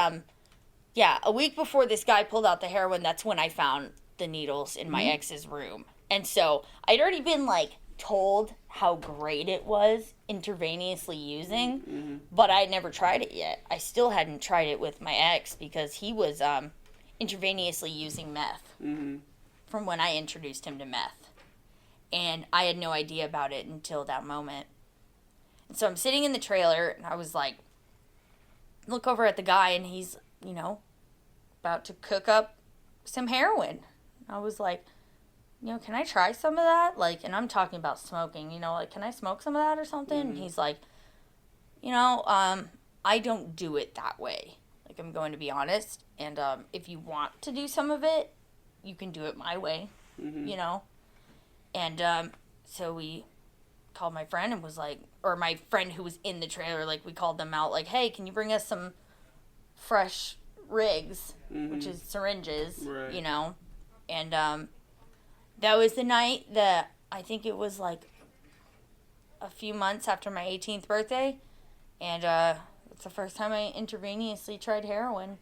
yeah, a week before this guy pulled out the heroin, that's when I found the needles in my ex's room. And so, I'd already been, like, told how great it was intravenously using, but I had never tried it yet. I still hadn't tried it with my ex because he was, intravenously using meth from when I introduced him to meth. And I had no idea about it until that moment. And so I'm sitting in the trailer, and I was like, look over at the guy, and he's, you know, about to cook up some heroin. I was like, you know, can I try some of that? Like, and I'm talking about smoking, you know, like, can I smoke some of that or something? And he's like, you know, I don't do it that way. Like, I'm going to be honest. And if you want to do some of it, you can do it my way, you know? And so we called my friend and was like, or my friend who was in the trailer, like, we called them out, like, hey, can you bring us some fresh rigs, which is syringes, you know? And that was the night that I think it was, like, a few months after my 18th birthday. And it's the first time I intravenously tried heroin.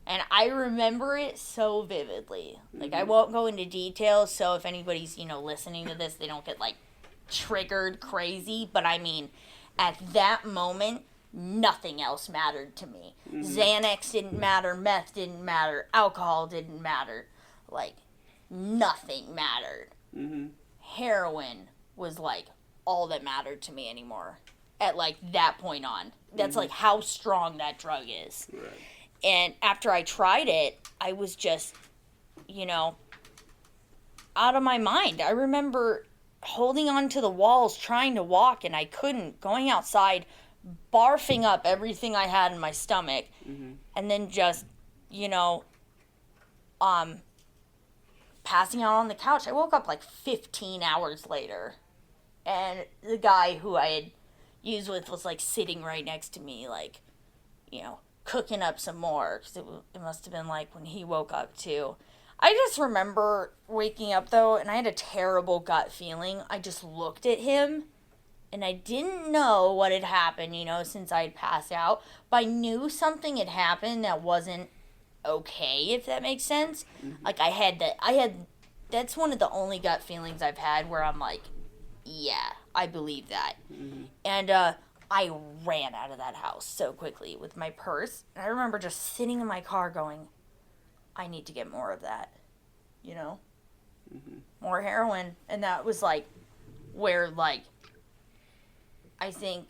And I remember it so vividly. Like, I won't go into details, so if anybody's, you know, listening to this, they don't get, like, triggered crazy. But, I mean, at that moment, nothing else mattered to me. Xanax didn't matter, meth didn't matter, alcohol didn't matter. Like, nothing mattered. Heroin was, like, all that mattered to me anymore. At, like, that point on. That's, like, how strong that drug is. Right. And after I tried it, I was just, you know, out of my mind. I remember holding onto the walls, trying to walk, and I couldn't. Going outside, barfing up everything I had in my stomach, and then just, you know, passing out on the couch. I woke up like 15 hours later, and the guy who I had used with was, like, sitting right next to me, like, you know, cooking up some more, because it must have been, like, when he woke up, too. I just remember waking up, though, and I had a terrible gut feeling. I just looked at him, and I didn't know what had happened, you know, since I had passed out, but I knew something had happened that wasn't okay, if that makes sense. Like, that's one of the only gut feelings I've had where I'm like, yeah, I believe that. And, I ran out of that house so quickly with my purse. And I remember just sitting in my car going, I need to get more of that, you know? More heroin. And that was, like, where, like, I think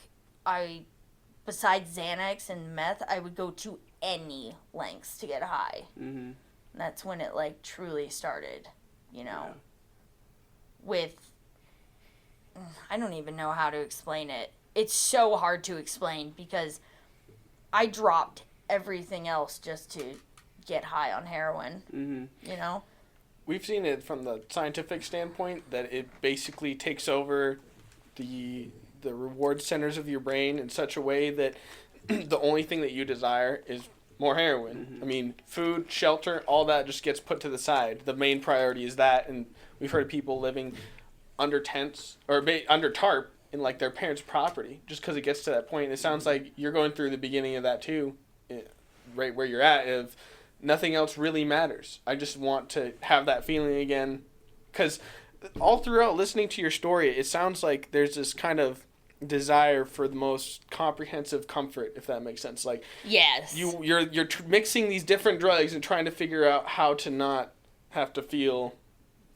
besides Xanax and meth, I would go to any lengths to get high. And that's when it, like, truly started, you know? Yeah. With, I don't even know how to explain it. It's so hard to explain because I dropped everything else just to get high on heroin, you know? we've seen it from the scientific standpoint that it basically takes over the reward centers of your brain in such a way that the only thing that you desire is more heroin. Mm-hmm. I mean, food, shelter, all that just gets put to the side. The main priority is that, and we've heard people living under tents or under tarp in like their parents' property just because it gets to that point. It sounds like you're going through the beginning of that too, right where you're at. If nothing else really matters, I just want to have that feeling again, because all throughout listening to your story, it sounds like there's this kind of desire for the most comprehensive comfort, if that makes sense. Like, yes, you're mixing these different drugs and trying to figure out how to not have to feel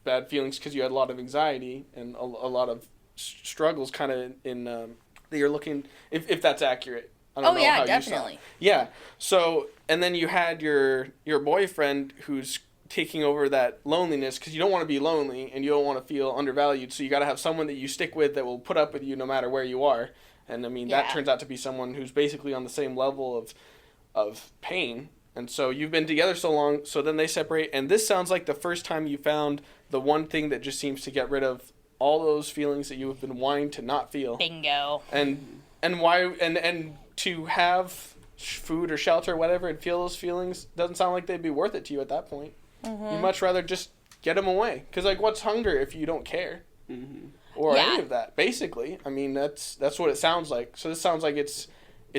bad feelings because you had a lot of anxiety and a lot of struggles kind of in that you're looking, if that's accurate. I don't know yeah, how definitely. You saw it. Yeah. So, and then you had your boyfriend who's taking over that loneliness because you don't want to be lonely and you don't want to feel undervalued. So you got to have someone that you stick with that will put up with you no matter where you are. And I mean, that turns out to be someone who's basically on the same level of pain. And so you've been together so long, so then they separate. And this sounds like the first time you found the one thing that just seems to get rid of all those feelings that you have been wanting to not feel. Bingo. And why, and to have food or shelter or whatever and feel those feelings doesn't sound like they'd be worth it to you at that point. Mm-hmm. You'd much rather just get them away. Because, like, what's hunger if you don't care? Mm-hmm. Or any of that, basically. I mean, that's what it sounds like. So this sounds like it's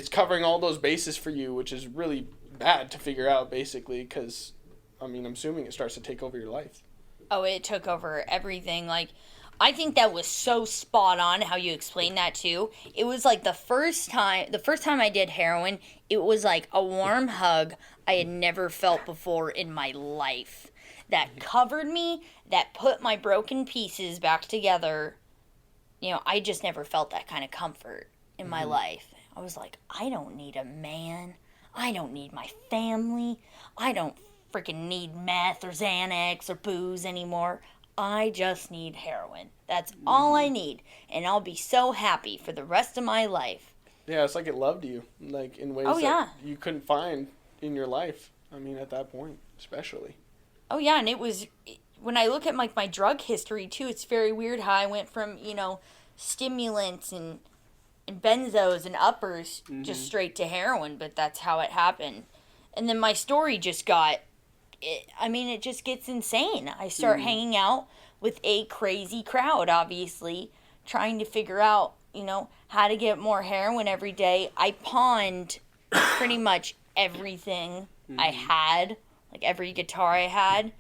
covering all those bases for you, which is really bad to figure out, basically, because, I mean, I'm assuming it starts to take over your life. Oh, it took over everything. Like, I think that was so spot on how you explained that too. It was like the first time I did heroin, it was like a warm hug I had never felt before in my life. That covered me, that put my broken pieces back together. You know, I just never felt that kind of comfort in my life. I was like, I don't need a man. I don't need my family. I don't freaking need meth or Xanax or booze anymore. I just need heroin. That's all I need. And I'll be so happy for the rest of my life. Yeah, it's like it loved you, like in ways that you couldn't find in your life. I mean, at that point, especially. Oh, yeah, and it was, when I look at like my drug history, too, it's very weird how I went from, you know, stimulants and benzos and uppers just straight to heroin, but that's how it happened. And then my story just got, it just gets insane. I start hanging out with a crazy crowd, obviously, trying to figure out, you know, how to get more heroin every day. I pawned pretty much everything I had, like every guitar I had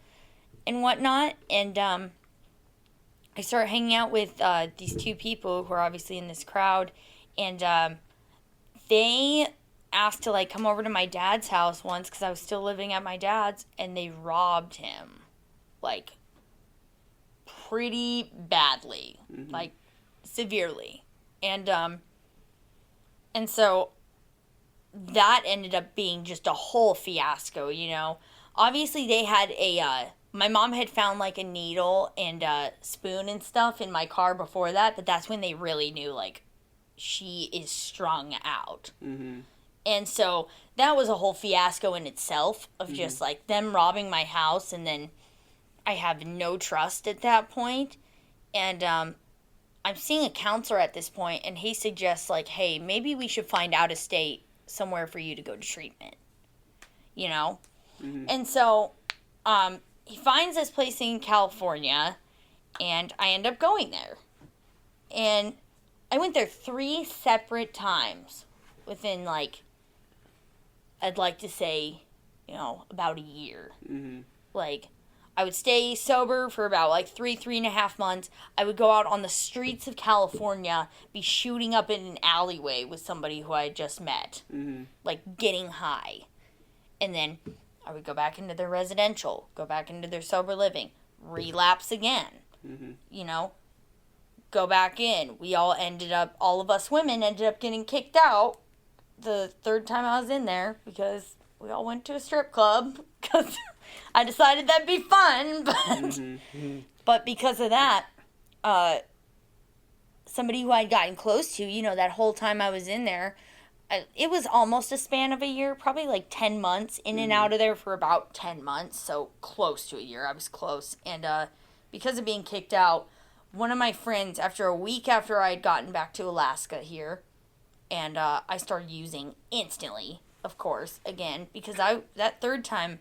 and whatnot. And I start hanging out with these two people who are obviously in this crowd. And they asked to, like, come over to my dad's house once because I was still living at my dad's, and they robbed him, like, pretty badly, like, severely. And so that ended up being just a whole fiasco, you know. Obviously, they had my mom had found, like, a needle and a spoon and stuff in my car before that, but that's when they really knew, like, she is strung out. Mm-hmm. And so that was a whole fiasco in itself of just, like, them robbing my house, and then I have no trust at that point. And I'm seeing a counselor at this point, and he suggests, like, hey, maybe we should find out of state somewhere for you to go to treatment, you know? And so he finds this place in California, and I end up going there. And I went there 3 separate times within, like, I'd like to say, you know, about a year. Like, I would stay sober for about, like, 3.5 months. I would go out on the streets of California, be shooting up in an alleyway with somebody who I had just met. Like, getting high. And then I would go back into their residential, go back into their sober living, relapse again. You know? Go back in. All of us women ended up getting kicked out the 3rd time I was in there because we all went to a strip club because I decided that'd be fun. But because of that, somebody who I'd gotten close to, you know, that whole time I was in there, it was almost a span of a year, probably like 10 months, in and out of there for about 10 months, so close to a year. I was close. And because of being kicked out, one of my friends, after a week after I had gotten back to Alaska here, and I started using instantly, of course, again, because that third time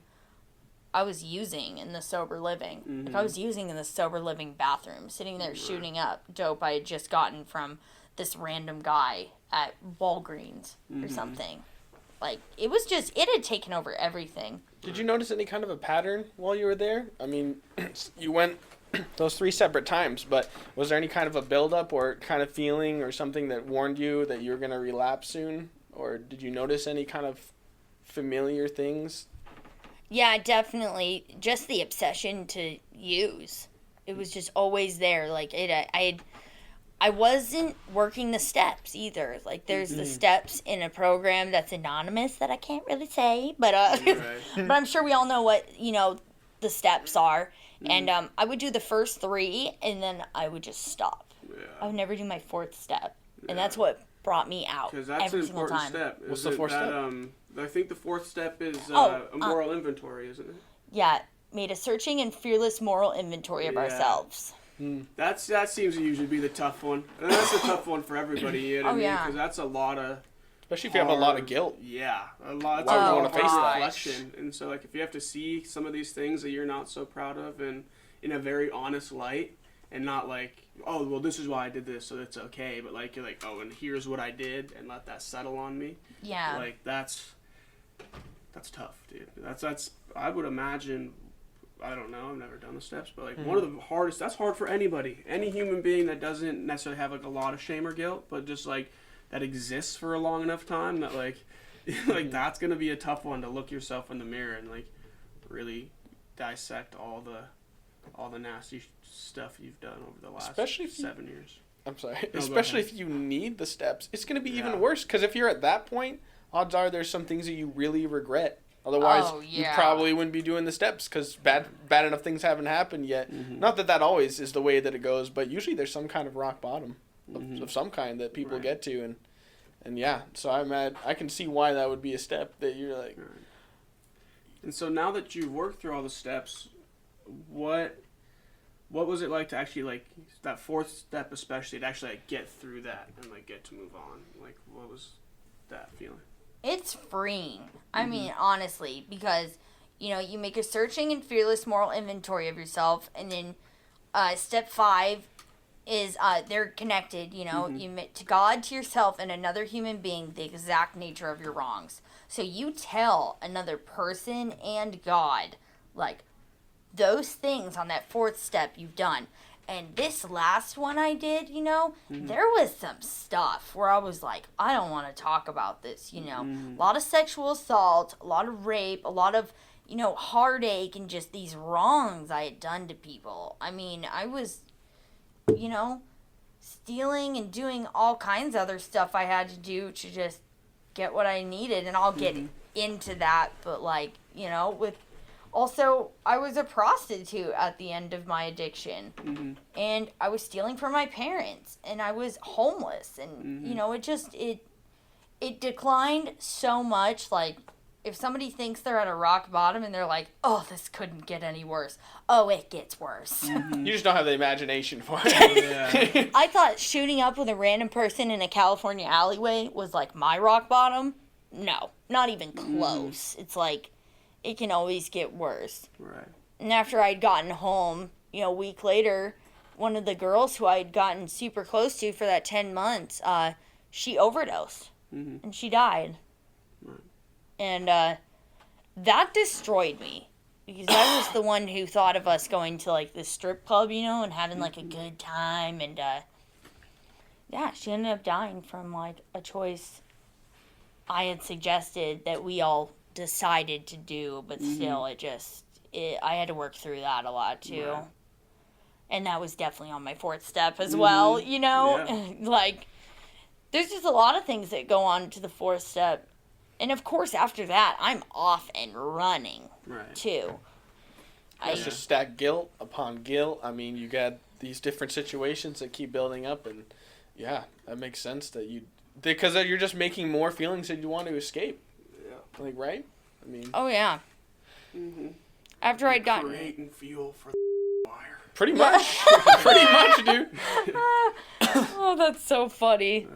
I was using in the sober living. Like, I was using in the sober living bathroom, sitting there shooting up dope I had just gotten from this random guy at Walgreens or something. Like, it had taken over everything. Did you notice any kind of a pattern while you were there? I mean, you went those 3 separate times, but was there any kind of a buildup or kind of feeling or something that warned you that you were going to relapse soon? Or did you notice any kind of familiar things? Yeah, definitely. Just the obsession to use. It was just always there. Like, I wasn't working the steps either. Like, there's the steps in a program that's anonymous that I can't really say, but but I'm sure we all know what, the steps are. And I would do the first 3, and then I would just stop. Yeah. I would never do my 4th step. And that's what brought me out Because that's every an single important time. step. What's the 4th step? I think the 4th step is Oh, a moral inventory, isn't it? Yeah, made a searching and fearless moral inventory of Yeah. ourselves. That seems to usually be the tough one. And that's a tough one for everybody, you know what I mean? yeah. Because that's a lot of... Especially if you have a lot of guilt. Yeah, a lot. It's Why a would you lot wanna of face that? reflection. And so, like, if you have to see some of these things that you're not so proud of and in a very honest light, and not like, oh, well, this is why I did this, so it's okay. But, like, you're like, oh, and here's what I did, and let that settle on me. Yeah. Like, that's tough, dude. That's I would imagine, I don't know, I've never done the steps, but, like, one of the hardest, that's hard for anybody. Any human being that doesn't necessarily have, like, a lot of shame or guilt, but just, like, that exists for a long enough time that, like, like, that's going to be a tough one to look yourself in the mirror and, like, really dissect all the nasty stuff you've done over the last Especially if 7 years. I'm sorry. No, Especially if you need the steps. It's going to be Yeah. even worse, because if you're at that point, odds are there's some things that you really regret. Otherwise, you probably wouldn't be doing the steps, because bad enough things haven't happened yet. Not that always is the way that it goes, but usually there's some kind of rock bottom of some kind that people get to. And yeah, so I can see why that would be a step that you're like... Right. And so now that you've worked through all the steps, what was it like to actually, like, that 4th step especially, to actually, like, get through that and, like, get to move on? Like, what was that feeling? It's freeing. I mean, honestly, because, you make a searching and fearless moral inventory of yourself, and then step 5 is they're connected, you admit to God, to yourself, and another human being the exact nature of your wrongs. So you tell another person and God, like, those things on that 4th step you've done. And this last one I did, there was some stuff where I was like, I don't want to talk about this, A lot of sexual assault, a lot of rape, a lot of, heartache, and just these wrongs I had done to people. I mean, I was, stealing and doing all kinds of other stuff I had to do to just get what I needed. And I'll get into that, but, like, with... Also, I was a prostitute at the end of my addiction, and I was stealing from my parents, and I was homeless, and, it declined so much. Like, if somebody thinks they're at a rock bottom and they're like, oh, this couldn't get any worse. Oh, it gets worse. You just don't have the imagination for it. I thought shooting up with a random person in a California alleyway was, like, my rock bottom. No, not even close. It's like... it can always get worse. Right. And after I'd gotten home, a week later, one of the girls who I'd gotten super close to for that 10 months, she overdosed. And she died. Right. And that destroyed me. Because I was the one who thought of us going to, like, this strip club, and having, like, a good time. And, yeah, she ended up dying from, like, a choice I had suggested that we all decided to do, but still I had to work through that a lot too. Right. And that was definitely on my 4th step as well, Yeah. Like, there's just a lot of things that go on to the 4th step. And of course after that I'm off and running too. It's just stack guilt upon guilt. I mean, you got these different situations that keep building up, and yeah, that makes sense that you Because you're just making more feelings that you want to escape. Yeah. Like, right? I mean... Oh, yeah. Mm-hmm. After I'd gotten... Creating fuel for the fire. Pretty much. Pretty much, dude. Oh, that's so funny. Yeah.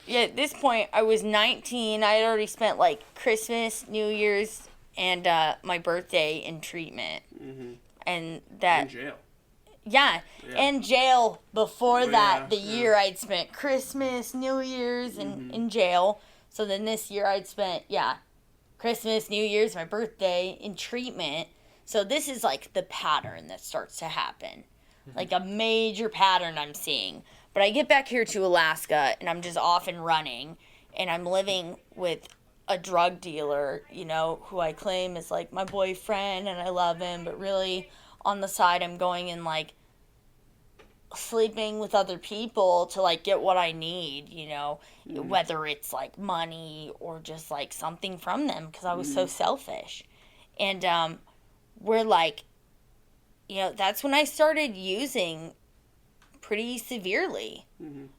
Yeah, at this point, I was 19. I had already spent, like, Christmas, New Year's, and my birthday in treatment. Mm-hmm. And that... In jail. Yeah, in jail before that. The yeah. year I'd spent Christmas, New Year's, and in jail. So then this year I'd spent, Christmas, New Year's, my birthday in treatment. So this is like the pattern that starts to happen. Like a major pattern I'm seeing. But I get back here to Alaska and I'm just off and running. And I'm living with a drug dealer, you know, who I claim is like my boyfriend and I love him. But really on the side I'm going and like sleeping with other people to like get what I need, you know, whether it's like money or just like something from them because I was so selfish. And we're like, you know, that's when I started using pretty severely.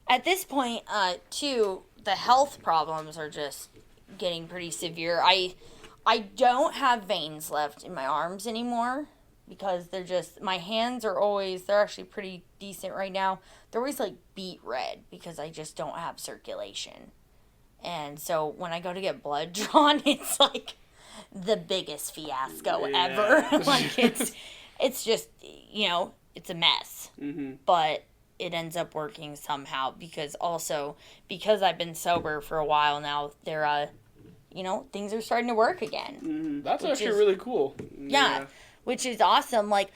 At this point, too, the health problems are just getting pretty severe. I don't have veins left in my arms anymore. Because they're just, my hands are always, they're actually pretty decent right now. They're always like beet red because I just don't have circulation. And so when I go to get blood drawn, it's like the biggest fiasco ever. Like it's just, you know, it's a mess. But it ends up working somehow because I've been sober for a while now, they're, you know, things are starting to work again. That's actually really cool. Yeah. Which is awesome. Like,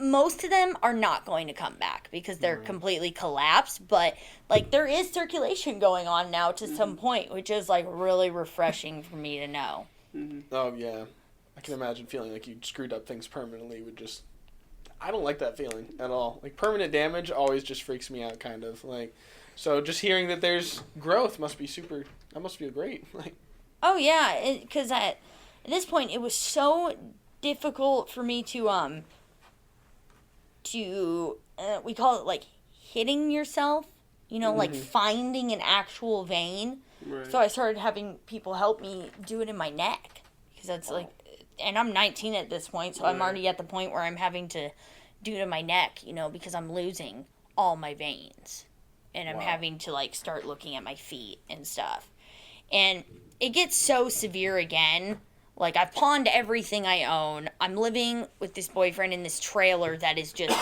most of them are not going to come back because they're completely collapsed. But, like, there is circulation going on now to some point, which is, like, really refreshing for me to know. Oh, yeah. I can imagine feeling like you screwed up things permanently would just... I don't like that feeling at all. Like, permanent damage always just freaks me out, kind of. Like, so just hearing that there's growth must be super... That must feel great. Like, oh, yeah. Because at this point, it was so difficult for me to we call it like hitting yourself, you know, like finding an actual vein. Right. So I started having people help me do it in my neck because that's like, and I'm 19 at this point, so I'm already at the point where I'm having to do it in my neck, you know, because I'm losing all my veins and I'm having to like start looking at my feet and stuff. And it gets so severe again. Like, I've pawned everything I own. I'm living with this boyfriend in this trailer that is just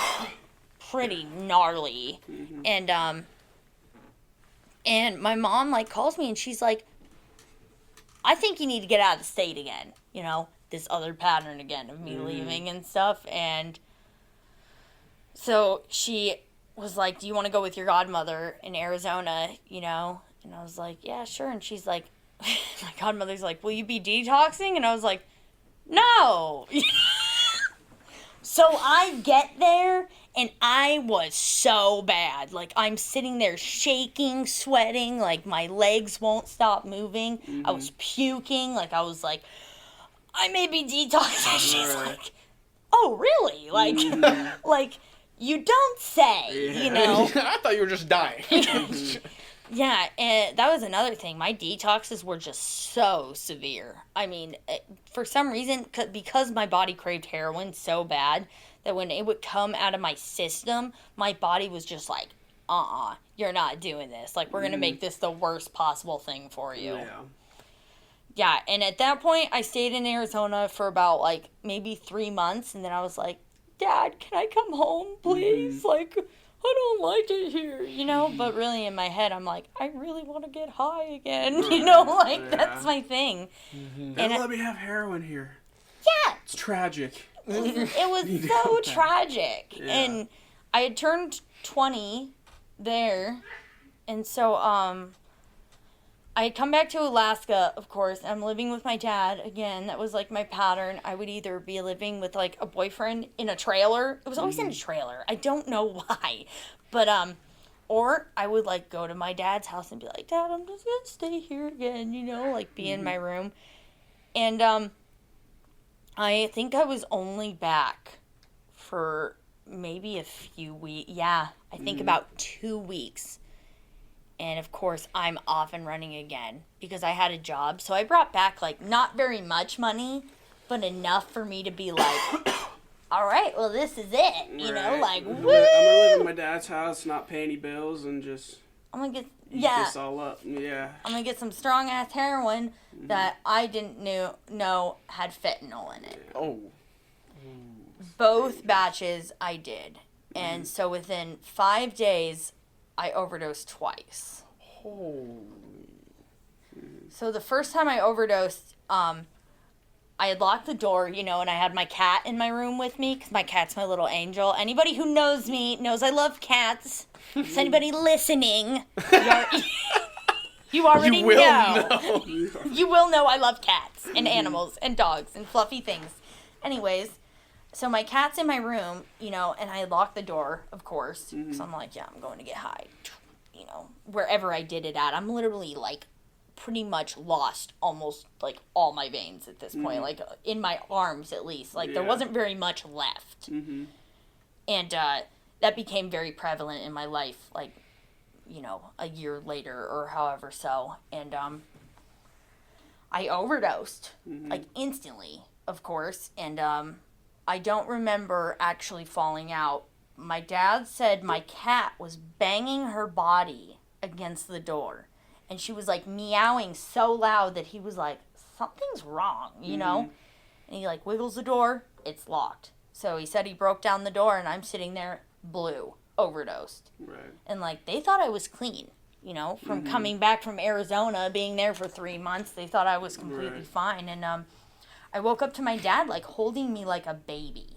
pretty gnarly. And my mom, like, calls me and she's like, I think you need to get out of the state again. You know, this other pattern again of me leaving and stuff. And so she was like, do you want to go with your godmother in Arizona, you know? And I was like, yeah, sure. And she's like, my godmother's like, will you be detoxing? And I was like, no. So I get there and I was so bad. Like, I'm sitting there shaking, sweating, like my legs won't stop moving. I was puking. Like, I was like, I may be detoxing. She's like, oh, really? Like, like, you don't say, you know. I thought you were just dying. Yeah, and that was another thing. My detoxes were just so severe. I mean, for some reason, because my body craved heroin so bad, that when it would come out of my system, my body was just like, you're not doing this. Like, we're going to make this the worst possible thing for you. Yeah, and at that point, I stayed in Arizona for about, like, maybe 3 months, and then I was like, Dad, can I come home, please? Like, I don't like it here, you know? But really in my head, I'm like, I really want to get high again, you know? Like, that's my thing. And let me have heroin here. Yeah. It's tragic. It was so tragic. Yeah. And I had turned 20 there. And so, I had come back to Alaska, of course. I'm living with my dad again. That was like my pattern. I would either be living with like a boyfriend in a trailer. It was always in a trailer. I don't know why. But or I would like go to my dad's house and be like, Dad, I'm just gonna stay here again, you know, like be in my room. And I think I was only back for maybe a few weeks. Yeah, I think about 2 weeks. And of course, I'm off and running again because I had a job. So I brought back, like, not very much money, but enough for me to be like, all right, well, this is it. You know, like, woo! I'm gonna live in my dad's house, not pay any bills, and just I'm going to get, eat this all up. Yeah. I'm going to get some strong-ass heroin that I didn't know had fentanyl in it. Oh. Both batches I did. And so within 5 days, I overdosed twice. Holy. So the first time I overdosed, I had locked the door, you know, and I had my cat in my room with me because my cat's my little angel. Anybody who knows me knows I love cats. Is anybody listening? You already know. You will know I love cats and animals and dogs and fluffy things. Anyways, so my cat's in my room, you know, and I locked the door, of course. So I'm like, yeah, I'm going to get high. You know, wherever I did it at, I'm literally like pretty much lost almost like all my veins at this point, like in my arms at least. Like there wasn't very much left. And that became very prevalent in my life, like, you know, a year later or however so. And I overdosed, like instantly, of course. And I don't remember actually falling out. My dad said my cat was banging her body against the door. And she was, like, meowing so loud that he was like, something's wrong, you know? And he, like, wiggles the door. It's locked. So he said he broke down the door, and I'm sitting there, blue, overdosed. Right. And, like, they thought I was clean, you know? From coming back from Arizona, being there for 3 months, they thought I was completely fine. And I woke up to my dad, like, holding me like a baby.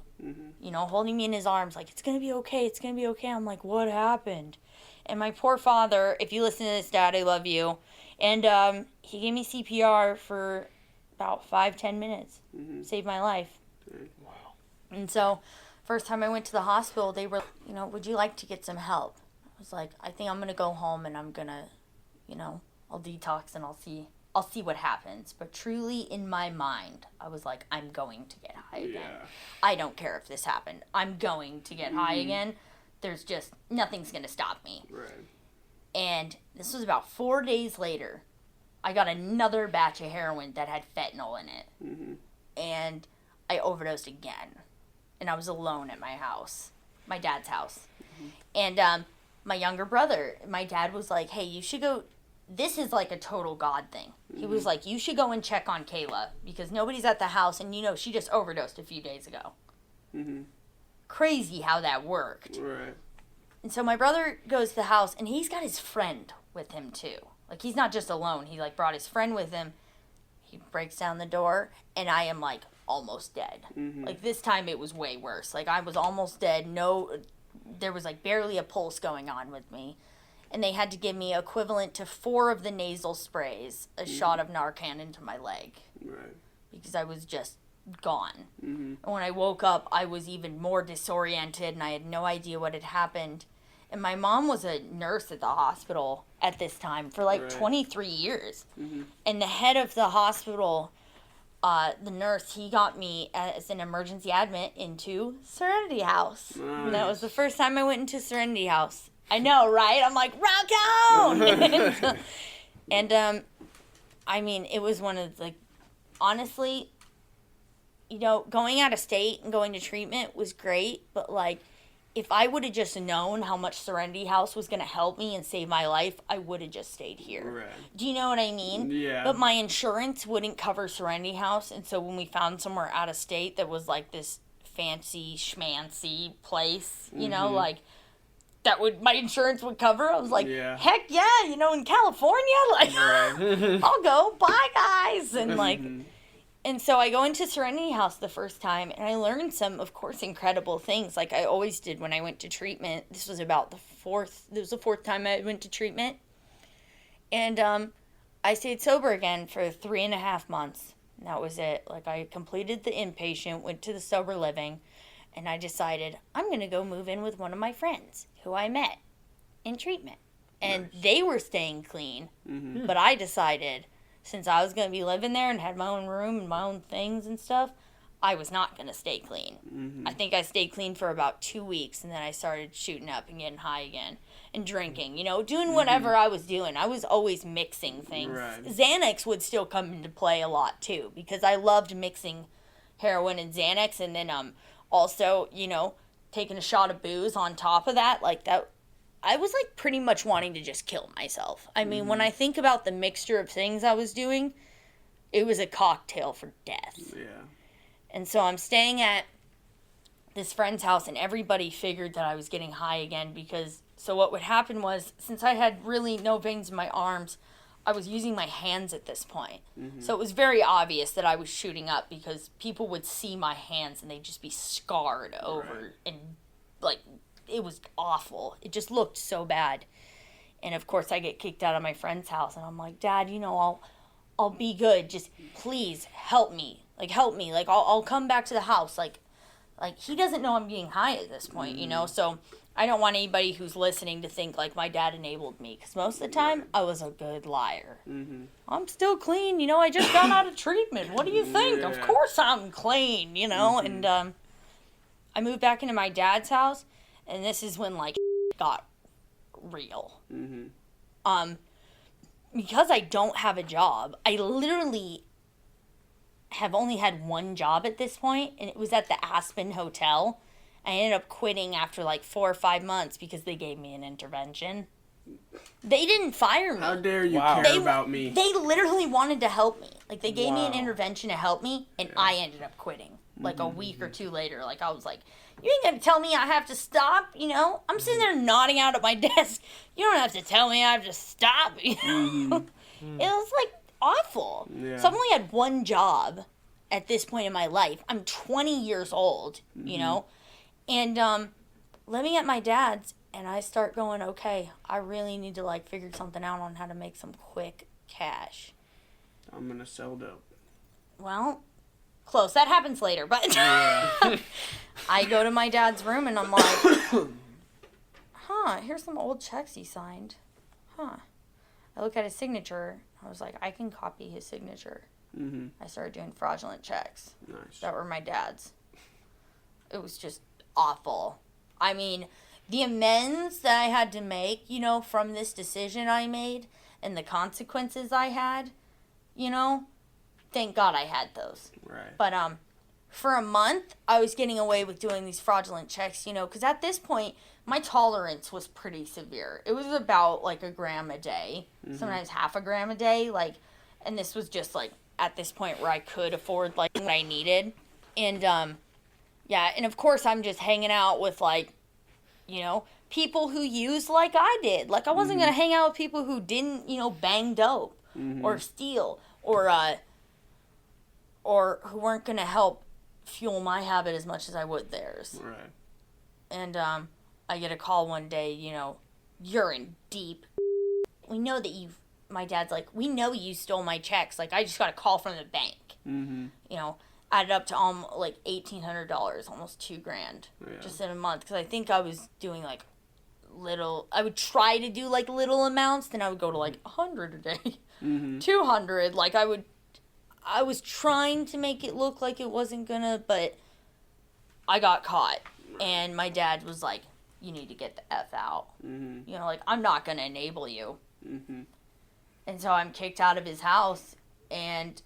You know, holding me in his arms, like, it's gonna be okay, it's gonna be okay. I'm like, what happened? And my poor father, if you listen to this, Dad, I love you. And he gave me CPR for about 5-10 minutes. Saved my life. Wow. And so, first time I went to the hospital, they were, you know, would you like to get some help? I was like, I think I'm going to go home and I'm going to, you know, I'll detox and I'll see what happens. But truly, in my mind, I was like, I'm going to get high again. Yeah. I don't care if this happened. I'm going to get high again. There's just, nothing's going to stop me. Right. And this was about 4 days later. I got another batch of heroin that had fentanyl in it. And I overdosed again. And I was alone at my house, my dad's house. And my younger brother, my dad was like, hey, you should go, this is like a total God thing. He was like, you should go and check on Kayla because nobody's at the house and, you know, she just overdosed a few days ago. Crazy how that worked. Right. And so my brother goes to the house, and he's got his friend with him, too. Like, he's not just alone. He, like, brought his friend with him. He breaks down the door, and I am, like, almost dead. Like, this time it was way worse. Like, I was almost dead. There was, like, barely a pulse going on with me. And they had to give me equivalent to 4 of the nasal sprays, a shot of Narcan into my leg. Right. Because I was just gone. And when I woke up, I was even more disoriented and I had no idea what had happened. And my mom was a nurse at the hospital at this time for like 23 years. And the head of the hospital, the nurse, he got me as an emergency admit into Serenity House. Nice. And that was the first time I went into Serenity House. I know, right? I'm like, rock on! And I mean, it was one of the, honestly, you know, going out of state and going to treatment was great, but, like, if I would have just known how much Serenity House was going to help me and save my life, I would have just stayed here. Right. Do you know what I mean? Yeah. But my insurance wouldn't cover Serenity House, and so when we found somewhere out of state that was, like, this fancy, schmancy place, you know, like, my insurance would cover, I was like, heck yeah, you know, in California, like, I'll go, bye, guys, and, like... And so I go into Serenity House the first time, and I learned some, of course, incredible things, like I always did when I went to treatment. This was the fourth time I went to treatment. And I stayed sober again for 3.5 months. And that was it. Like, I completed the inpatient, went to the sober living, and I decided I'm going to go move in with one of my friends who I met in treatment. And they were staying clean, but I decided... since I was going to be living there and had my own room and my own things and stuff, I was not going to stay clean. I think I stayed clean for about 2 weeks, and then I started shooting up and getting high again. and drinking, you know, doing whatever I was doing. I was always mixing things. Right. Xanax would still come into play a lot too, because I loved mixing heroin and Xanax, and then also, you know, taking a shot of booze on top of that. Like that, I was like pretty much wanting to just kill myself. I mean, when I think about the mixture of things I was doing, it was a cocktail for death. Yeah. And so I'm staying at this friend's house, and everybody figured that I was getting high again, because so what would happen was, since I had really no veins in my arms, I was using my hands at this point. So it was very obvious that I was shooting up, because people would see my hands and they'd just be scarred over, and like it was awful. It just looked so bad. And of course I get kicked out of my friend's house, and I'm like, Dad, you know, I'll be good. Just please help me. Like help me. Like I'll come back to the house. Like he doesn't know I'm getting high at this point, you know? So I don't want anybody who's listening to think like my dad enabled me, because most of the time I was a good liar. I'm still clean, you know? I just got out of treatment. What do you think? Of course I'm clean, you know? And I moved back into my dad's house, and this is when like got real. Because I don't have a job, I literally have only had one job at this point, and it was at the Aspen Hotel. I ended up quitting after like 4 or 5 months because they gave me an intervention. They didn't fire me. How dare you care about me? They literally wanted to help me. Like, they gave me an intervention to help me, and I ended up quitting. Like, a week or two later. Like, I was like, you ain't gonna tell me I have to stop, you know? I'm sitting there nodding out at my desk. You don't have to tell me I have to stop, you know? It was, like, awful. So I've only had one job at this point in my life. I'm 20 years old, you know? And living at my dad's, and I start going, okay, I really need to, like, figure something out on how to make some quick cash. I'm gonna sell dope. Well, close. That happens later, but I go to my dad's room, and I'm like, here's some old checks he signed. I look at his signature. I was like, I can copy his signature. I started doing fraudulent checks. Nice. That were my dad's. It was just awful. I mean, the amends that I had to make, you know, from this decision I made and the consequences I had, you know, thank God I had those. Right. But for a month, I was getting away with doing these fraudulent checks, you know, because at this point, my tolerance was pretty severe. It was about like a gram a day, sometimes half a gram a day, like, and this was just like at this point where I could afford like what I needed. And yeah, and of course I'm just hanging out with like, you know, people who use like I did. Like, I wasn't going to hang out with people who didn't, you know, bang dope or steal or who weren't going to help fuel my habit as much as I would theirs. Right. And I get a call one day, you know, you're in deep. We know that my dad's like, we know you stole my checks. Like, I just got a call from the bank. You know, added up to like $1,800, almost $2,000 just in a month. Because I think I was doing like I would try to do like little amounts, then I would go to like 100 a day, 200. Like, I was trying to make it look like it wasn't gonna, but I got caught. And my dad was like, you need to get the F out. You know, like, I'm not gonna enable you. And so I'm kicked out of his house, and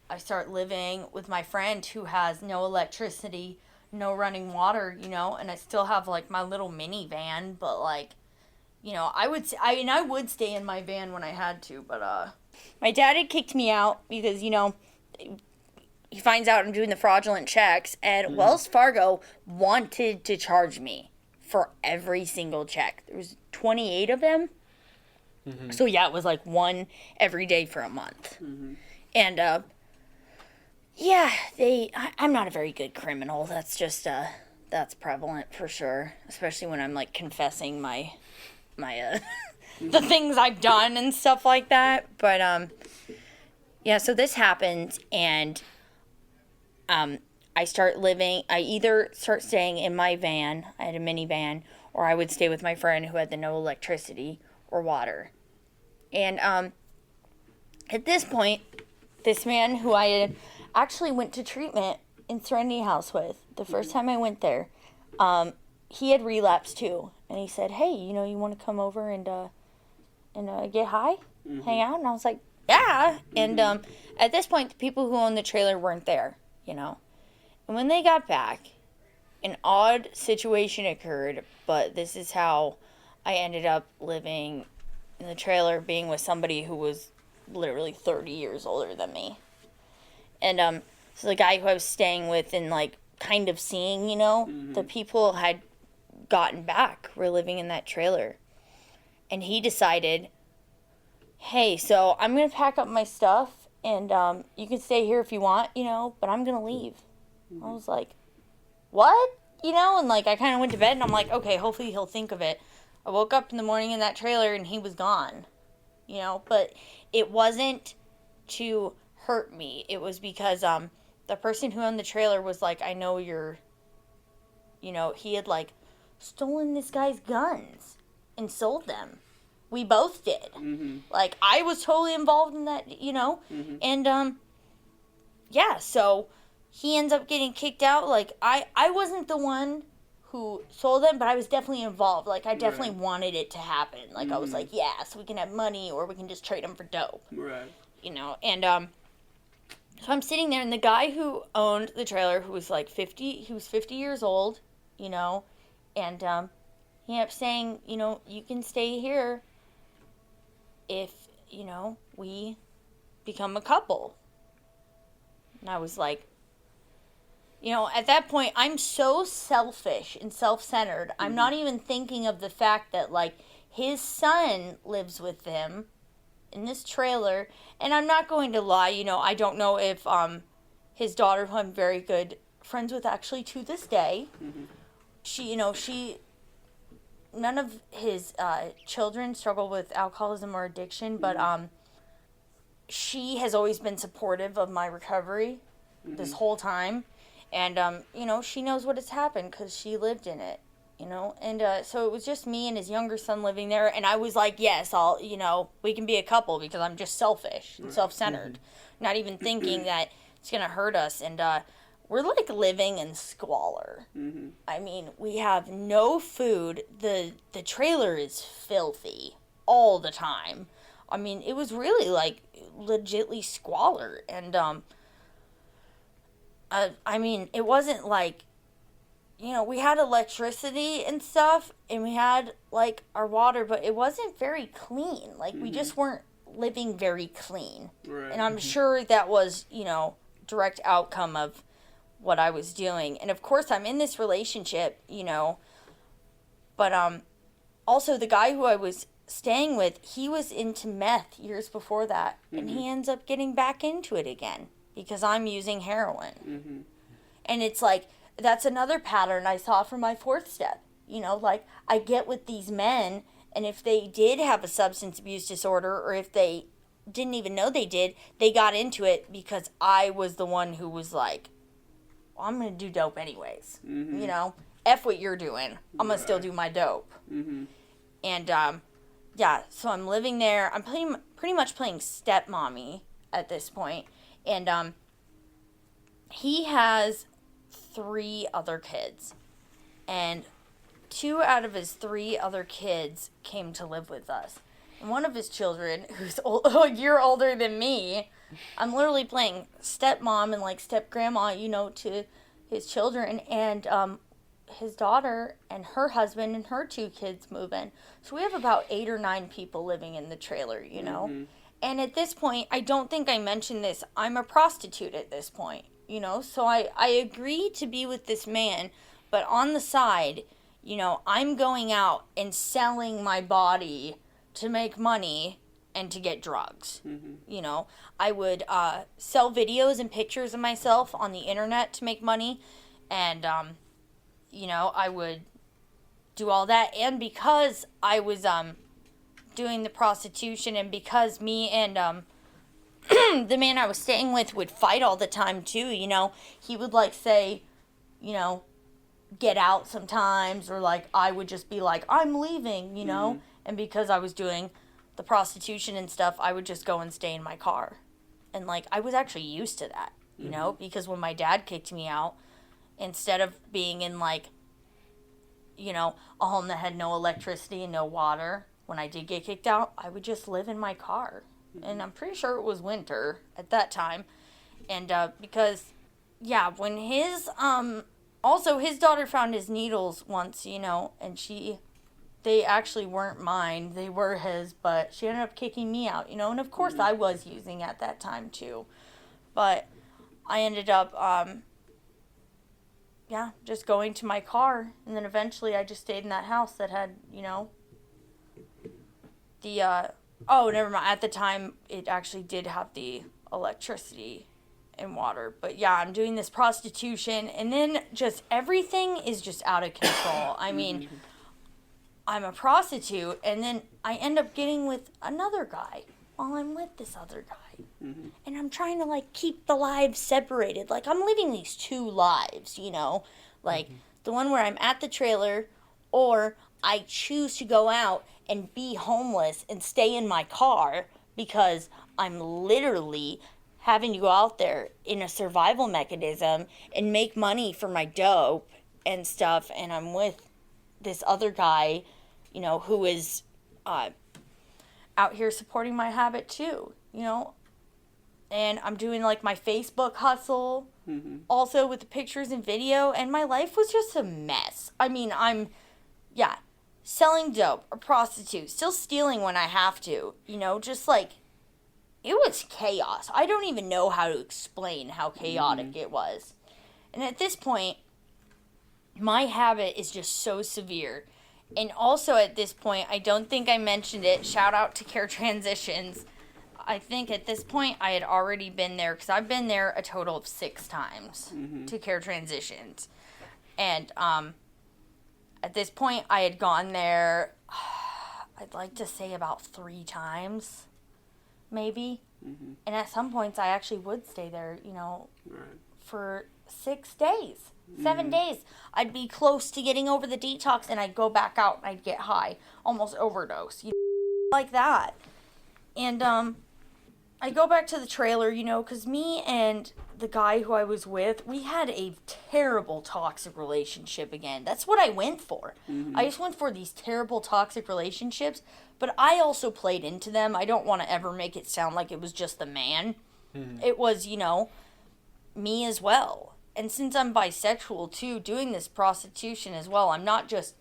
I start living with my friend who has no electricity, no running water, you know, and I still have like my little minivan, but like, you know, I would stay in my van when I had to, but my dad had kicked me out because, you know, he finds out I'm doing the fraudulent checks, and Wells Fargo wanted to charge me for every single check. There was 28 of them. So yeah, it was like one every day for a month. And yeah, I'm not a very good criminal. That's just that's prevalent for sure, especially when I'm like confessing my the things I've done and stuff like that. But yeah, so this happened, and I either start staying in my van, I had a minivan, or I would stay with my friend who had no electricity or water. And at this point, this man who I had actually went to treatment in Serenity House with, the first time I went there, he had relapsed too, and he said, "Hey, you know, you want to come over and get high, hang out?" And I was like, "Yeah." And at this point, the people who owned the trailer weren't there, you know. And when they got back, an odd situation occurred, but this is how I ended up living in the trailer, being with somebody who was literally 30 years older than me. And so the guy who I was staying with and like kind of seeing, you know, the people had gotten back, were living in that trailer. And he decided, "Hey, so I'm going to pack up my stuff and you can stay here if you want, you know, but I'm going to leave." I was like, "What?" You know, and like I kind of went to bed and I'm like, okay, hopefully he'll think of it. I woke up in the morning in that trailer and he was gone, you know, but it wasn't to hurt me. It was because the person who owned the trailer was like, "I know you're," you know, he had like stolen this guy's guns and sold them. We both did. Like I was totally involved in that, you know, and yeah, so he ends up getting kicked out. Like I wasn't the one who sold them, but I was definitely involved. Like I definitely wanted it to happen. Like I was like, yeah, so we can have money or we can just trade them for dope. Right. You know, and so I'm sitting there and the guy who owned the trailer, who was like 50, he was 50 years old, you know, and he ended up saying, you know, "You can stay here if, you know, we become a couple." And I was like, you know, at that point, I'm so selfish and self-centered. I'm not even thinking of the fact that, like, his son lives with him in this trailer. And I'm not going to lie, you know, I don't know if his daughter, who I'm very good friends with actually to this day, she, you know, none of his children struggle with alcoholism or addiction, but she has always been supportive of my recovery this whole time. And, you know, she knows what has happened because she lived in it, you know. And so it was just me and his younger son living there. And I was like, yes, you know, we can be a couple because I'm just selfish and self-centered. Not even thinking that it's going to hurt us. And we're like living in squalor. I mean, we have no food. The trailer is filthy all the time. I mean, it was really like legitly squalor. And, I mean, it wasn't like, you know, we had electricity and stuff, and we had, like, our water, but it wasn't very clean. Like, we just weren't living very clean. Right. And I'm sure that was, you know, direct outcome of what I was doing. And, of course, I'm in this relationship, you know, but also the guy who I was staying with, he was into meth years before that, and he ends up getting back into it again. Because I'm using heroin. And it's like, that's another pattern I saw from my fourth step. You know, like, I get with these men, and if they did have a substance abuse disorder, or if they didn't even know they did, they got into it because I was the one who was like, well, I'm going to do dope anyways. You know, F what you're doing. I'm going to still do my dope. And, yeah, so I'm living there. I'm pretty much playing stepmommy at this point. And he has 3 other kids. And 2 out of his 3 other kids came to live with us. And one of his children, who's a year older than me, I'm literally playing stepmom and like step-grandma, you know, to his children. And his daughter and her husband and her 2 kids move in. So we have about 8 or 9 people living in the trailer, you know. And at this point, I don't think I mentioned this, I'm a prostitute at this point, you know? So I agree to be with this man, but on the side, you know, I'm going out and selling my body to make money and to get drugs. You know, I would sell videos and pictures of myself on the internet to make money, and, you know, I would do all that. And because I was doing the prostitution, and because me and the man I was staying with would fight all the time too, you know, he would like say, you know, get out sometimes, or like I would just be like, I'm leaving, you know. And because I was doing the prostitution and stuff, I would just go and stay in my car. And like I was actually used to that, you know, because when my dad kicked me out, instead of being in like, a home that had no electricity and no water, when I did get kicked out, I would just live in my car. And I'm pretty sure it was winter at that time. And because, when also his daughter found his needles once, and they actually weren't mine. They were his, but she ended up kicking me out, and of course I was using at that time too. But I ended up, just going to my car, and then eventually I just stayed in that house that had, never mind. At the time, it actually did have the electricity and water. But yeah, I'm doing this prostitution, and then just everything is just out of control. I mean, I'm a prostitute, and then I end up getting with another guy while I'm with this other guy. And I'm trying to, keep the lives separated. I'm living these two lives, the one where I'm at the trailer, or I choose to go out and be homeless and stay in my car because I'm literally having to go out there in a survival mechanism and make money for my dope and stuff. And I'm with this other guy, who is out here supporting my habit too, And I'm doing my Facebook hustle also with the pictures and video. And my life was just a mess. I mean, selling dope, a prostitute, still stealing when I have to, it was chaos. I don't even know how to explain how chaotic it was. And at this point, my habit is just so severe. And also at this point, I don't think I mentioned it. Shout out to Care Transitions. I think at this point I had already been there, because I've been there a total of 6 times to Care Transitions. And at this point I had gone there, I'd like to say about 3 times, maybe. And at some points I actually would stay there, for 6 days, 7 days. I'd be close to getting over the detox, and I'd go back out and I'd get high, almost overdose, like that. And I go back to the trailer, because me and the guy who I was with, we had a terrible toxic relationship again. That's what I went for. I just went for these terrible toxic relationships, but I also played into them. I don't want to ever make it sound like it was just the man. It was, me as well. And since I'm bisexual too, doing this prostitution as well, I'm not just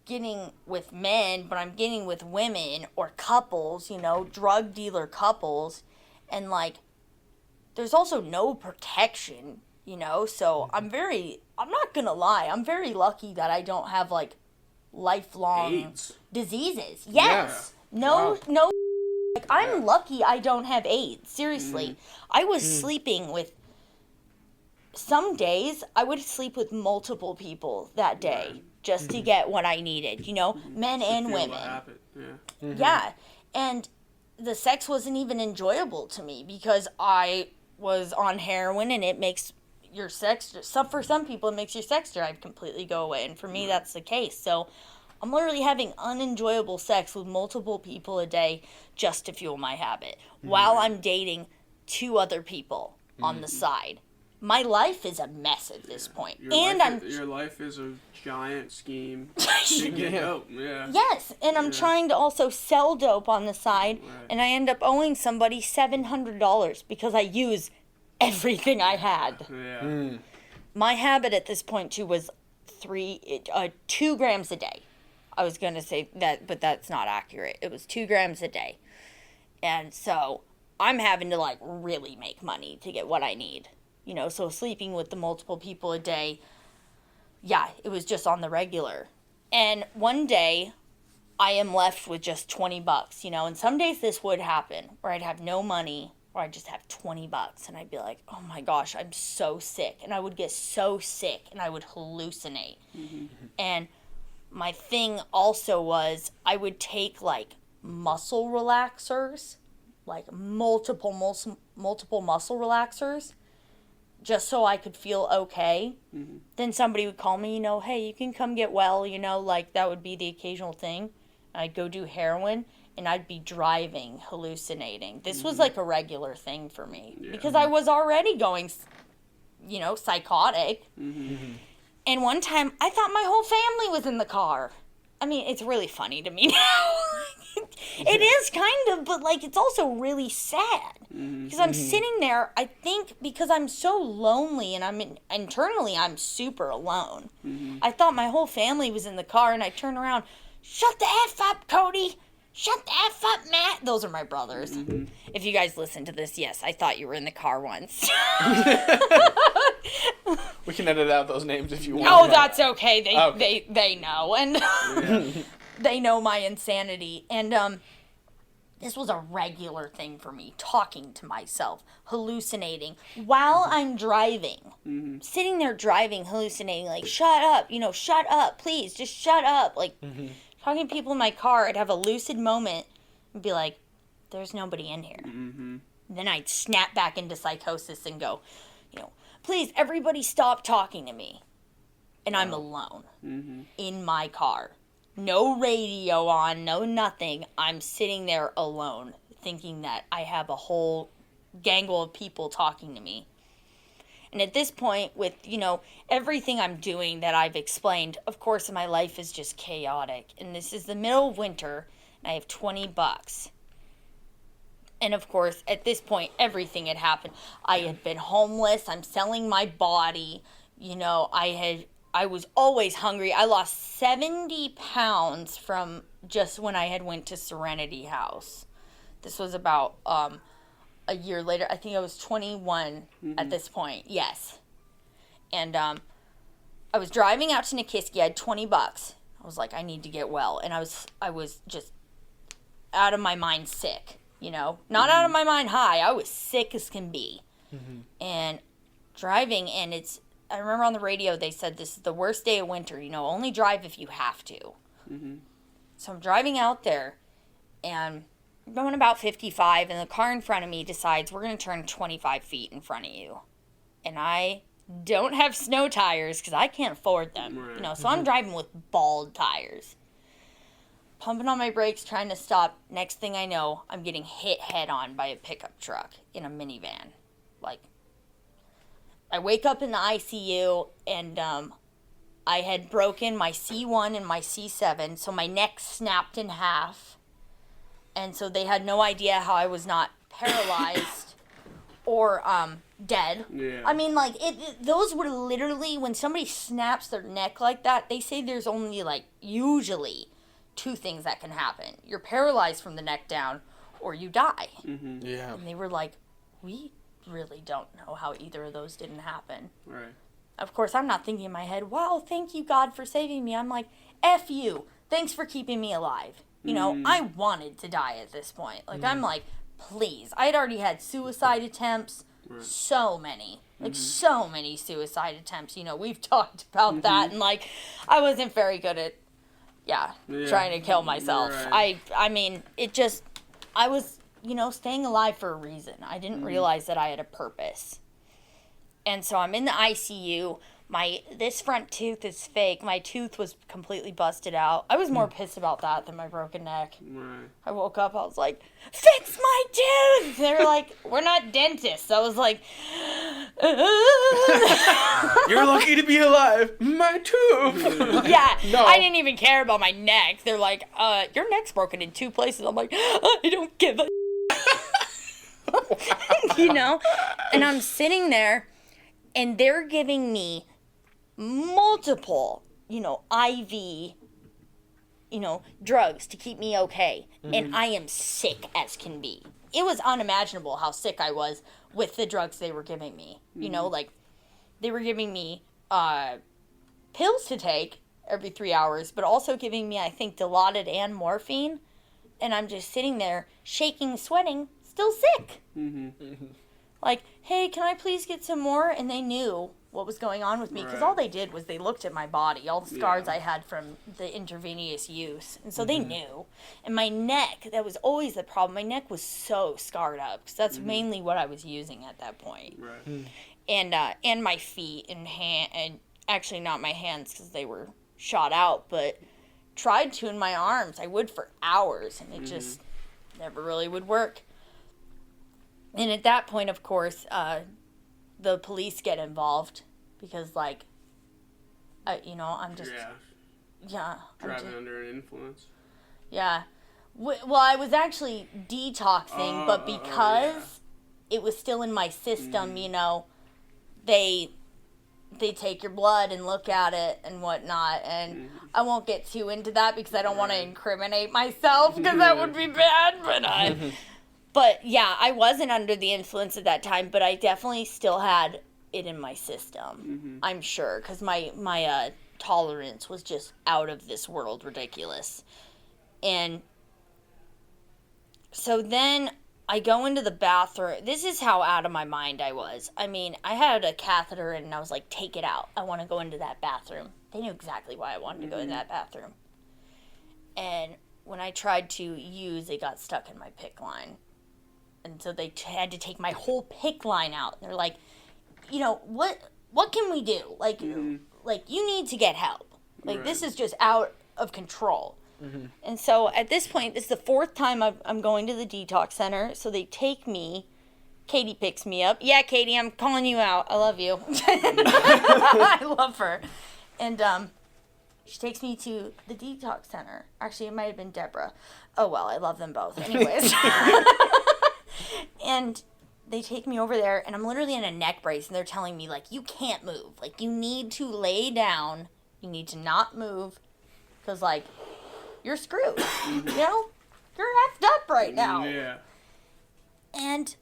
getting with men, but I'm getting with women or couples, drug dealer couples. And there's also no protection, so I'm not gonna lie, I'm very lucky that I don't have lifelong AIDS. Diseases. Yes. Yeah. No, I'm lucky I don't have AIDS. Seriously. I was sleeping with, some days I would sleep with multiple people that day just to get what I needed, men and women. Yeah. And the sex wasn't even enjoyable to me because I was on heroin, and it makes your sex, for some people it makes your sex drive completely go away, and for me that's the case. So I'm literally having unenjoyable sex with multiple people a day just to fuel my habit while I'm dating 2 other people on the side. My life is a mess at this point. Your life is a giant scheme to get dope. Yeah. Yes, and I'm trying to also sell dope on the side, and I end up owing somebody $700 because I use everything I had. Yeah. My habit at this point too was 2 grams a day. I was gonna say that, but that's not accurate. It was 2 grams a day, and so I'm having to really make money to get what I need. So sleeping with the multiple people a day, it was just on the regular. And one day, I am left with just $20, and some days this would happen, where I'd have no money, or I'd just have $20, and I'd be like, oh my gosh, I'm so sick. And I would get so sick, and I would hallucinate. And my thing also was, I would take, muscle relaxers, multiple muscle relaxers, just so I could feel okay. Then somebody would call me, hey, you can come get well, that would be the occasional thing. I'd go do heroin, and I'd be driving, hallucinating. This was a regular thing for me because I was already going, psychotic. And one time, I thought my whole family was in the car. I mean, it's really funny to me now. It is kind of, but like, it's also really sad. Because I'm sitting there, I think, because I'm so lonely and internally, I'm super alone. I thought my whole family was in the car, and I turned around, shut the F up, Cody! Shut the F up, Matt! Those are my brothers. If you guys listen to this, yes, I thought you were in the car once. We can edit out those names if you want. Oh, that's okay. Okay. They know, and they know my insanity. And this was a regular thing for me, talking to myself, hallucinating while I'm driving, sitting there driving, hallucinating, like, shut up, shut up, please, just shut up, like, talking to people in my car. I'd have a lucid moment and be like, there's nobody in here. Then I'd snap back into psychosis and go, please, everybody stop talking to me. And I'm alone in my car. No radio on, no nothing. I'm sitting there alone, thinking that I have a whole gangle of people talking to me. And at this point, with, everything I'm doing that I've explained, of course, my life is just chaotic. And this is the middle of winter, and I have $20. And of course, at this point, everything had happened. I had been homeless. I'm selling my body. I was always hungry. I lost 70 pounds from just when I had went to Serenity House. This was about a year later. I think I was 21 at this point. Yes. And I was driving out to Nikiski. I had $20. I was like, I need to get well. And I was just out of my mind sick. Not out of my mind high. I was sick as can be. And driving, and I remember on the radio they said this is the worst day of winter. Only drive if you have to. So I'm driving out there, and I'm going about 55, and the car in front of me decides we're going to turn 25 feet in front of you. And I don't have snow tires because I can't afford them. Right. So I'm driving with bald tires. Pumping on my brakes, trying to stop. Next thing I know, I'm getting hit head on by a pickup truck in a minivan. Like, I wake up in the ICU, and I had broken my C1 and my C7, so my neck snapped in half. And so they had no idea how I was not paralyzed or dead. Yeah. I mean, like, those were literally, when somebody snaps their neck like that, they say there's only, like, usually 2 things that can happen. You're paralyzed from the neck down, or you die. Yeah. And they were like, we really don't know how either of those didn't happen. Right. Of course, I'm not thinking in my head, wow, thank you, God, for saving me. I'm like, F you. Thanks for keeping me alive. I wanted to die at this point. Like, I'm like, please. I had already had suicide attempts. Right. So many. Like, so many suicide attempts. We've talked about that. And, like, I wasn't very good at trying to kill myself. Right. I mean, I was, staying alive for a reason. I didn't realize that I had a purpose. And so I'm in the ICU. This front tooth is fake. My tooth was completely busted out. I was more pissed about that than my broken neck. Right. I woke up, I was like, fix my tooth! They were like, we're not dentists. I was like, You're lucky to be alive. My tooth. yeah, No. I didn't even care about my neck. They're like, your neck's broken in 2 places. I'm like, I don't give a And I'm sitting there, and they're giving me multiple, IV, drugs to keep me okay. And I am sick as can be. It was unimaginable how sick I was with the drugs they were giving me. Like, they were giving me pills to take every 3 hours, but also giving me, I think, Dilaudid and morphine. And I'm just sitting there, shaking, sweating, still sick. Like, hey, can I please get some more? And they knew what was going on with me, because all they did was they looked at my body, all the scars I had from the intravenous use. And so they knew. And my neck, that was always the problem. My neck was so scarred up, because that's mainly what I was using at that point. Right. And my feet and hand, and actually not my hands because they were shot out, but tried to in my arms. I would for hours, and it just never really would work. And at that point, of course, the police get involved because, like, I'm just, driving under an influence. Yeah. Well, I was actually detoxing, but because it was still in my system, they take your blood and look at it and whatnot, and I won't get too into that because I don't want to incriminate myself because that would be bad, but yeah, I wasn't under the influence at that time, but I definitely still had it in my system, I'm sure, because my tolerance was just out of this world ridiculous. And so then I go into the bathroom. This is how out of my mind I was. I mean, I had a catheter and I was like, take it out. I want to go into that bathroom. They knew exactly why I wanted to go in that bathroom. And when I tried to use, it got stuck in my PICC line. And so they had to take my whole PICC line out. They're like, what can we do? Like, you need to get help. Like, this is just out of control. And so at this point, this is the 4th time I'm going to the detox center. So they take me. Katie picks me up. Yeah, Katie, I'm calling you out. I love you. I love her. And she takes me to the detox center. Actually, it might have been Deborah. Oh, well, I love them both. Anyways. And they take me over there, and I'm literally in a neck brace, and they're telling me, like, you can't move. Like, you need to lay down. You need to not move. Because, like, you're screwed. You're effed up right now. Yeah. And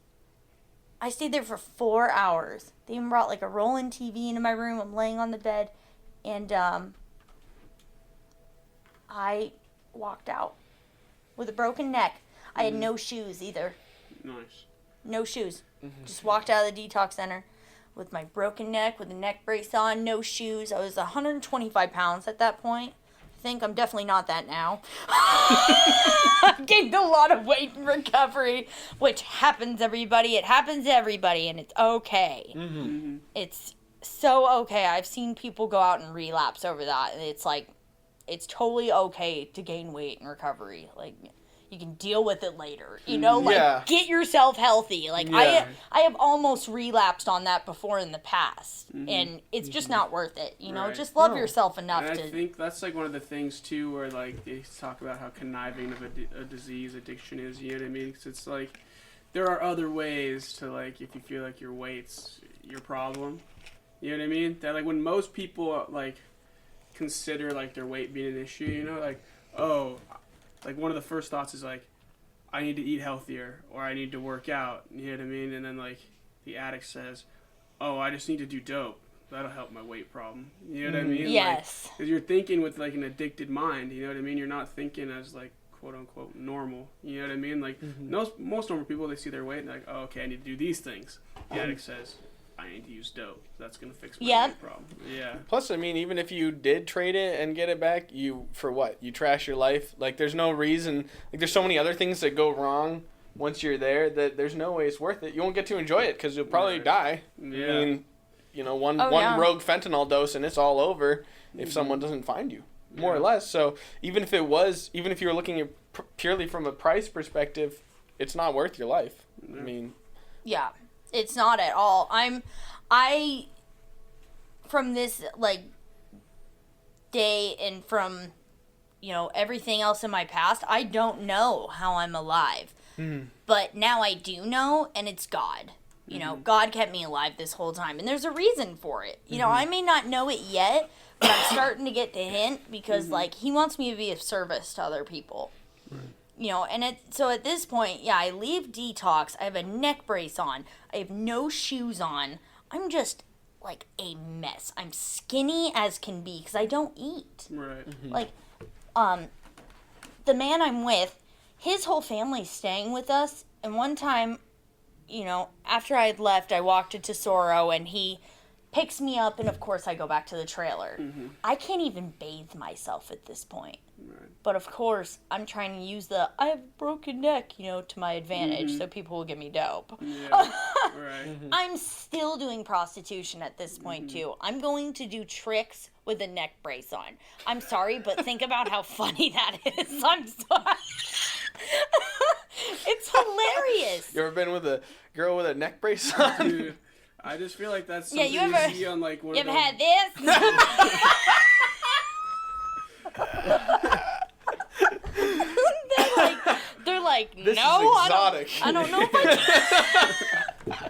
I stayed there for 4 hours. They even brought like a rolling TV into my room. I'm laying on the bed, and I walked out with a broken neck. I had no shoes either. Nice. No shoes. Just walked out of the detox center with my broken neck, with a neck brace on, no shoes. I was 125 pounds at that point. I'm definitely not that now. I gained a lot of weight in recovery, which happens, everybody. It happens to everybody, and it's okay. It's so okay. I've seen people go out and relapse over that, and it's like, it's totally okay to gain weight in recovery. Like, you can deal with it later, get yourself healthy. Like, I have almost relapsed on that before in the past, and it's just not worth it, just love yourself enough and to. I think that's like one of the things too, where like they talk about how conniving of a disease addiction is, you know what I mean? 'Cause it's like, there are other ways to, like, if you feel like your weight's your problem, you know what I mean? That, like, when most people, like, consider, like, their weight being an issue, like, like, one of the first thoughts is, like, I need to eat healthier, or I need to work out, you know what I mean? And then, like, the addict says, I just need to do dope. That'll help my weight problem. You know what I mean? Yes. Because you're thinking with, like, an addicted mind, you know what I mean? You're not thinking as, like, quote-unquote normal, you know what I mean? Like, most normal people, they see their weight, and they're like, okay, I need to do these things. The addict says, I need to use dope. That's going to fix my weight problem. Yeah. Plus, I mean, even if you did trade it and get it back, you trash your life? Like, there's no reason. Like, there's so many other things that go wrong once you're there that there's no way it's worth it. You won't get to enjoy it because you'll probably die. Yeah. I mean, one rogue fentanyl dose and it's all over if someone doesn't find you, more or less. So even if you were looking at purely from a price perspective, it's not worth your life. I mean. Yeah. It's not at all. From this, like, day and from, everything else in my past, I don't know how I'm alive. But now I do know, and it's God. God kept me alive this whole time, and there's a reason for it. I may not know it yet, but I'm starting to get the hint because, like, he wants me to be of service to other people. Right. So at this point, I leave detox. I have a neck brace on. I have no shoes on. I'm just, like, a mess. I'm skinny as can be because I don't eat. Right. Like, the man I'm with, his whole family's staying with us. And one time, after I had left, I walked into Tesoro and he picks me up, and of course I go back to the trailer. I can't even bathe myself at this point. Right. But of course, I'm trying to use I have a broken neck, to my advantage, so people will give me dope. Yeah. Right. I'm still doing prostitution at this point, too. I'm going to do tricks with a neck brace on. I'm sorry, but think about how funny that is. I'm sorry. It's hilarious. You ever been with a girl with a neck brace on? Dude, I just feel like that's something you ever see on, like, one you of ever those... had this? they're like, This no, is exotic. I don't know if I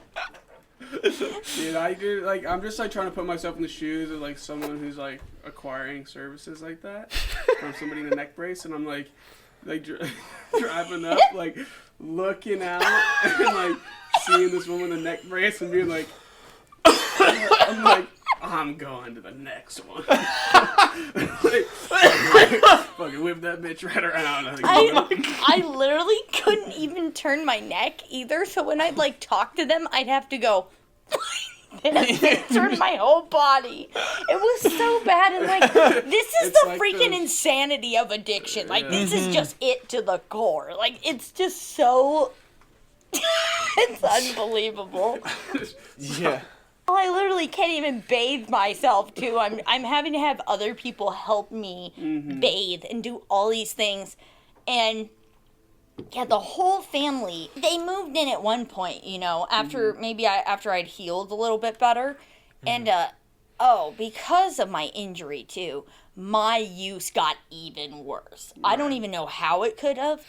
Dude, I do, like, I'm just, like, trying to put myself in the shoes of, like, someone who's, like, acquiring services like that from somebody in a neck brace, and I'm, like driving up, like, looking out, and, like, seeing this woman in a neck brace and being, like, I'm, like, I'm going to the next one. Like, fucking whip that bitch right around. I literally couldn't even turn my neck either, so when I'd, like, talk to them, I'd have to go... turn my whole body. It was so bad, and like this is It's the like freaking those- insanity of addiction. Like this Mm-hmm. is just it to the core. Like it's just so it's unbelievable. Yeah. I literally can't even bathe myself too. I'm having to have other people help me bathe and do all these things, and yeah, the whole family, they moved in at one point, you know, after after I'd healed a little bit better. And, because of my injury too, my use got even worse. I don't even know how it could have,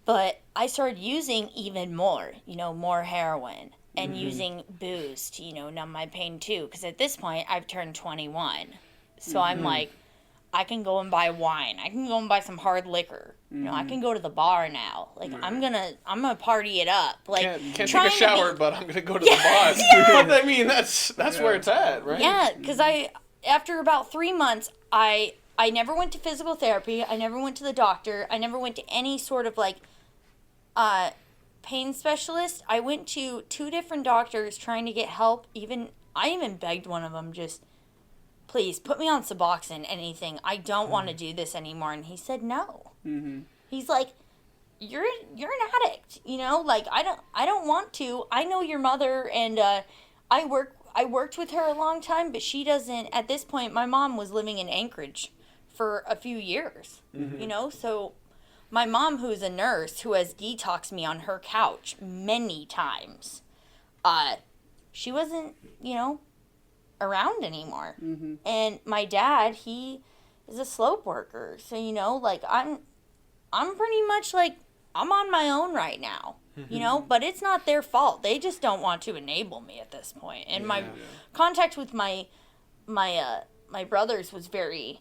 but I started using even more, you know, more heroin and using booze to, you know, numb my pain too. Because at this point, I've turned 21. So I'm like, I can go and buy wine. I can go and buy some hard liquor. You know, I can go to the bar now. Like I'm gonna party it up. Like Can't take trying a to shower, be- but I'm gonna go to the bar. But I mean, that's where it's at, right? Yeah, because after about 3 months, I never went to physical therapy. I never went to the doctor. I never went to any sort of like pain specialist. I went to 2 different doctors trying to get help. I even begged one of them, just please put me on Suboxone, anything. I don't want to do this anymore. And he said no. He's like, you're an addict, you know, like I don't want to. I know your mother, and I worked with her a long time, but she doesn't. At this point, my mom was living in Anchorage for a few years, you know, so my mom, who's a nurse, who has detoxed me on her couch many times, she wasn't, you know, around anymore. And my dad, he is a slope worker, so, you know, like I'm pretty much like I'm on my own right now, you know, but it's not their fault. They just don't want to enable me at this point. And my contact with my brothers was very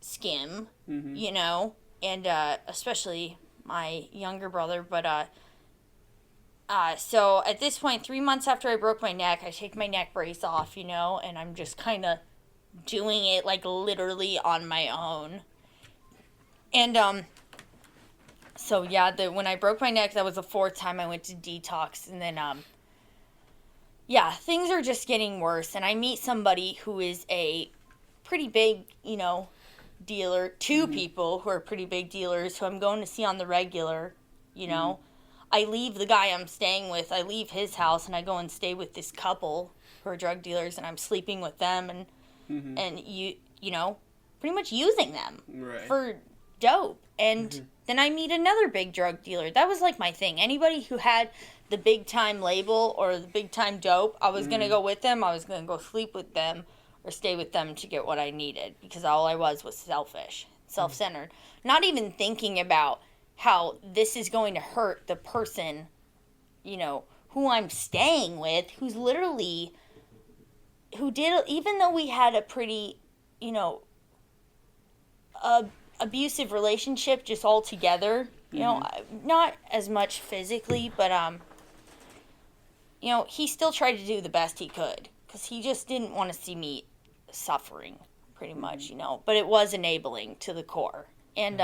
skim, you know, and especially my younger brother. But so at this point, 3 months after I broke my neck, I take my neck brace off, you know, and I'm just kind of doing it like literally on my own. And so yeah, when I broke my neck, that was the 4th time I went to detox, and then yeah, things are just getting worse. And I meet somebody who is a pretty big, you know, dealer. 2 people who are pretty big dealers who I'm going to see on the regular, you know. I leave the guy I'm staying with, I leave his house, and I go and stay with this couple who are drug dealers, and I'm sleeping with them, and you know, pretty much using them for dope. And then I meet another big drug dealer. That was like my thing. Anybody who had the big time label or the big time dope, I was going to go with them. I was going to go sleep with them or stay with them to get what I needed, because all I was selfish, self-centered. Not even thinking about how this is going to hurt the person, you know, who I'm staying with, who's literally, even though we had a pretty, you know, abusive relationship just all together, you know, not as much physically, but, you know, he still tried to do the best he could, because he just didn't want to see me suffering, pretty much, you know, but it was enabling to the core, and,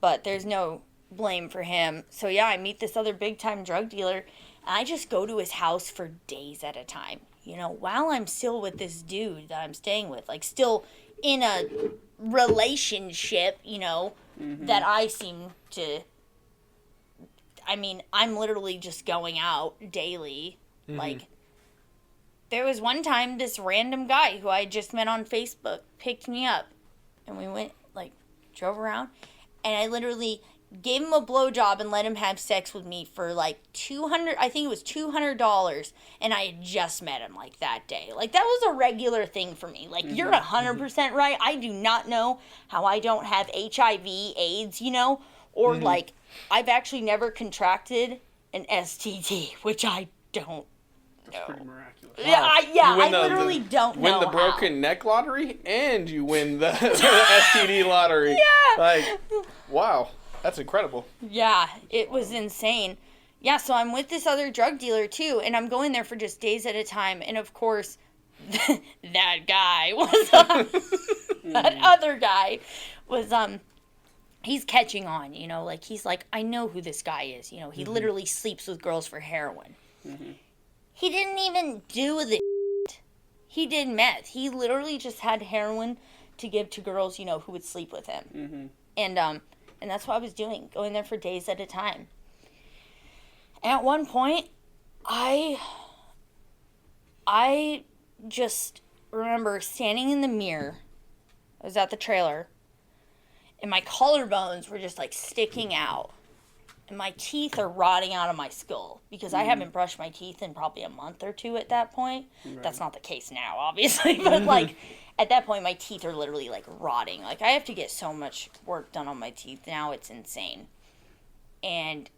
but there's no blame for him. So yeah, I meet this other big time drug dealer, and I just go to his house for days at a time, you know, while I'm still with this dude that I'm staying with, like still in a relationship, you know, that I seem to, I mean, I'm literally just going out daily. Like, there was one time this random guy who I just met on Facebook picked me up, and we went, like, drove around, and I literally gave him a blowjob and let him have sex with me for like $200, and I had just met him like that day. Like, that was a regular thing for me. Like, you're 100% right. I do not know how I don't have HIV, AIDS, you know, or like, I've actually never contracted an STD, which I don't know. Pretty miraculous. Yeah, I the, literally don't know. Win the broken neck lottery, and you win the STD lottery. Yeah. Like, wow, that's incredible. Yeah, it was insane. Yeah, so I'm with this other drug dealer too, and I'm going there for just days at a time. And of course, that guy was that other guy was he's catching on, you know, like he's like, I know who this guy is, you know, he literally sleeps with girls for heroin. He didn't even do the shit. He did meth. He literally just had heroin to give to girls, you know, who would sleep with him. And that's what I was doing, going there for days at a time. And at one point, I just remember standing in the mirror. I was at the trailer, and my collarbones were just like sticking out. And my teeth are rotting out of my skull because I haven't brushed my teeth in probably a month or two at that point. Right. That's not the case now, obviously, but like at that point, my teeth are literally like rotting. Like, I have to get so much work done on my teeth now, it's insane. And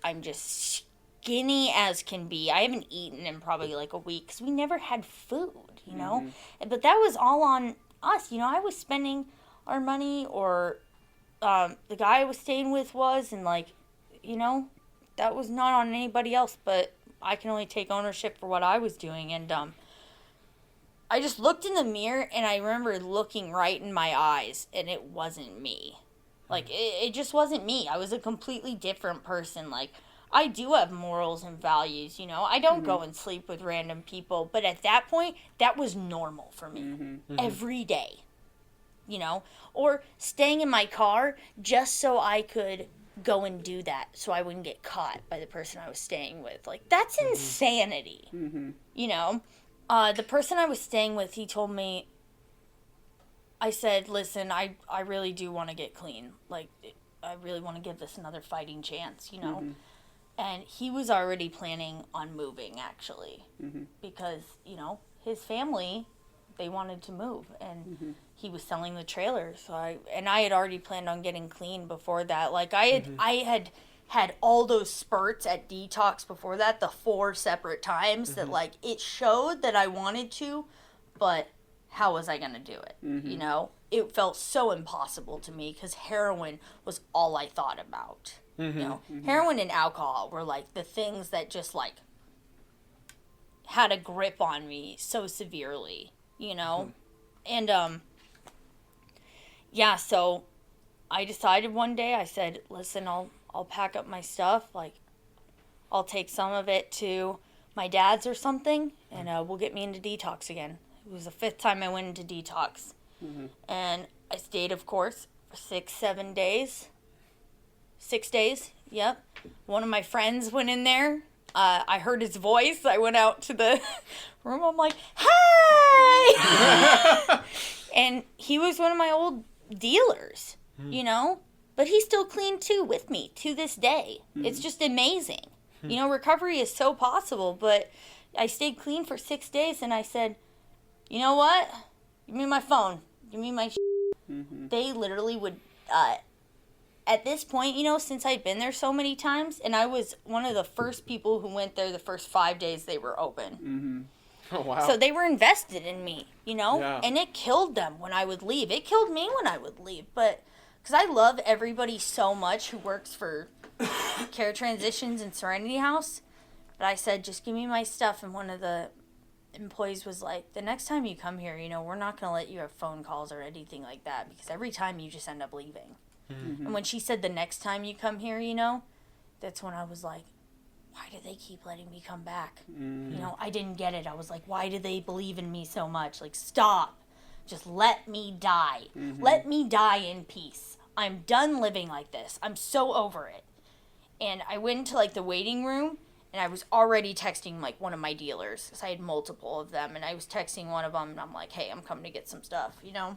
I'm just skinny as can be. I haven't eaten in probably like a week because we never had food, you know? But that was all on us, you know? I was spending our money, or the guy I was staying with was, and like, you know, that was not on anybody else, but I can only take ownership for what I was doing. And I just looked in the mirror, and I remember looking right in my eyes, and it wasn't me. Like, it just wasn't me. I was a completely different person. Like, I do have morals and values, you know. I don't go and sleep with random people, but at that point, that was normal for me. Every day, you know. Or staying in my car just so I could go and do that, so I wouldn't get caught by the person I was staying with. Like, that's insanity, you know. The person I was staying with, he told me, I said, listen, I really do want to get clean. Like, I really want to give this another fighting chance, you know. And he was already planning on moving, actually, because, you know, his family, they wanted to move, and he was selling the trailer. So I had already planned on getting clean before that. Like, I had all those spurts at detox before that, the 4 separate times that, like, it showed that I wanted to, but how was I going to do it? You know, it felt so impossible to me because heroin was all I thought about. You know, heroin and alcohol were like the things that just like had a grip on me so severely, you know? And yeah, so I decided one day, I said, listen, I'll pack up my stuff, like I'll take some of it to my dad's or something, and we'll get me into detox again. It was the 5th time I went into detox. And I stayed, of course, for 6 days. 6 days, yep. One of my friends went in there. I heard his voice. I went out to the room. I'm like, hey! And he was one of my old dealers, you know? But he's still clean, too, with me to this day. It's just amazing. You know, recovery is so possible, but I stayed clean for 6 days, and I said, you know what? Give me my phone. Give me my They literally would, at this point, you know, since I'd been there so many times, and I was one of the first people who went there the first 5 days they were open. Oh, wow. So they were invested in me, you know? Yeah. And it killed them when I would leave. It killed me when I would leave, but because I love everybody so much who works for Care Transitions and Serenity House, but I said, just give me my stuff, and one of the employees was like, the next time you come here, you know, we're not going to let you have phone calls or anything like that, because every time you just end up leaving. And when she said the next time you come here, you know, that's when I was like, why do they keep letting me come back? You know, I didn't get it. I was like, why do they believe in me so much? Like, stop. Just let me die. Let me die in peace. I'm done living like this. I'm so over it. And I went into, like, the waiting room, and I was already texting, like, one of my dealers, because I had multiple of them, and I was texting one of them, and I'm like, hey, I'm coming to get some stuff, you know?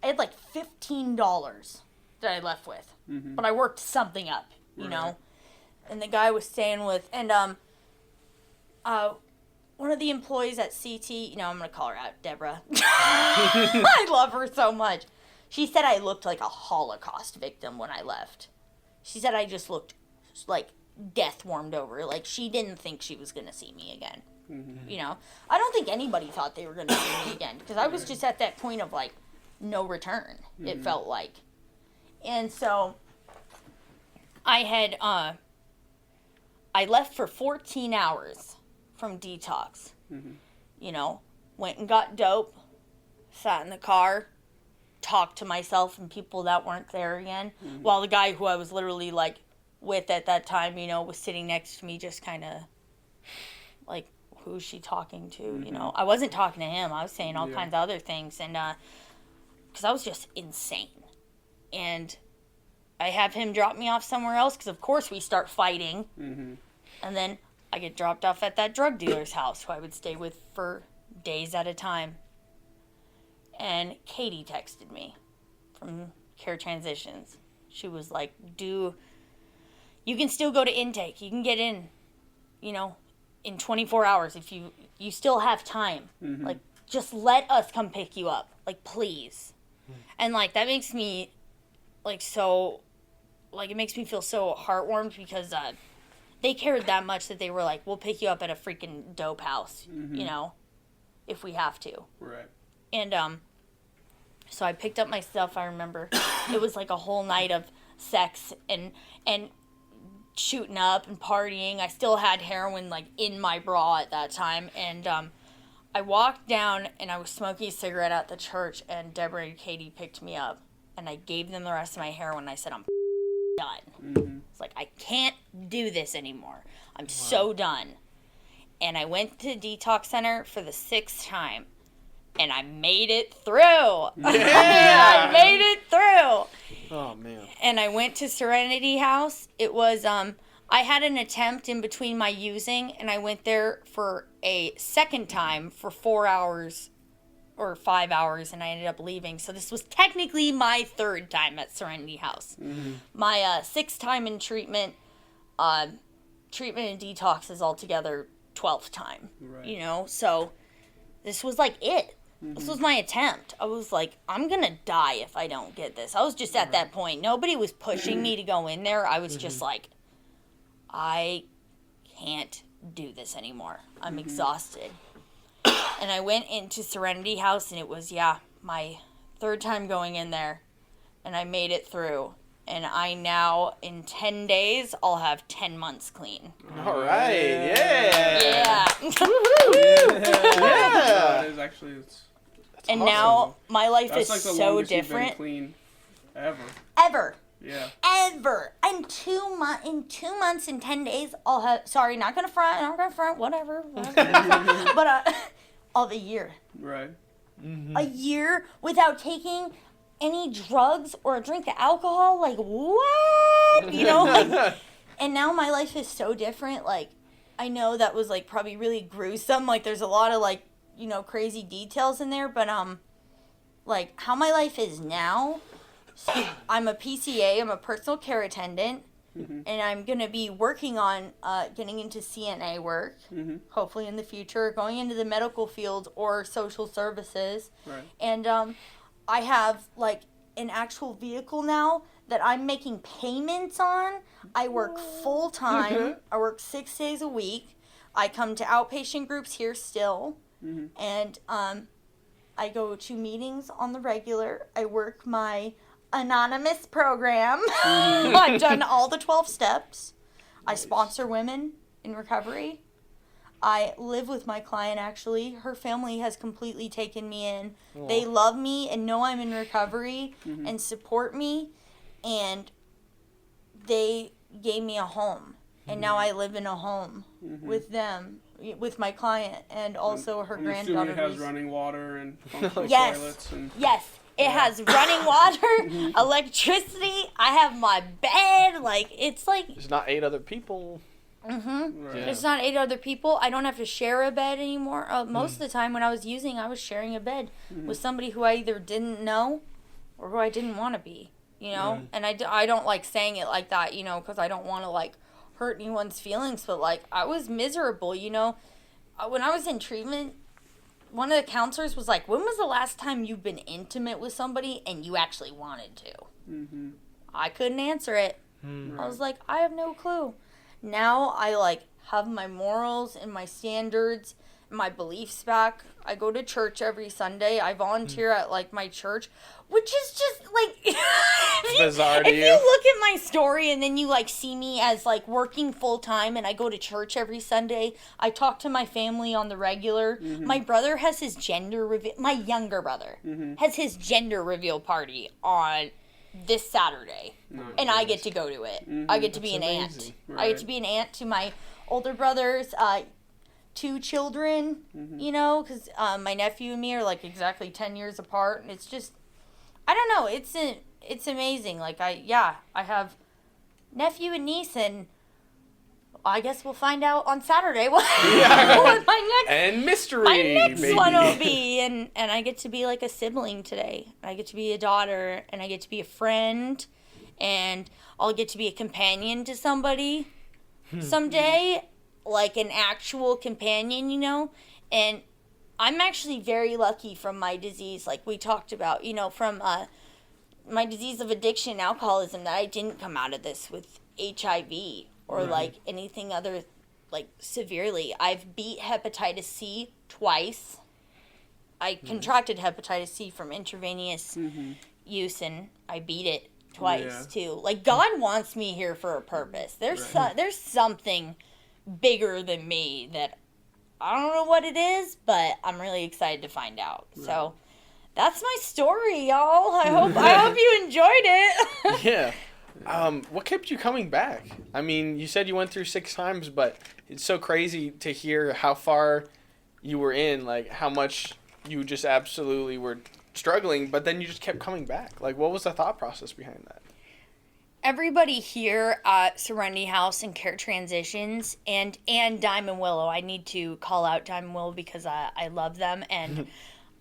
I had, like, $15 that I left with. Mm-hmm. But I worked something up, you know. And the guy I was staying with, and one of the employees at CT, you know, I'm going to call her out, Deborah. I love her so much. She said I looked like a Holocaust victim when I left. She said I just looked like death warmed over. Like, she didn't think she was going to see me again. Mm-hmm. You know? I don't think anybody thought they were going to see me again. Because I was just at that point of, like, no return, it felt like. And so, I had, I left for 14 hours from detox. You know? Went and got dope. Sat in the car. Talked to myself and people that weren't there again. While the guy who I was literally, like, with at that time, you know, was sitting next to me just kind of, like, who's she talking to, you know? I wasn't talking to him. I was saying all kinds of other things. And, because I was just insane. And I have him drop me off somewhere else because, of course, we start fighting. And then I get dropped off at that drug dealer's house who I would stay with for days at a time. And Katie texted me from Care Transitions. She was like, you can still go to intake. You can get in, you know, in 24 hours if you still have time. Like, just let us come pick you up. Like, please. And, like, that makes me, like, so, like, it makes me feel so heartwarmed because they cared that much that they were like, we'll pick you up at a freaking dope house, you know, if we have to. Right. And, so I picked up my stuff, I remember. It was like a whole night of sex and shooting up and partying. I still had heroin, like, in my bra at that time. And, I walked down and I was smoking a cigarette at the church and Deborah and Katie picked me up. And I gave them the rest of my heroin and I said, I'm done. It's like, I can't do this anymore. I'm so done. And I went to detox center for the 6th time. And I made it through. Yeah! I made it through. Oh, man. And I went to Serenity House. It was, I had an attempt in between my using, and I went there for a second time for 4 hours or 5 hours, and I ended up leaving. So this was technically my 3rd time at Serenity House. My 6th time in treatment. Treatment and detox is altogether 12th time. Right. You know, so this was like it. This was my attempt. I was like, I'm going to die if I don't get this. I was just at that point. Nobody was pushing me to go in there. I was just like, I can't do this anymore. I'm exhausted. And I went into Serenity House, and it was, my 3rd time going in there. And I made it through. And I now, in 10 days, I'll have 10 months clean. All right, yeah. Yeah. That is actually, that's and awesome. Now, my life That's is like the so longest you've different. been clean ever. Ever. Yeah. Ever. In 2 months and 10 days, I'll have, sorry, not gonna front, whatever. But, all the year. Right. A year without taking any drugs or a drink of alcohol, like, what? You know, like, and now my life is so different. Like, I know that was, like, probably really gruesome. Like, there's a lot of, like, you know, crazy details in there, but, like, how my life is now, so I'm a PCA, I'm a personal care attendant, and I'm going to be working on getting into CNA work, hopefully in the future, going into the medical field or social services. Right. And I have, like, an actual vehicle now that I'm making payments on. I work full-time. I work 6 days a week. I come to outpatient groups here still. And I go to meetings on the regular. I work my anonymous program. I've done all the 12 steps. I sponsor women in recovery. I live with my client, actually. Her family has completely taken me in. Aww. They love me and know I'm in recovery and support me. And they gave me a home. And now I live in a home with them, with my client, and also her granddaughter. It has running water and functional yes. toilets. And yes. It has running water, electricity. I have my bed. Like, it's like... There's not 8 other people. Right. There's not 8 other people. I don't have to share a bed anymore. Most of the time when I was using, I was sharing a bed with somebody who I either didn't know or who I didn't want to be. you know? And I don't like saying it like that, you know, because I don't want to, like, hurt anyone's feelings, but, like, I was miserable, you know? When I was in treatment, one of the counselors was like, when was the last time you've been intimate with somebody and you actually wanted to? Mm-hmm. I couldn't answer it. I was like, I have no clue. Now I, like, have my morals and my standards and my beliefs back. I go to church every Sunday. I volunteer at, like, my church, which is just, like... Bizarre to if you. you look at my story and then you, like, see me as, like, working full-time and I go to church every Sunday, I talk to my family on the regular. My brother has his gender reveal... My younger brother has his gender reveal party on this Saturday. And I get to go to it. I get to be an aunt. I get to be an aunt to my older brother's 2 children, you know, because my nephew and me are, like, exactly 10 years apart. And it's just... I don't know. It's amazing. Like, I have nephew and niece, and I guess we'll find out on Saturday what my next one will be. And I get to be like a sibling today. I get to be a daughter, and I get to be a friend, and I'll get to be a companion to somebody someday, like an actual companion, you know? And I'm actually very lucky from my disease, like we talked about, you know, from my disease of addiction and alcoholism, that I didn't come out of this with HIV or like anything other, like, severely. I've beat hepatitis C twice. I contracted hepatitis C from intravenous use, and I beat it twice too. Like, God wants me here for a purpose. There's something bigger than me that I don't know what it is, but I'm really excited to find out. Right. So that's my story, y'all. I hope you enjoyed it. Yeah. What kept you coming back? I mean, you said you went through 6 times, but it's so crazy to hear how far you were in, like how much you just absolutely were struggling, but then you just kept coming back. Like, what was the thought process behind that? Everybody here at Serenity House and Care Transitions and Diamond Willow, I need to call out Diamond Willow because I love them, and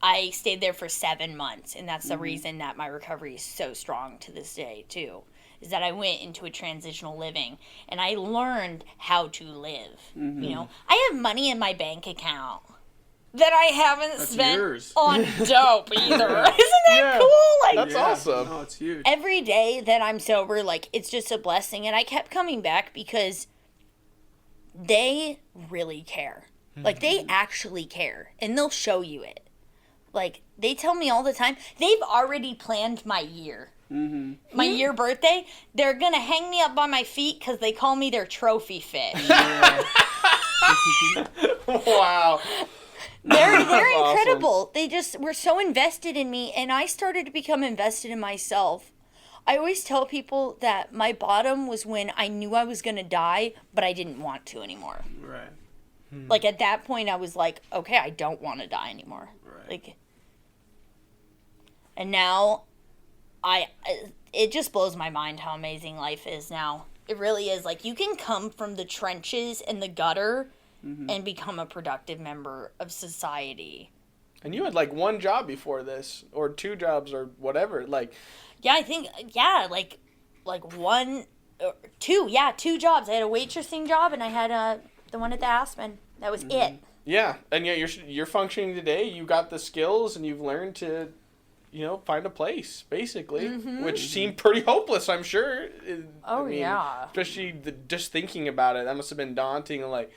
I stayed there for 7 months, and that's the reason that my recovery is so strong to this day too, is that I went into a transitional living and I learned how to live. You know, I have money in my bank account that I haven't spent on dope either. Isn't that cool? Like, that's awesome. No, it's huge. Every day that I'm sober, like, it's just a blessing. And I kept coming back because they really care. Like, they actually care. And they'll show you it. Like, they tell me all the time, they've already planned my year. My year birthday, they're going to hang me up by my feet because they call me their trophy fish. Wow. They're incredible. Awesome. They just were so invested in me, and I started to become invested in myself. I always tell people that my bottom was when I knew I was going to die, but I didn't want to anymore. Right. Like, at that point, I was like, okay, I don't want to die anymore. Right. Like, and now, it just blows my mind how amazing life is now. It really is. Like, you can come from the trenches and the gutter and become a productive member of society. And you had, like, 1 job before this, or 2 jobs, or whatever, like... Yeah, I think, like 1, or 2, 2 jobs. I had a waitressing job, and I had the one at the Aspen. That was it. Yeah, and yet you're functioning today. You got the skills, and you've learned to, you know, find a place, basically, which seemed pretty hopeless, I'm sure. Especially just thinking about it, that must have been daunting, and, like...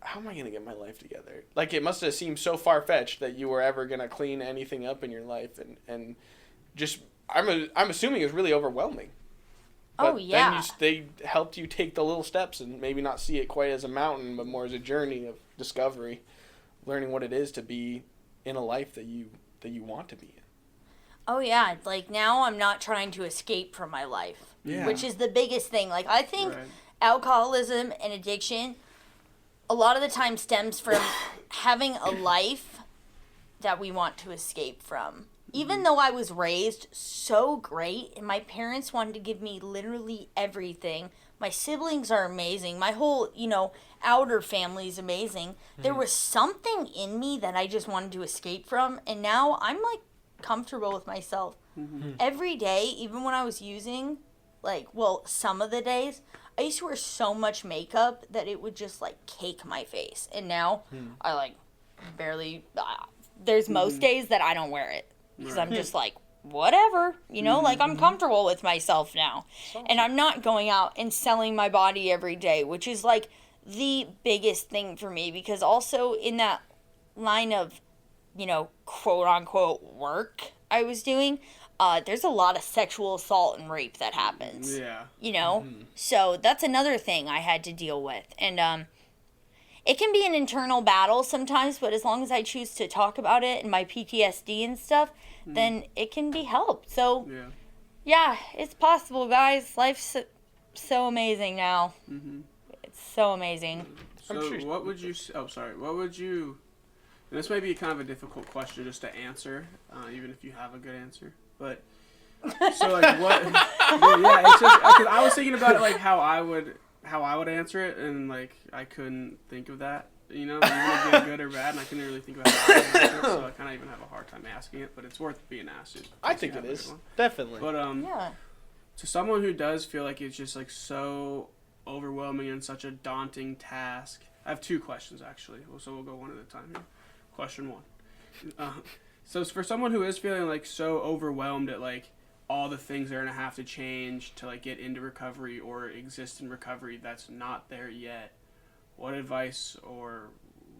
How am I going to get my life together? Like, it must have seemed so far-fetched that you were ever going to clean anything up in your life. And just, I'm assuming it was really overwhelming. But then they helped you take the little steps and maybe not see it quite as a mountain, but more as a journey of discovery, learning what it is to be in a life that you want to be in. Oh, yeah. Like, now I'm not trying to escape from my life, which is the biggest thing. Like, I think alcoholism and addiction... a lot of the time stems from having a life that we want to escape from. Even though I was raised so great and my parents wanted to give me literally everything. My siblings are amazing. My whole, outer family is amazing. There was something in me that I just wanted to escape from. And now I'm, like, comfortable with myself. Every day, even when I was using, like, well, some of the days, I used to wear so much makeup that it would just, like, cake my face. And now, I, like, barely, there's most days that I don't wear it. Because I'm just like, whatever, you know, like, I'm comfortable with myself now. And I'm not going out and selling my body every day, which is, like, the biggest thing for me. Because also in that line of, you know, quote-unquote work I was doing, there's a lot of sexual assault and rape that happens. Yeah. You know? So that's another thing I had to deal with. And it can be an internal battle sometimes, but as long as I choose to talk about it and my PTSD and stuff, then it can be helped. So, yeah, it's possible, guys. Life's so amazing now. It's so amazing. So what would you, what would you, and this may be kind of a difficult question just to answer, even if you have a good answer, but, so like what, it's just, cause I was thinking about it, like how I would answer it, and like I couldn't think of that, you know, even if it be good or bad, and I couldn't really think about how I would answer it, so I kind of even have a hard time asking it, but it's worth being asked. I think it is, definitely. But to someone who does feel like it's just like so overwhelming and such a daunting task, I have two questions actually, so we'll go one at a time here. Question one. So for someone who is feeling like so overwhelmed at like all the things they're gonna have to change to like get into recovery or exist in recovery that's not there yet, what advice or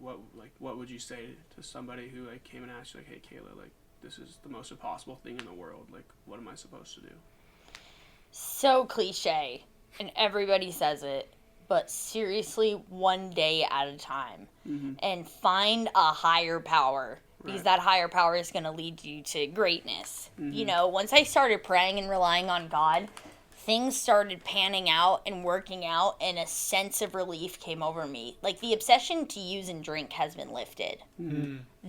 what would you say to somebody who like came and asked you like, hey Kayla, like this is the most impossible thing in the world, like what am I supposed to do? So cliche, and everybody says it, but seriously, one day at a time, and find a higher power, because that higher power is going to lead you to greatness. You know, once I started praying and relying on God, things started panning out and working out, and a sense of relief came over me. Like, the obsession to use and drink has been lifted.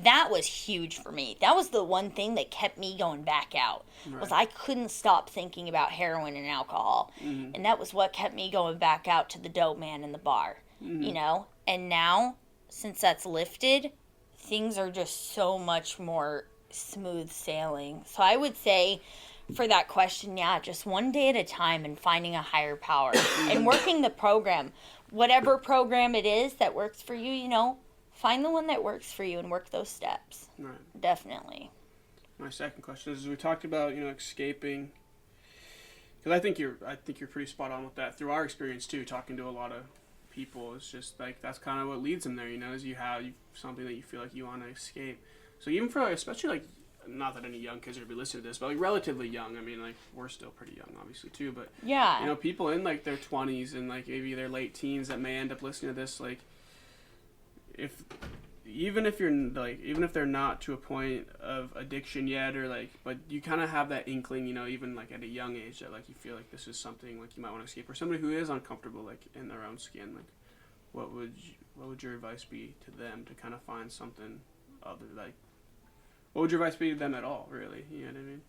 That was huge for me. That was the one thing that kept me going back out, was I couldn't stop thinking about heroin and alcohol. And that was what kept me going back out to the dope man in the bar, you know? And now, since that's lifted, things are just so much more smooth sailing. So I would say, for that question, yeah, just one day at a time and finding a higher power and working the program. Whatever program it is that works for you, you know, find the one that works for you and work those steps. Right. Definitely. My second question is, we talked about, you know, escaping, because I think you're pretty spot on with that through our experience too, talking to a lot of people. It's just like that's kind of what leads them there, you know, is you have something that you feel like you want to escape. So even for especially like, not that any young kids are going to be listening to this, but like relatively young. I mean, like we're still pretty young, obviously too. But yeah, you know, people in like their 20s and like maybe their late teens that may end up listening to this, like even if they're not to a point of addiction yet, or like, but you kind of have that inkling, you know, even like at a young age that like you feel like this is something like you might want to escape, or somebody who is uncomfortable like in their own skin, like what would your advice be to them to kind of find something other, like what would your advice be to them at all, really? You know what I mean?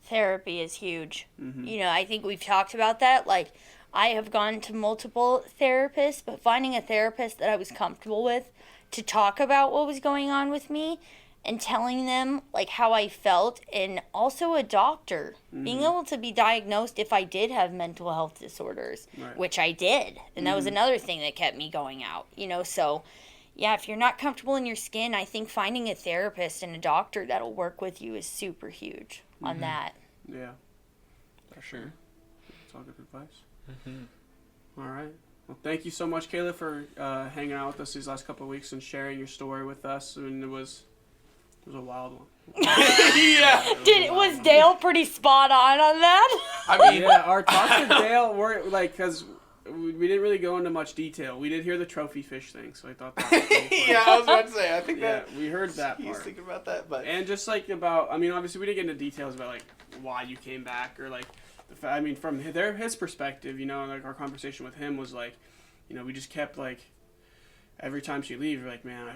Therapy is huge. You know, I think we've talked about that. Like, I have gone to multiple therapists, but finding a therapist that I was comfortable with to talk about what was going on with me and telling them, like, how I felt, and also a doctor. Being able to be diagnosed if I did have mental health disorders, which I did. And that was another thing that kept me going out, you know, so... Yeah, if you're not comfortable in your skin, I think finding a therapist and a doctor that'll work with you is super huge on that. Yeah, for sure. That's all good advice. All right. Well, thank you so much, Kayla, for hanging out with us these last couple of weeks and sharing your story with us. I mean, it was a wild one. Was Dale pretty spot on that? I mean, yeah, our talks with Dale were like, because we didn't really go into much detail. We did hear the trophy fish thing, so I thought that was pretty yeah, I was about to say, I think that we heard that he was part. thinking about that, but and just like about, I mean, obviously we didn't get into details about like why you came back or like I mean, from his perspective, you know, like our conversation with him was like, you know, we just kept like every time she leaves, we're like, man,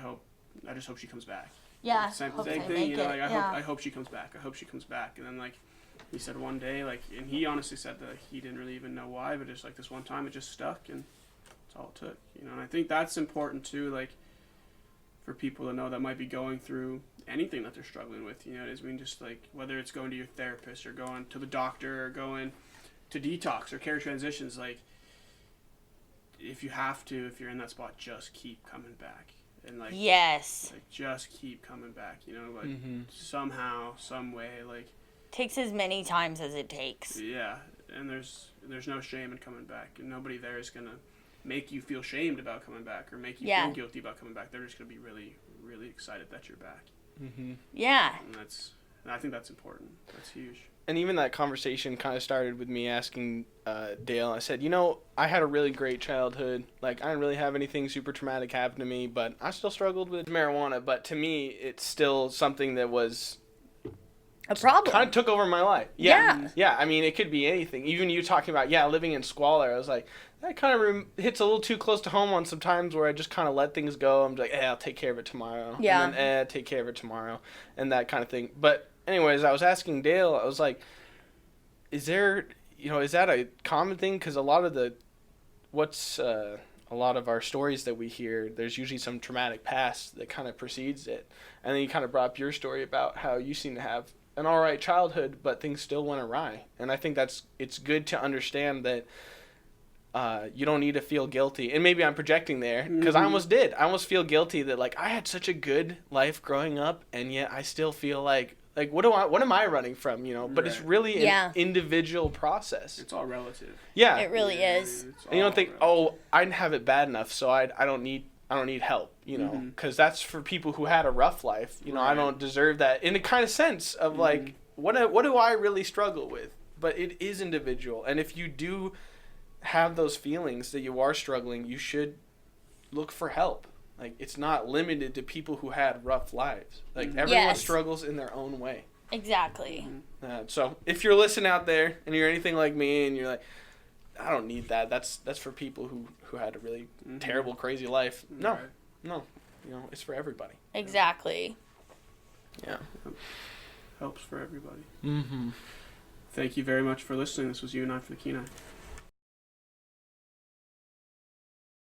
I just hope she comes back. Yeah, Same thing, you know, like I hope she comes back. I hope she comes back. And then like he said one day, like, and he honestly said that he didn't really even know why, but just like this one time it just stuck, and that's all it took, you know. And I think that's important too, like for people to know that might be going through anything that they're struggling with. You know what I mean? Just like whether it's going to your therapist or going to the doctor or going to detox or care transitions, like if you have to, if you're in that spot, just keep coming back. And like, yes, like just keep coming back, you know, like somehow, some way, like takes as many times as it takes. Yeah, and there's no shame in coming back, and nobody there is gonna make you feel shamed about coming back or make you feel guilty about coming back. They're just gonna be really, really excited that you're back. Yeah, and I think that's important. That's huge. And even that conversation kind of started with me asking Dale. I said, you know, I had a really great childhood. Like, I didn't really have anything super traumatic happen to me, but I still struggled with marijuana. But to me, it's still something that was a problem. Kind of took over my life. Yeah. Yeah, I mean, it could be anything. Even you talking about, living in squalor. I was like, that kind of hits a little too close to home on some times where I just kind of let things go. I'm like, I'll take care of it tomorrow. Yeah. And then, take care of it tomorrow. And that kind of thing. But anyways, I was asking Dale, I was like, is that a common thing? Because a lot of our stories that we hear, there's usually some traumatic past that kind of precedes it. And then you kind of brought up your story about how you seem to have an all right childhood, but things still went awry. And I think it's good to understand that you don't need to feel guilty. And maybe I'm projecting there, because I almost did. I almost feel guilty that, like, I had such a good life growing up, and yet I still feel like what am I running from, you know? But it's really an individual process. It's all relative. Yeah. It really is. And you don't think, I didn't have it bad enough, so I don't need help, you know? Because that's for people who had a rough life. You know, I don't deserve that in a kind of sense of, like, what do I really struggle with? But it is individual. And if you do have those feelings that you are struggling, you should look for help. Like, it's not limited to people who had rough lives. Like, everyone struggles in their own way. Exactly. So if you're listening out there and you're anything like me and you're like, I don't need that. That's for people who had a really terrible, crazy life. No, you know, it's for everybody. Exactly. Yeah. Helps for everybody. Thank you very much for listening. This was You and I for the Kenai.